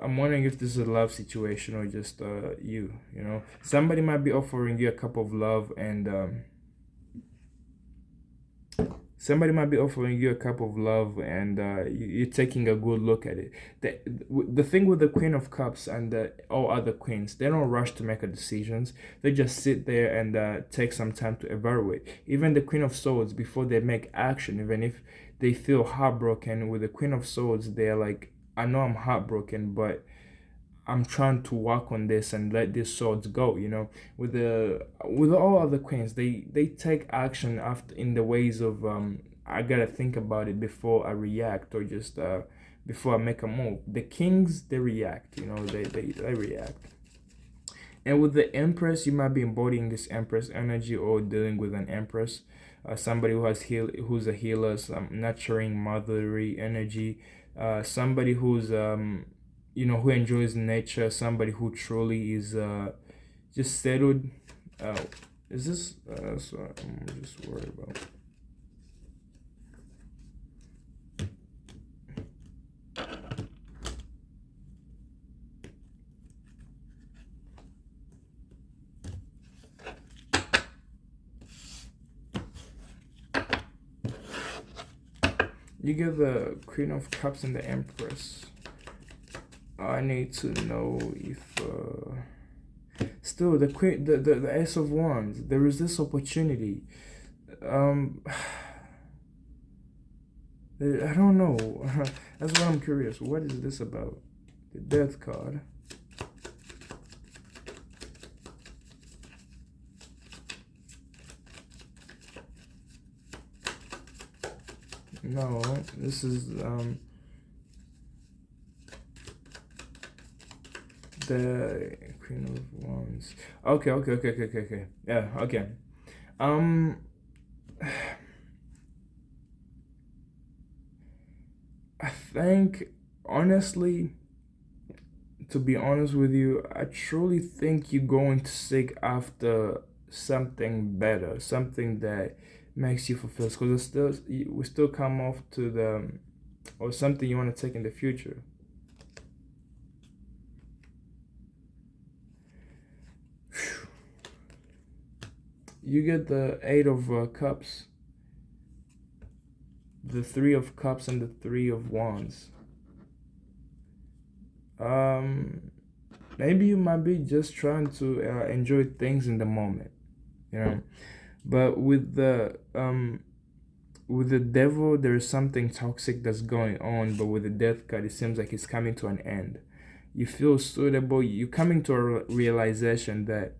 I'm wondering if this is a love situation, or just you. Somebody might be offering you a cup of love, and somebody might be offering you a cup of love, and you're taking a good look at it. The thing with the Queen of Cups and all other queens, they don't rush to make a decisions. They just sit there and take some time to evaluate. Even the Queen of Swords, before they make action, even if they feel heartbroken, with the Queen of Swords, they're like, I know I'm heartbroken, but I'm trying to work on this and let these swords go. With all other queens, they take action after in the ways of I gotta think about it before I react, or just before I make a move. The kings, they react. They react. And with the Empress, you might be embodying this Empress energy, or dealing with an Empress, somebody who's a healer, some nurturing, motherly energy, somebody who's who enjoys nature, somebody who truly is just settled. Uh, is this? So I'm just worried about. You get the Queen of Cups and the Empress. I need to know if still the Queen, the Ace of Wands. There is this opportunity. I don't know. That's what I'm curious. What is this about? The Death card. No, this is the Queen of Wands. Okay. Yeah, okay. I think, honestly, to be honest with you, I truly think you're going to seek after something better, something that makes you fulfilled. Because we still come off to the, or something you want to take in the future. You get the Eight of Cups, the Three of Cups, and the Three of Wands. Maybe you might be just trying to enjoy things in the moment, but with the Devil, there's something toxic that's going on. But with the Death card, it seems like it's coming to an end. You feel suitable. You're coming to a realization that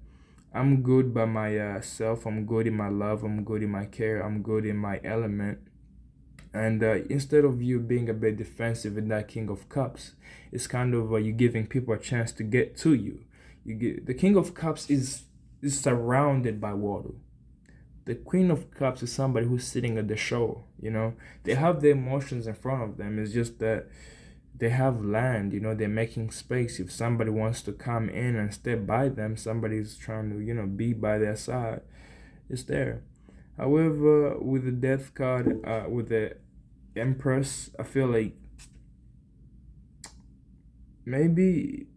I'm good by myself. I'm good in my love. I'm good in my care. I'm good in my element. And instead of you being a bit defensive in that King of Cups, it's kind of you giving people a chance to get to you. The King of Cups is surrounded by water. The Queen of Cups is somebody who's sitting at the shore. They have their emotions in front of them. It's just that they have land. They're making space. If somebody wants to come in and step by them, somebody's trying to be by their side, it's there. However, with the Death card, with the Empress, I feel like maybe,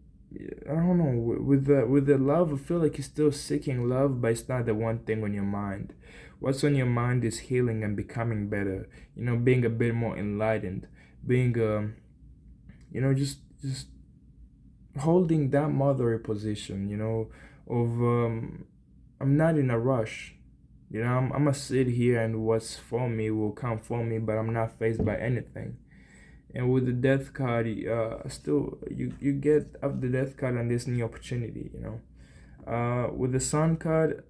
I don't know, with the love, I feel like you're still seeking love, but it's not the one thing on your mind. What's on your mind is healing and becoming better. Being a bit more enlightened, being just holding that motherly position. Of I'm not in a rush. I'm gonna sit here, and what's for me will come for me, but I'm not faced by anything. And with the Death card, still you get up the Death card and this new opportunity. With the Sun card,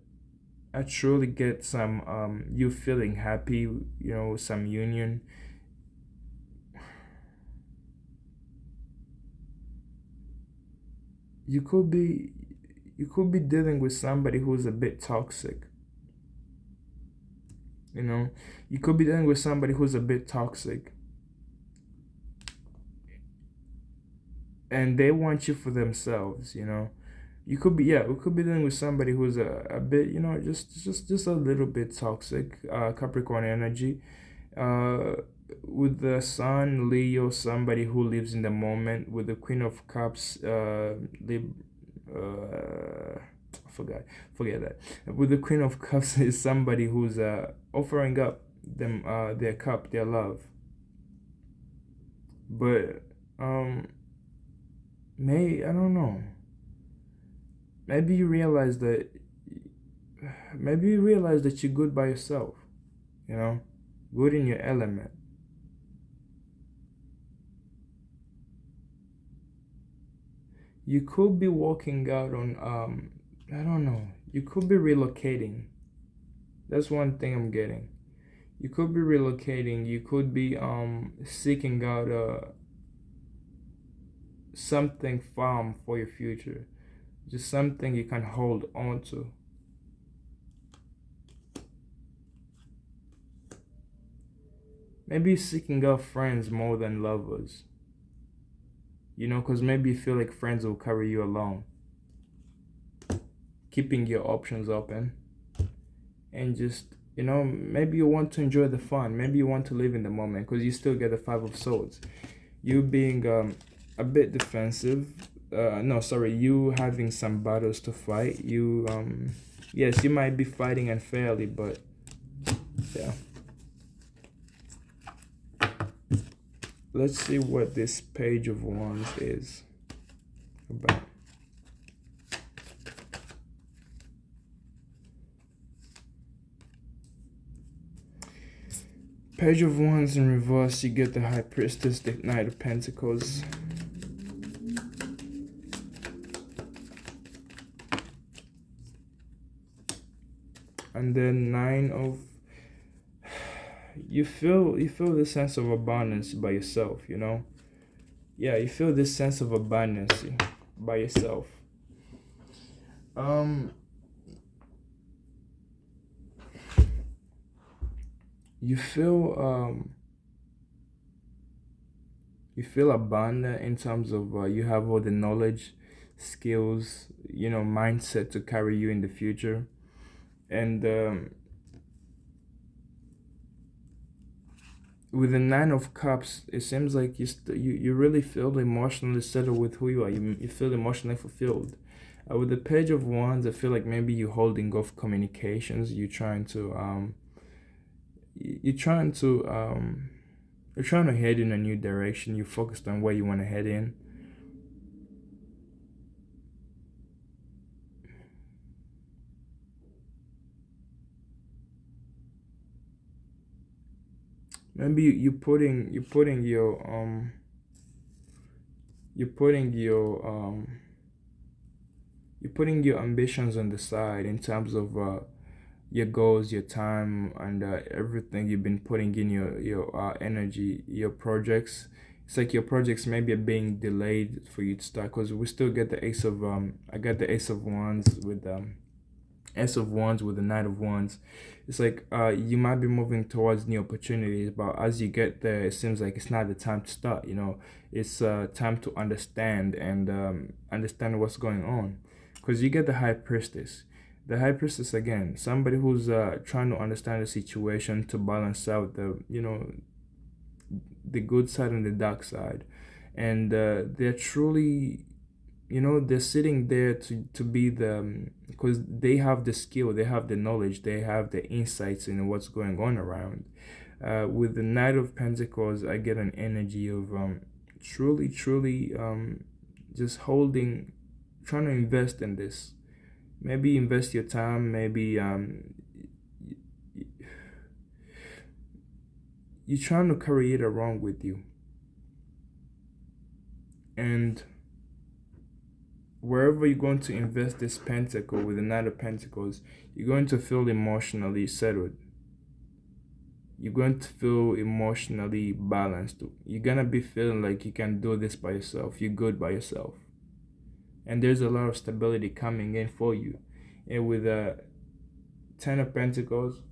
I truly get some you feeling happy. Some union. You could be dealing with somebody who's a bit toxic. You could be dealing with somebody who's a bit toxic, and they want you for themselves. You could be, yeah, we could be dealing with somebody who's a bit, just a little bit toxic. Capricorn energy. With the Sun, Leo, somebody who lives in the moment. With the Queen of Cups, forget that. With the Queen of Cups is somebody who's offering up them their cup, their love. But I don't know. Maybe you realize that you're good by yourself. Good in your element. You could be walking out on I don't know. You could be relocating. That's one thing I'm getting. You could be relocating. You could be seeking out something firm for your future. Just something you can hold on to. Maybe seeking out friends more than lovers. Because maybe you feel like friends will carry you along. Keeping your options open. And just, maybe you want to enjoy the fun. Maybe you want to live in the moment because you still get the Five of Swords. You being a bit defensive. No, sorry. You having some battles to fight. Yes, you might be fighting unfairly, but yeah. Let's see what this Page of Wands is about. Page of Wands in reverse, you get the High Priestess, the Knight of Pentacles. And then Nine of... You feel this sense of abundance by yourself, Yeah, you feel this sense of abundance by yourself. You feel abundant in terms of you have all the knowledge, skills, mindset to carry you in the future. And with the Nine of Cups, it seems like you really feel emotionally settled with who you are. You feel emotionally fulfilled. With the Page of Wands, I feel like maybe you're holding off communications. You're trying to head in a new direction. You're focused on where you want to head in. Maybe you're putting your ambitions on the side in terms of your goals, your time, and everything you've been putting in your energy, your projects. It's like your projects maybe are being delayed for you to start because we still get the Ace of I got the Ace of Wands with Ace of Wands with the Knight of Wands. It's like you might be moving towards new opportunities, but as you get there, it seems like it's not the time to start. It's time to understand and understand what's going on, because you get the High Priestess. The High Priestess again, somebody who's trying to understand the situation to balance out the good side and the dark side, and they're truly they're sitting there to be because they have the skill, they have the knowledge, they have the insights in what's going on around. With the Knight of Pentacles, I get an energy of truly just trying to invest in this. Maybe invest your time, maybe you're trying to carry it along with you, and wherever you're going to invest this pentacle with the Knight of Pentacles, you're going to feel emotionally settled. You're going to feel emotionally balanced. You're going to be feeling like you can do this by yourself. You're good by yourself. And there's a lot of stability coming in for you. And with the Ten of Pentacles,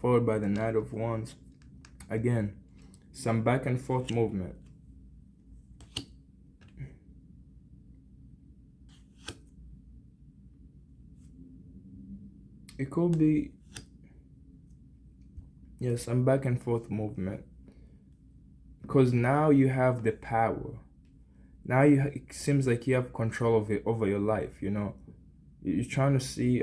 followed by the Knight of Wands, again, some back and forth movement. It could be, yes, some back and forth movement. Because now you have the power. Now it seems like you have control of it over your life. You're trying to see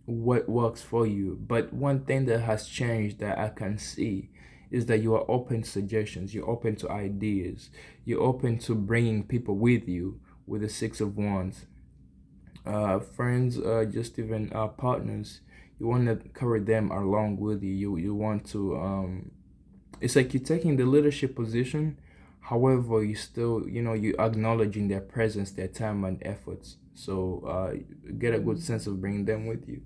what works for you. But one thing that has changed that I can see is that you are open to suggestions. You're open to ideas. You're open to bringing people with you with the Six of Wands. Friends, just even partners. You want to carry them along with you. You want to. It's like you're taking the leadership position, However, you still, you acknowledging their presence, their time and efforts. So get a good sense of bringing them with you.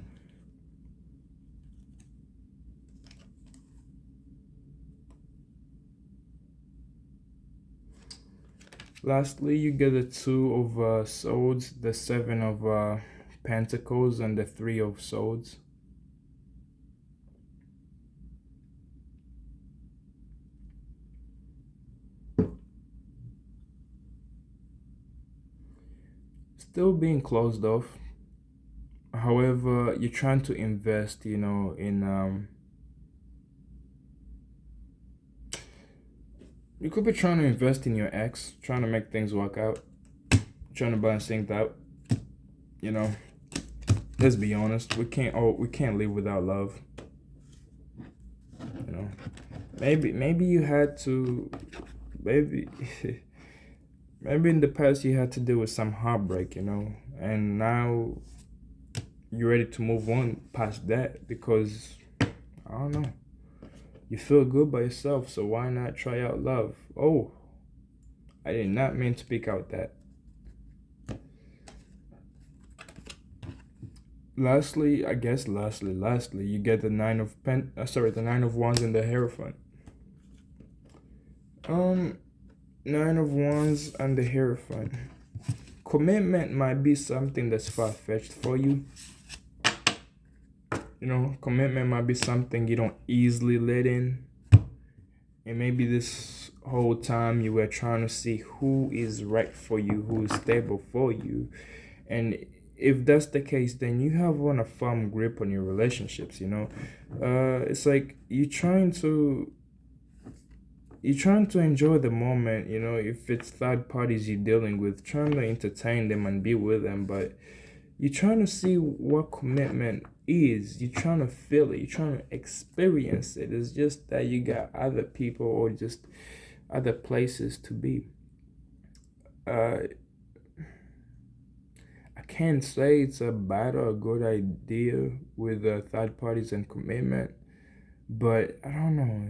Lastly, you get the Two of Swords, the Seven of Pentacles, and the Three of Swords. Still being closed off. However, you're trying to invest, in you could be trying to invest in your ex, trying to make things work out, trying to balance things out. You know, let's be honest, we can't live without love. You know, maybe you had to, maybe maybe in the past you had to deal with some heartbreak, and now you're ready to move on past that because I don't know. You feel good by yourself, so why not try out love? Oh, I did not mean to speak out that. Lastly, you get the the Nine of Wands and the Hierophant. Um, Nine of Wands and the Hierophant. Commitment might be something that's far-fetched for you. Commitment might be something you don't easily let in. And maybe this whole time you were trying to see who is right for you, who is stable for you. And if that's the case, then you have on a firm grip on your relationships, It's like you're trying to enjoy the moment, if it's third parties you're dealing with, trying to entertain them and be with them, but you're trying to see what commitment is. You're trying to feel it. You're trying to experience it. It's just that you got other people or just other places to be. Uh, I can't say it's a bad or a good idea with third parties and commitment, but I don't know.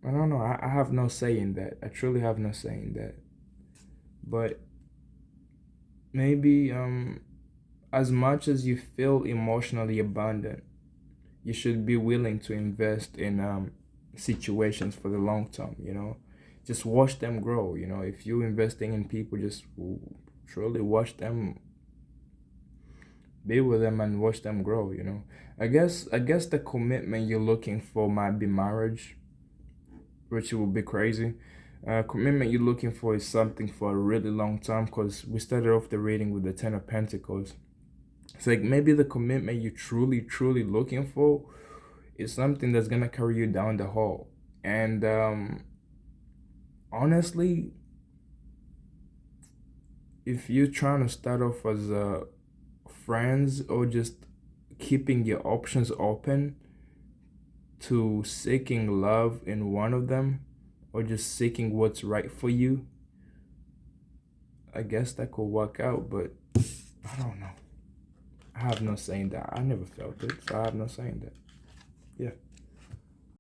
I don't know. I have no say in that. I truly have no say in that. But maybe as much as you feel emotionally abundant, you should be willing to invest in situations for the long term. Just watch them grow. If you're investing in people, just truly watch them, be with them, and watch them grow. I guess the commitment you're looking for might be marriage, which would be crazy. Commitment you're looking for is something for a really long time, because we started off the reading with the Ten of Pentacles. It's like maybe the commitment you're truly looking for is something that's gonna carry you down the hall. And honestly, if you're trying to start off as friends or just keeping your options open to seeking love in one of them, or just seeking what's right for you, I guess that could work out, but I don't know. I have no saying that. I never felt it, so I have no saying that. Yeah.